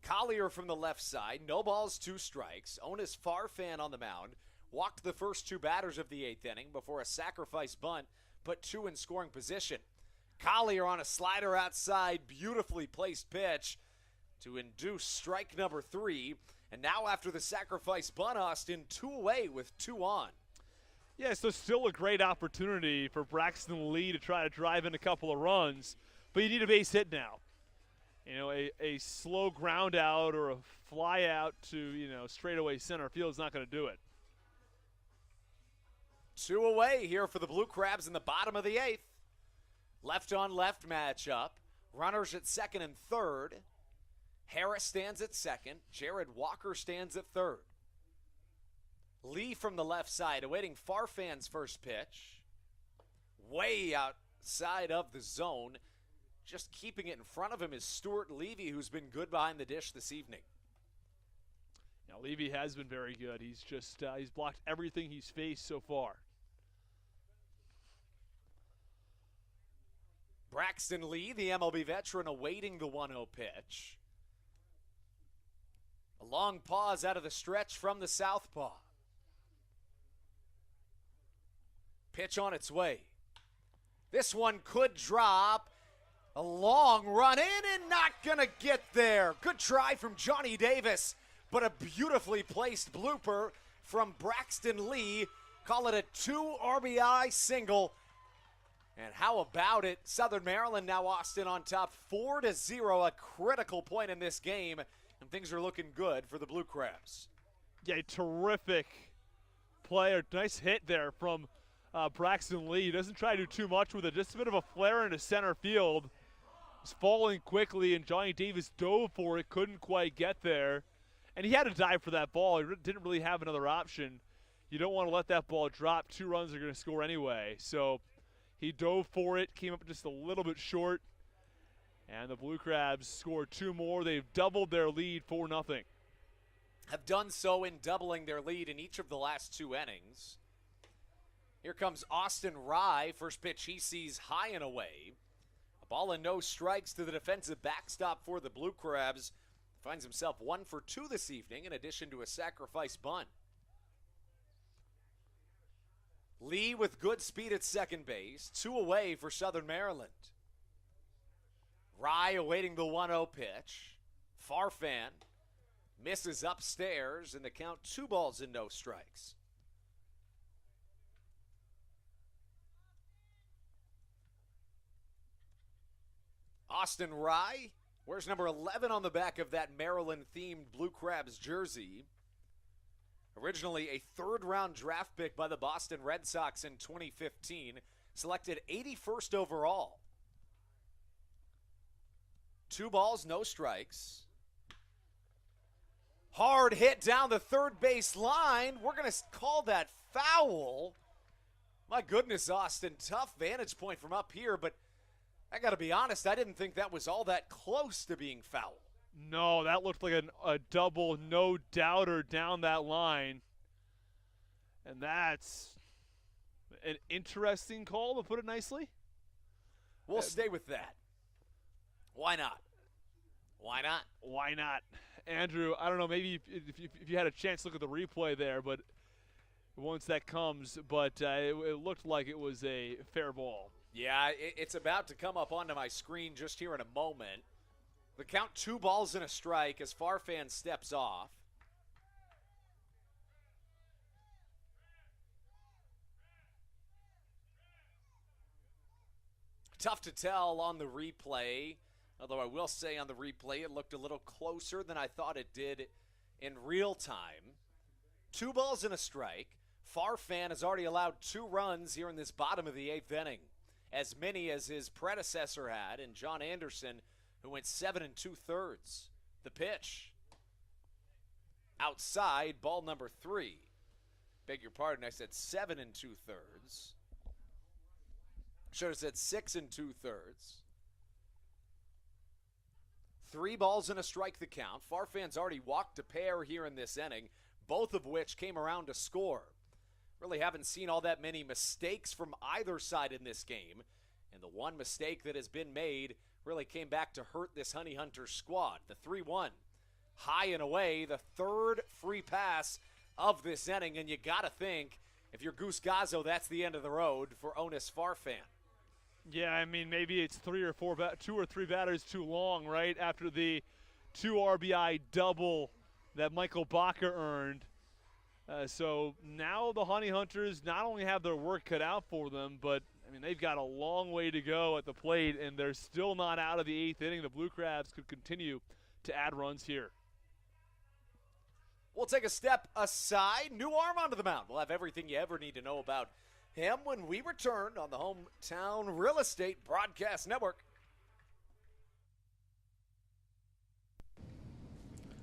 Collier from the left side, no balls, 2 strikes. Onis Farfan on the mound. Walked the first 2 batters of the 8th inning before a sacrifice bunt, put 2 in scoring position. Collier on a slider outside, beautifully placed pitch to induce strike number 3. And now after the sacrifice bunt, Austin, 2 away with 2 on. Yeah, so still a great opportunity for Braxton Lee to try to drive in a couple of runs, but you need a base hit now. You know, a slow ground out or a fly out to, straightaway center field is not going to do it. 2 away here for the Blue Crabs in the bottom of the 8th. Left on left matchup. Runners at second and third. Harris stands at second. Jared Walker stands at third. Lee from the left side awaiting Farfan's first pitch. Way outside of the zone. Just keeping it in front of him is Stuart Levy, who's been good behind the dish this evening. Now, Levy has been very good. He's just he's blocked everything he's faced so far. Braxton Lee, the MLB veteran, awaiting the 1-0 pitch. A long pause out of the stretch from the southpaw. Pitch on its way. This one could drop. A long run in and not going to get there. Good try from Johnny Davis, but a beautifully placed blooper from Braxton Lee. Call it a 2 RBI single. And how about it? Southern Maryland now, Austin, on top 4-0, a critical point in this game, and things are looking good for the Blue Crabs. Yeah, terrific player. Nice hit there from Braxton Lee. He doesn't try to do too much with it. Just a bit of a flare into center field. He's falling quickly, and Johnny Davis dove for it, couldn't quite get there. And he had to dive for that ball. He didn't really have another option. You don't want to let that ball drop. 2 runs are going to score anyway. So he dove for it, came up just a little bit short, and the Blue Crabs scored 2 more. They've doubled their lead 4-0. Have done so in doubling their lead in each of the last 2 innings. Here comes Austin Rye. First pitch he sees high and away. A ball and no strikes to the defensive backstop for the Blue Crabs. Finds himself 1 for 2 this evening in addition to a sacrifice bunt. Lee with good speed at second base. 2 away for Southern Maryland. Rye awaiting the 1-0 pitch. Farfan misses upstairs, and the count 2 balls and no strikes. Austin Rye wears number 11 on the back of that Maryland-themed Blue Crabs jersey. Originally a third-round draft pick by the Boston Red Sox in 2015, selected 81st overall. 2 balls, no strikes. Hard hit down the third base line. We're going to call that foul. My goodness, Austin, tough vantage point from up here, but I got to be honest, I didn't think that was all that close to being foul. No, that looked like a double no-doubter down that line. And that's an interesting call, to put it nicely. We'll stay with that. Why not? Why not? Why not? Andrew, I don't know, maybe if you had a chance to look at the replay there, but once that comes, but it looked like it was a fair ball. Yeah, it's about to come up onto my screen just here in a moment. The count 2 balls and a strike as Farfan steps off. Tough to tell on the replay, although I will say on the replay it looked a little closer than I thought it did in real time. 2 balls and a strike. Farfan has already allowed 2 runs here in this bottom of the 8th inning, as many as his predecessor had, and John Anderson, who went 7 2/3. The pitch. Outside, ball number 3. Beg your pardon, I said 7 2/3. Should have said 6 2/3. 3 balls and a strike the count. Farfan's already walked a pair here in this inning, both of which came around to score. Really haven't seen all that many mistakes from either side in this game, and the one mistake that has been made really came back to hurt this Honey Hunter squad. The 3-1, high and away, the third free pass of this inning, and you got to think, if you're Goose Gazzo, that's the end of the road for Onus Farfan. Yeah, I mean, maybe it's 2 or 3 batters too long, right, after the 2 RBI double that Michael Baca earned. So now the Honey Hunters not only have their work cut out for them, but, I mean, they've got a long way to go at the plate, and they're still not out of the 8th inning. The Blue Crabs could continue to add runs here. We'll take a step aside. New arm onto the mound. We'll have everything you ever need to know about him when we return on the Hometown Real Estate Broadcast Network.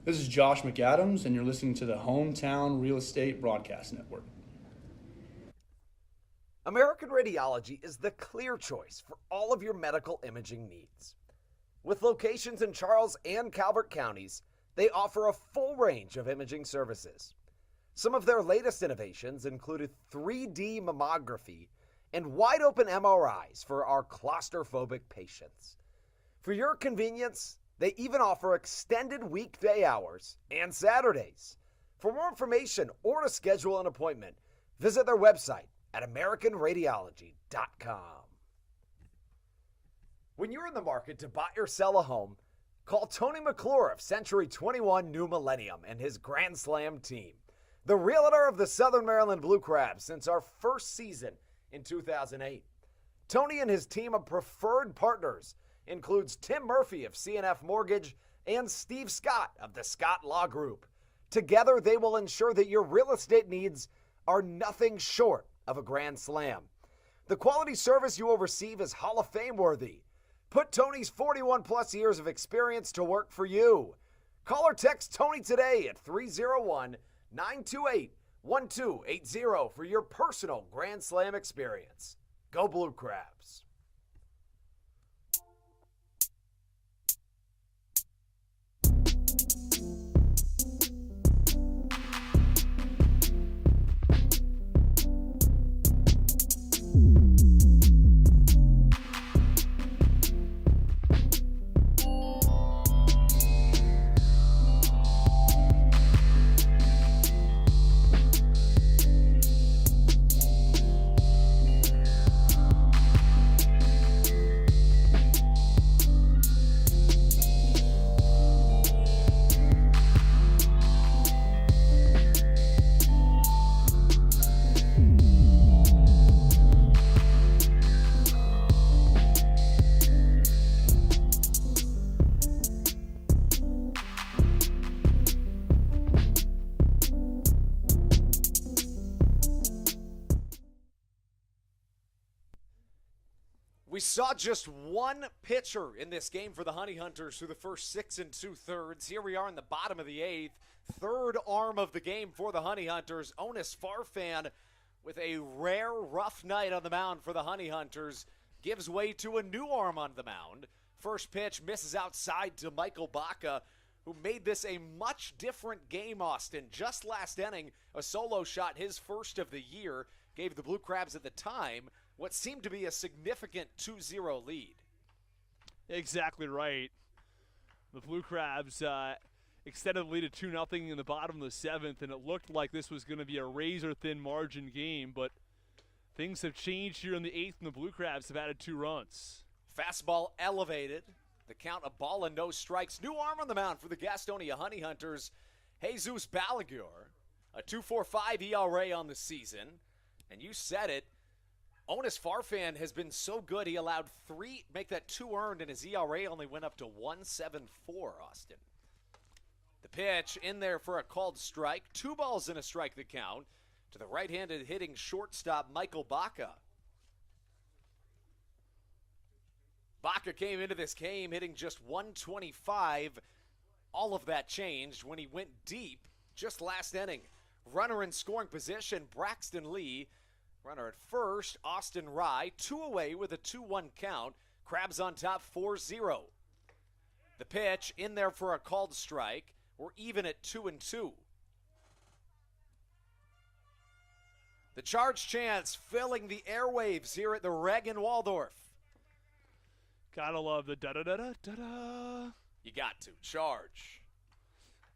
This is Josh McAdams, and you're listening to the Hometown Real Estate Broadcast Network. American Radiology is the clear choice for all of your medical imaging needs. With locations in Charles and Calvert counties, they offer a full range of imaging services. Some of their latest innovations included 3D mammography and wide-open MRIs for our claustrophobic patients. For your convenience, they even offer extended weekday hours and Saturdays. For more information or to schedule an appointment, visit their website at AmericanRadiology.com. When you're in the market to buy or sell a home, call Tony McClure of Century 21 New Millennium and his Grand Slam team, the realtor of the Southern Maryland Blue Crabs since our first season in 2008. Tony and his team of preferred partners includes Tim Murphy of CNF Mortgage and Steve Scott of the Scott Law Group. Together, they will ensure that your real estate needs are nothing short of a grand slam. The quality service you will receive is Hall of Fame worthy. Put Tony's 41-plus years of experience to work for you. Call or text Tony today at 301-928-1280 for your personal Grand Slam experience. Go Blue Crabs. saw just one pitcher in this game for the Honey Hunters through the first 6 2/3. Here we are in the bottom of the 8th. Third arm of the game for the Honey Hunters. Onis Farfan with a rare rough night on the mound for the Honey Hunters. Gives way to a new arm on the mound. First pitch misses outside to Michael Baca, who made this a much different game, Austin. Just last inning, a solo shot, his first of the year, gave the Blue Crabs at the time what seemed to be a significant 2-0 lead. Exactly right. The Blue Crabs extended the lead at 2-0 in the bottom of the 7th, and it looked like this was going to be a razor-thin margin game, but things have changed here in the 8th, and the Blue Crabs have added 2 runs. Fastball elevated. The count, a ball and no strikes. New arm on the mound for the Gastonia Honey Hunters, Jesus Balaguer. A 2.45 ERA on the season. And you said it, Onis Farfan has been so good, he allowed 3, make that 2 earned, and his ERA only went up to 1.74, Austin. The pitch in there for a called strike. 2 balls and a strike the count to the right-handed hitting shortstop Michael Baca. Baca came into this game hitting just 125. All of that changed when he went deep just last inning. Runner in scoring position, Braxton Lee. Runner at first, Austin Rye. 2 away with a 2-1 count. Crabs on top 4-0. The pitch in there for a called strike. We're even at 2-2. The charge chance filling the airwaves here at the Reg in Waldorf. Gotta love the da-da-da-da-da-da. You got to. Charge.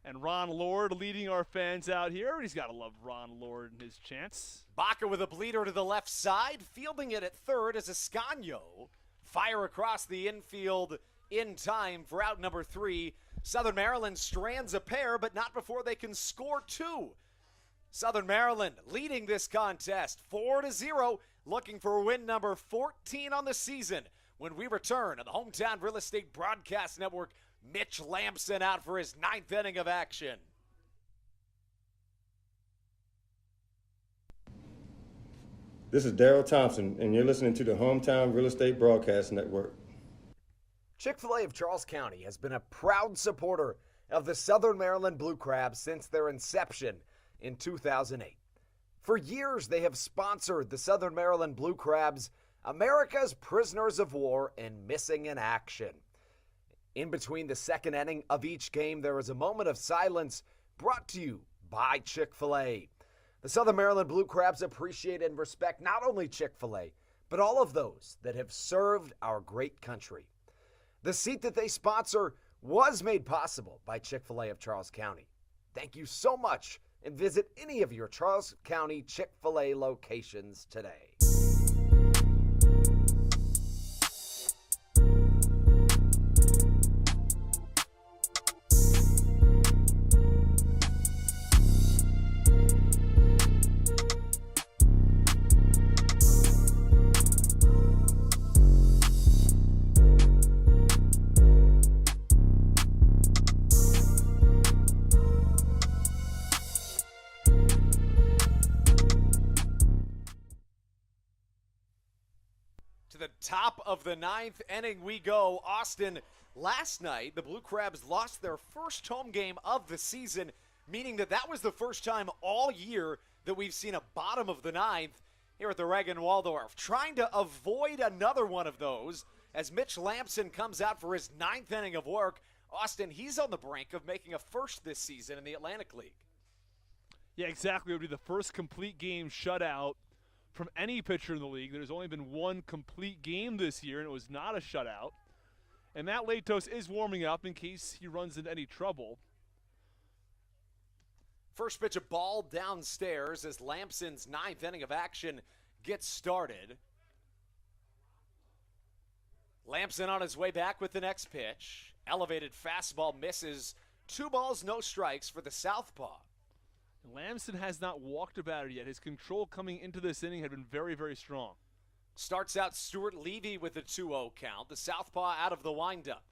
And Ron Lord leading our fans out here. Everybody's got to love Ron Lord and his chance. Baca with a bleeder to the left side. Fielding it at third is Ascanio. Fire across the infield in time for out number 3. Southern Maryland strands a pair, but not before they can score 2. Southern Maryland leading this contest 4-0, looking for win number 14 on the season. When we return on the Hometown Real Estate Broadcast Network, Mitch Lamson out for his 9th inning of action. This is Daryl Thompson, and you're listening to the Hometown Real Estate Broadcast Network. Chick-fil-A of Charles County has been a proud supporter of the Southern Maryland Blue Crabs since their inception in 2008. For years, they have sponsored the Southern Maryland Blue Crabs, America's prisoners of war and missing in action. In between the second inning of each game, there is a moment of silence brought to you by Chick-fil-A. The Southern Maryland Blue Crabs appreciate and respect not only Chick-fil-A, but all of those that have served our great country. The seat that they sponsor was made possible by Chick-fil-A of Charles County. Thank you so much, and visit any of your Charles County Chick-fil-A locations today. Top of the 9th inning we go. Austin, last night the Blue Crabs lost their first home game of the season, meaning that was the first time all year that we've seen a bottom of the 9th here at the Reg in Waldorf. Trying to avoid another one of those as Mitch Lamson comes out for his 9th inning of work. Austin, he's on the brink of making a first this season in the Atlantic League. Yeah, exactly. It would be the first complete game shutout from any pitcher in the league. There's only been one complete game this year, and it was not a shutout. And Matt Latos is warming up in case he runs into any trouble. First pitch, a ball downstairs as Lamson's 9th inning of action gets started. Lamson on his way back with the next pitch. Elevated fastball misses. 2 balls, no strikes for the southpaw. Lamson has not walked a batter yet. His control coming into this inning had been very, very strong. Starts out Stuart Levy with a 2-0 count. The southpaw out of the windup.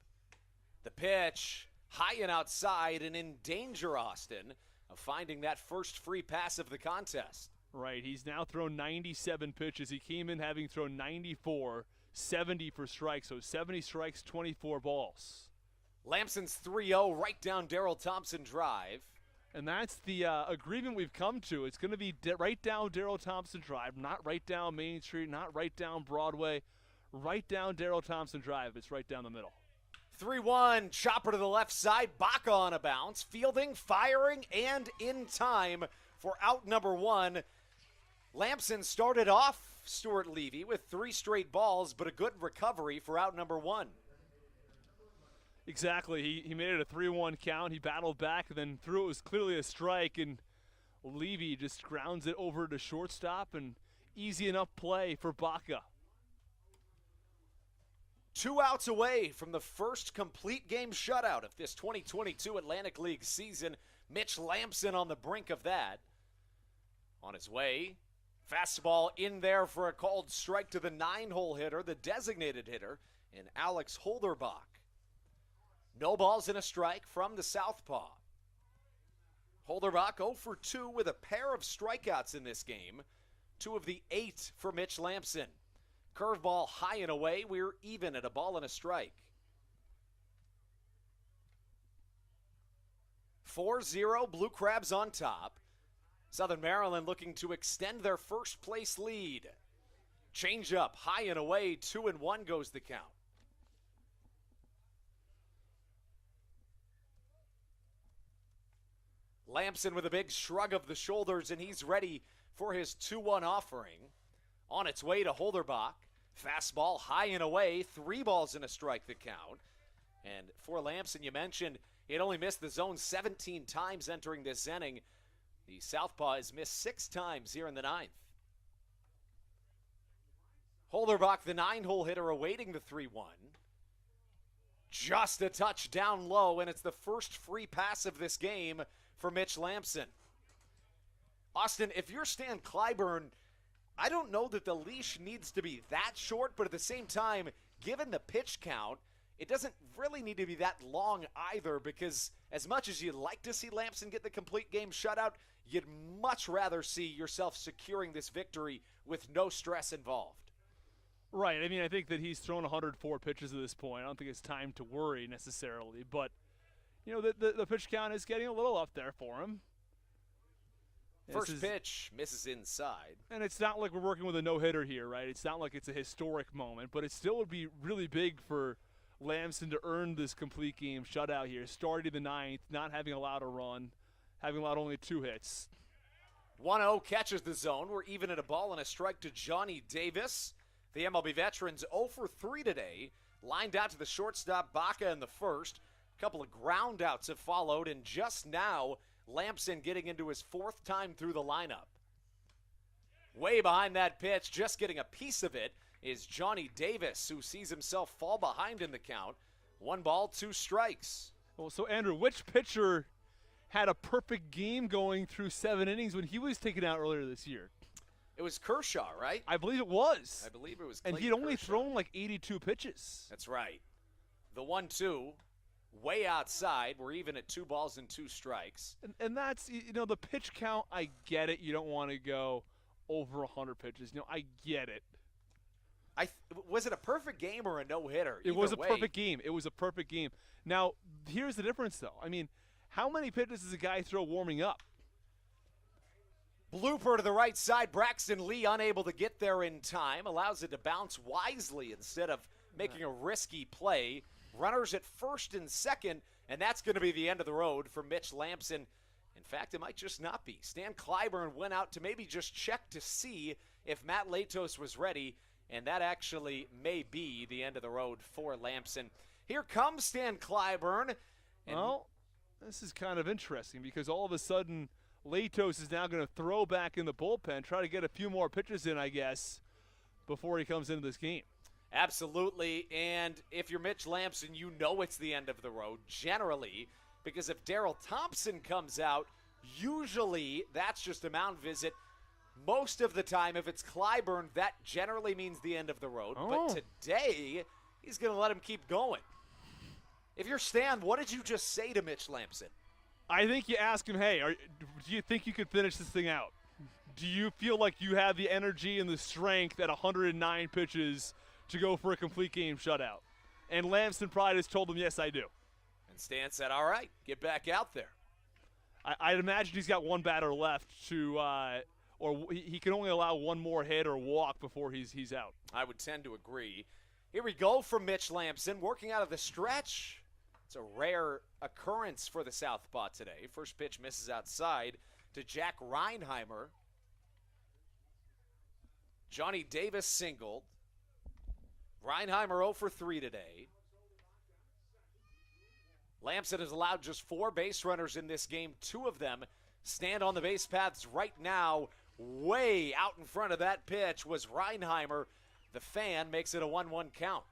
The pitch, high and outside, and in danger, Austin, of finding that first free pass of the contest. Right, he's now thrown 97 pitches. He came in having thrown 94. 70 for strikes. So 70 strikes, 24 balls. Lamson's 3-0 right down Daryl Thompson Drive. And that's the agreement we've come to. It's going to be right down Daryl Thompson Drive, not right down Main Street, not right down Broadway, right down Daryl Thompson Drive. It's right down the middle. 3-1, chopper to the left side, Baca on a bounce, fielding, firing, and in time for out number one. Lamson started off Stuart Levy with 3 straight balls, but a good recovery for out number one. Exactly. He made it a 3-1 count. He battled back and then threw. It was clearly a strike, and Levy just grounds it over to shortstop, and easy enough play for Baca. 2 outs away from the first complete game shutout of this 2022 Atlantic League season. Mitch Lamson on the brink of that. On his way, fastball in there for a called strike to the 9-hole hitter, the designated hitter, in Alex Holderbach. No balls and a strike from the southpaw. Holderbach 0 for 2 with a pair of strikeouts in this game. 2 of the 8 for Mitch Lamson. Curveball high and away. We're even at a ball and a strike. 4-0, Blue Crabs on top. Southern Maryland looking to extend their first place lead. Changeup high and away. 2-1 goes the count. Lamson with a big shrug of the shoulders, and he's ready for his 2-1 offering. On its way to Holderbach. Fastball high and away. 3 balls and a strike the count. And for Lamson, you mentioned he had only missed the zone 17 times entering this inning. The southpaw has missed 6 times here in the 9th. Holderbach, the 9-hole hitter, awaiting the 3-1. Just a touch down low, and it's the first free pass of this game for Mitch Lamson. Austin, if you're Stan Clyburn, I don't know that the leash needs to be that short, but at the same time, given the pitch count, it doesn't really need to be that long either, because as much as you'd like to see Lamson get the complete game shutout, you'd much rather see yourself securing this victory with no stress involved. Right. I mean, I think that he's thrown 104 pitches at this point. I don't think it's time to worry necessarily, but you know, the pitch count is getting a little up there for him. First pitch misses inside. And it's not like we're working with a no-hitter here, right? It's not like it's a historic moment, but it still would be really big for Lamson to earn this complete game shutout here, starting the 9th, not having allowed a run, having allowed only 2 hits. 1-0 catches the zone. We're even at a ball and a strike to Johnny Davis. The MLB veteran's 0 for 3 today. Lined out to the shortstop, Baca in the first. A couple of ground outs have followed, and just now, Lamson getting into his 4th time through the lineup. Way behind that pitch, just getting a piece of it, is Johnny Davis, who sees himself fall behind in the count. 1 ball, 2 strikes. Well, so Andrew, which pitcher had a perfect game going through 7 innings when he was taken out earlier this year? It was Kershaw, right? I believe it was. I believe it was Clayton And he'd only Kershaw. thrown like 82 pitches. That's right. The 1-2, way outside. We're even at 2 balls and 2 strikes. And that's, you know, the pitch count, I get it. You don't want to go over 100 pitches. You know, I get it. Was it a perfect game or a no-hitter? It was a perfect game. It was a perfect game. Now, here's the difference, though. I mean, how many pitches does a guy throw warming up? Blooper to the right side. Braxton Lee unable to get there in time. Allows it to bounce wisely instead of making a risky play. Runners at first and second, and that's going to be the end of the road for Mitch Lamson. In fact, it might just not be. Stan Clyburn went out to maybe just check to see if Matt Latos was ready, and that actually may be the end of the road for Lamson. Here comes Stan Clyburn. Well, this is kind of interesting because all of a sudden Latos is now going to throw back in the bullpen, try to get a few more pitches in, I guess, before he comes into this game. Absolutely, and if you're Mitch Lamson, you know it's the end of the road, generally, because if Daryl Thompson comes out, usually that's just a mound visit. Most of the time, if it's Clyburn, that generally means the end of the road. But today, he's going to let him keep going. If you're Stan, what did you just say to Mitch Lamson? I think you ask him, hey, do you think you could finish this thing out? Do you feel like you have the energy and the strength at 109 pitches to go for a complete game shutout. And Lamson probably just told him, yes, I do. And Stan said, all right, get back out there. I'd imagine he's got one batter left to or he can only allow one more hit or walk before he's out. I would tend to agree. Here we go from Mitch Lamson, working out of the stretch. It's a rare occurrence for the Southpaw today. First pitch misses outside to Jack Reinheimer. Johnny Davis singled. Reinheimer 0 for 3 today. Lamson has allowed just 4 base runners in this game. 2 of them stand on the base paths right now. Way out in front of that pitch was Reinheimer. The fan makes it a 1-1 count.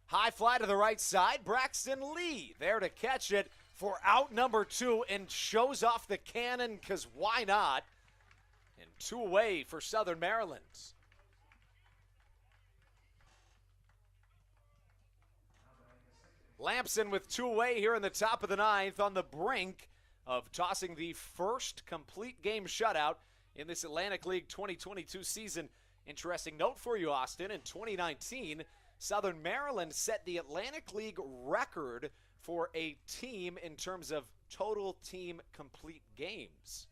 High fly to the right side. Braxton Lee there to catch it for out number 2 and shows off the cannon because why not? And 2 away for Southern Maryland. Lamson with 2 away here in the top of the 9th on the brink of tossing the first complete game shutout in this Atlantic League 2022 season. Interesting note for you, Austin. In 2019, Southern Maryland set the Atlantic League record for a team in terms of total team complete games.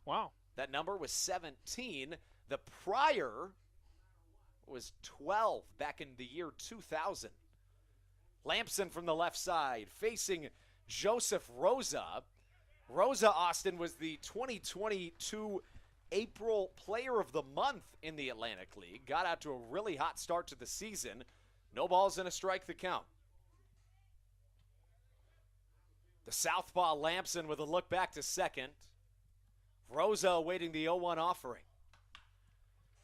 Wow. That number was 17. The prior was 12 back in the year 2000. Lamson from the left side facing Joseph Rosa. Rosa, Austin, was the 2022 April Player of the Month in the Atlantic League. Got out to a really hot start to the season. No balls and a strike the count. The southpaw Lamson with a look back to second. Rosa awaiting the 0-1 offering.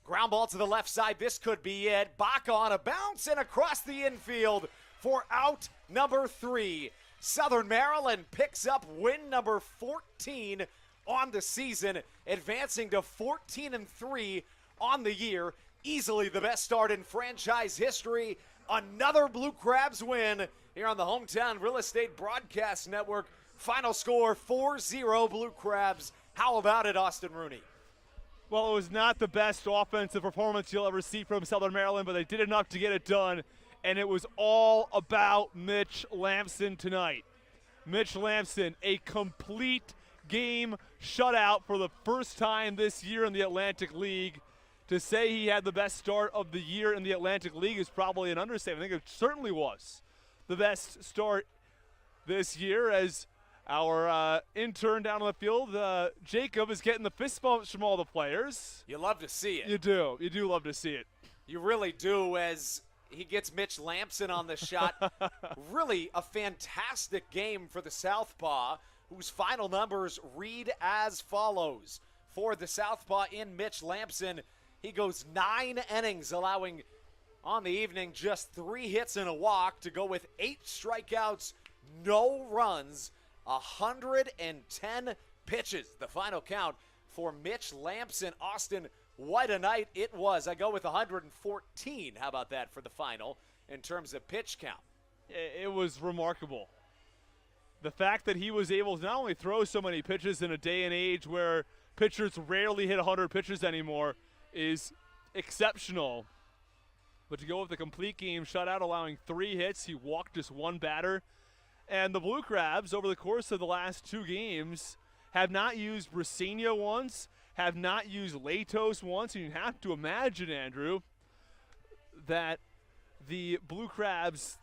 Ground ball to the left side. This could be it. Baca on a bounce and across the infield for out number 3. Southern Maryland picks up win number 14 on the season, advancing to 14-3 on the year. Easily the best start in franchise history. Another Blue Crabs win here on the Hometown Real Estate Broadcast Network. Final score 4-0 Blue Crabs. How about it, Austin Rooney? Well, it was not the best offensive performance you'll ever see from Southern Maryland, but they did enough to get it done, and it was all about Mitch Lamson tonight. Mitch Lamson, a complete game shutout for the first time this year in the Atlantic League. To say he had the best start of the year in the Atlantic League is probably an understatement. I think it certainly was the best start this year, as our intern down on the field, Jacob, is getting the fist bumps from all the players. You love to see it. You do. You do love to see it. You really do, as he gets Mitch Lamson on the shot. Really a fantastic game for the Southpaw, whose final numbers read as follows. For the Southpaw in Mitch Lamson, he goes 9 innings, allowing on the evening just 3 hits and a walk to go with 8 strikeouts, no runs, 110 pitches. The final count for Mitch Lamson. Austin, what a night it was. I go with 114. How about that for the final in terms of pitch count? It was remarkable. The fact that he was able to not only throw so many pitches in a day and age where pitchers rarely hit 100 pitches anymore is exceptional. But to go with the complete game shutout, allowing 3 hits, he walked just 1 batter. And the Blue Crabs, over the course of the last 2 games, have not used Briseño once, have not used Latos once. And you have to imagine, Andrew, that the Blue Crabs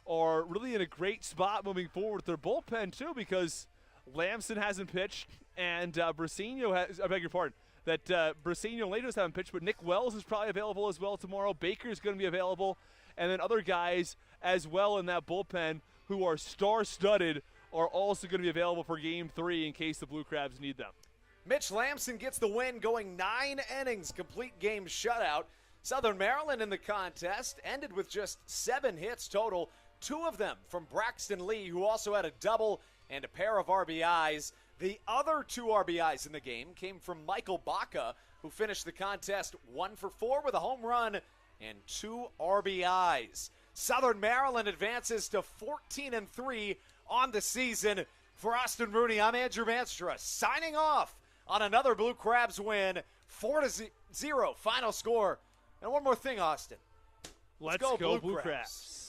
are really in a great spot moving forward with their bullpen, too, because Lamson hasn't pitched and Briseño has, I beg your pardon, that Briseño and Latos haven't pitched, but Nick Wells is probably available as well tomorrow. Baker's going to be available. And then other guys as well in that bullpen who are star-studded are also going to be available for Game 3 in case the Blue Crabs need them. Mitch Lamson gets the win, going 9 innings, complete game shutout. Southern Maryland in the contest ended with just 7 hits total, 2 of them from Braxton Lee, who also had a double and a pair of RBIs. The other 2 RBIs in the game came from Michael Baca, who finished the contest 1 for 4 with a home run and 2 RBIs. Southern Maryland advances to 14-3 on the season. For Austin Rooney, I'm Andrew Manstra, signing off on another Blue Crabs win, 4-0 final score. And one more thing, Austin. Let's go Blue Crabs.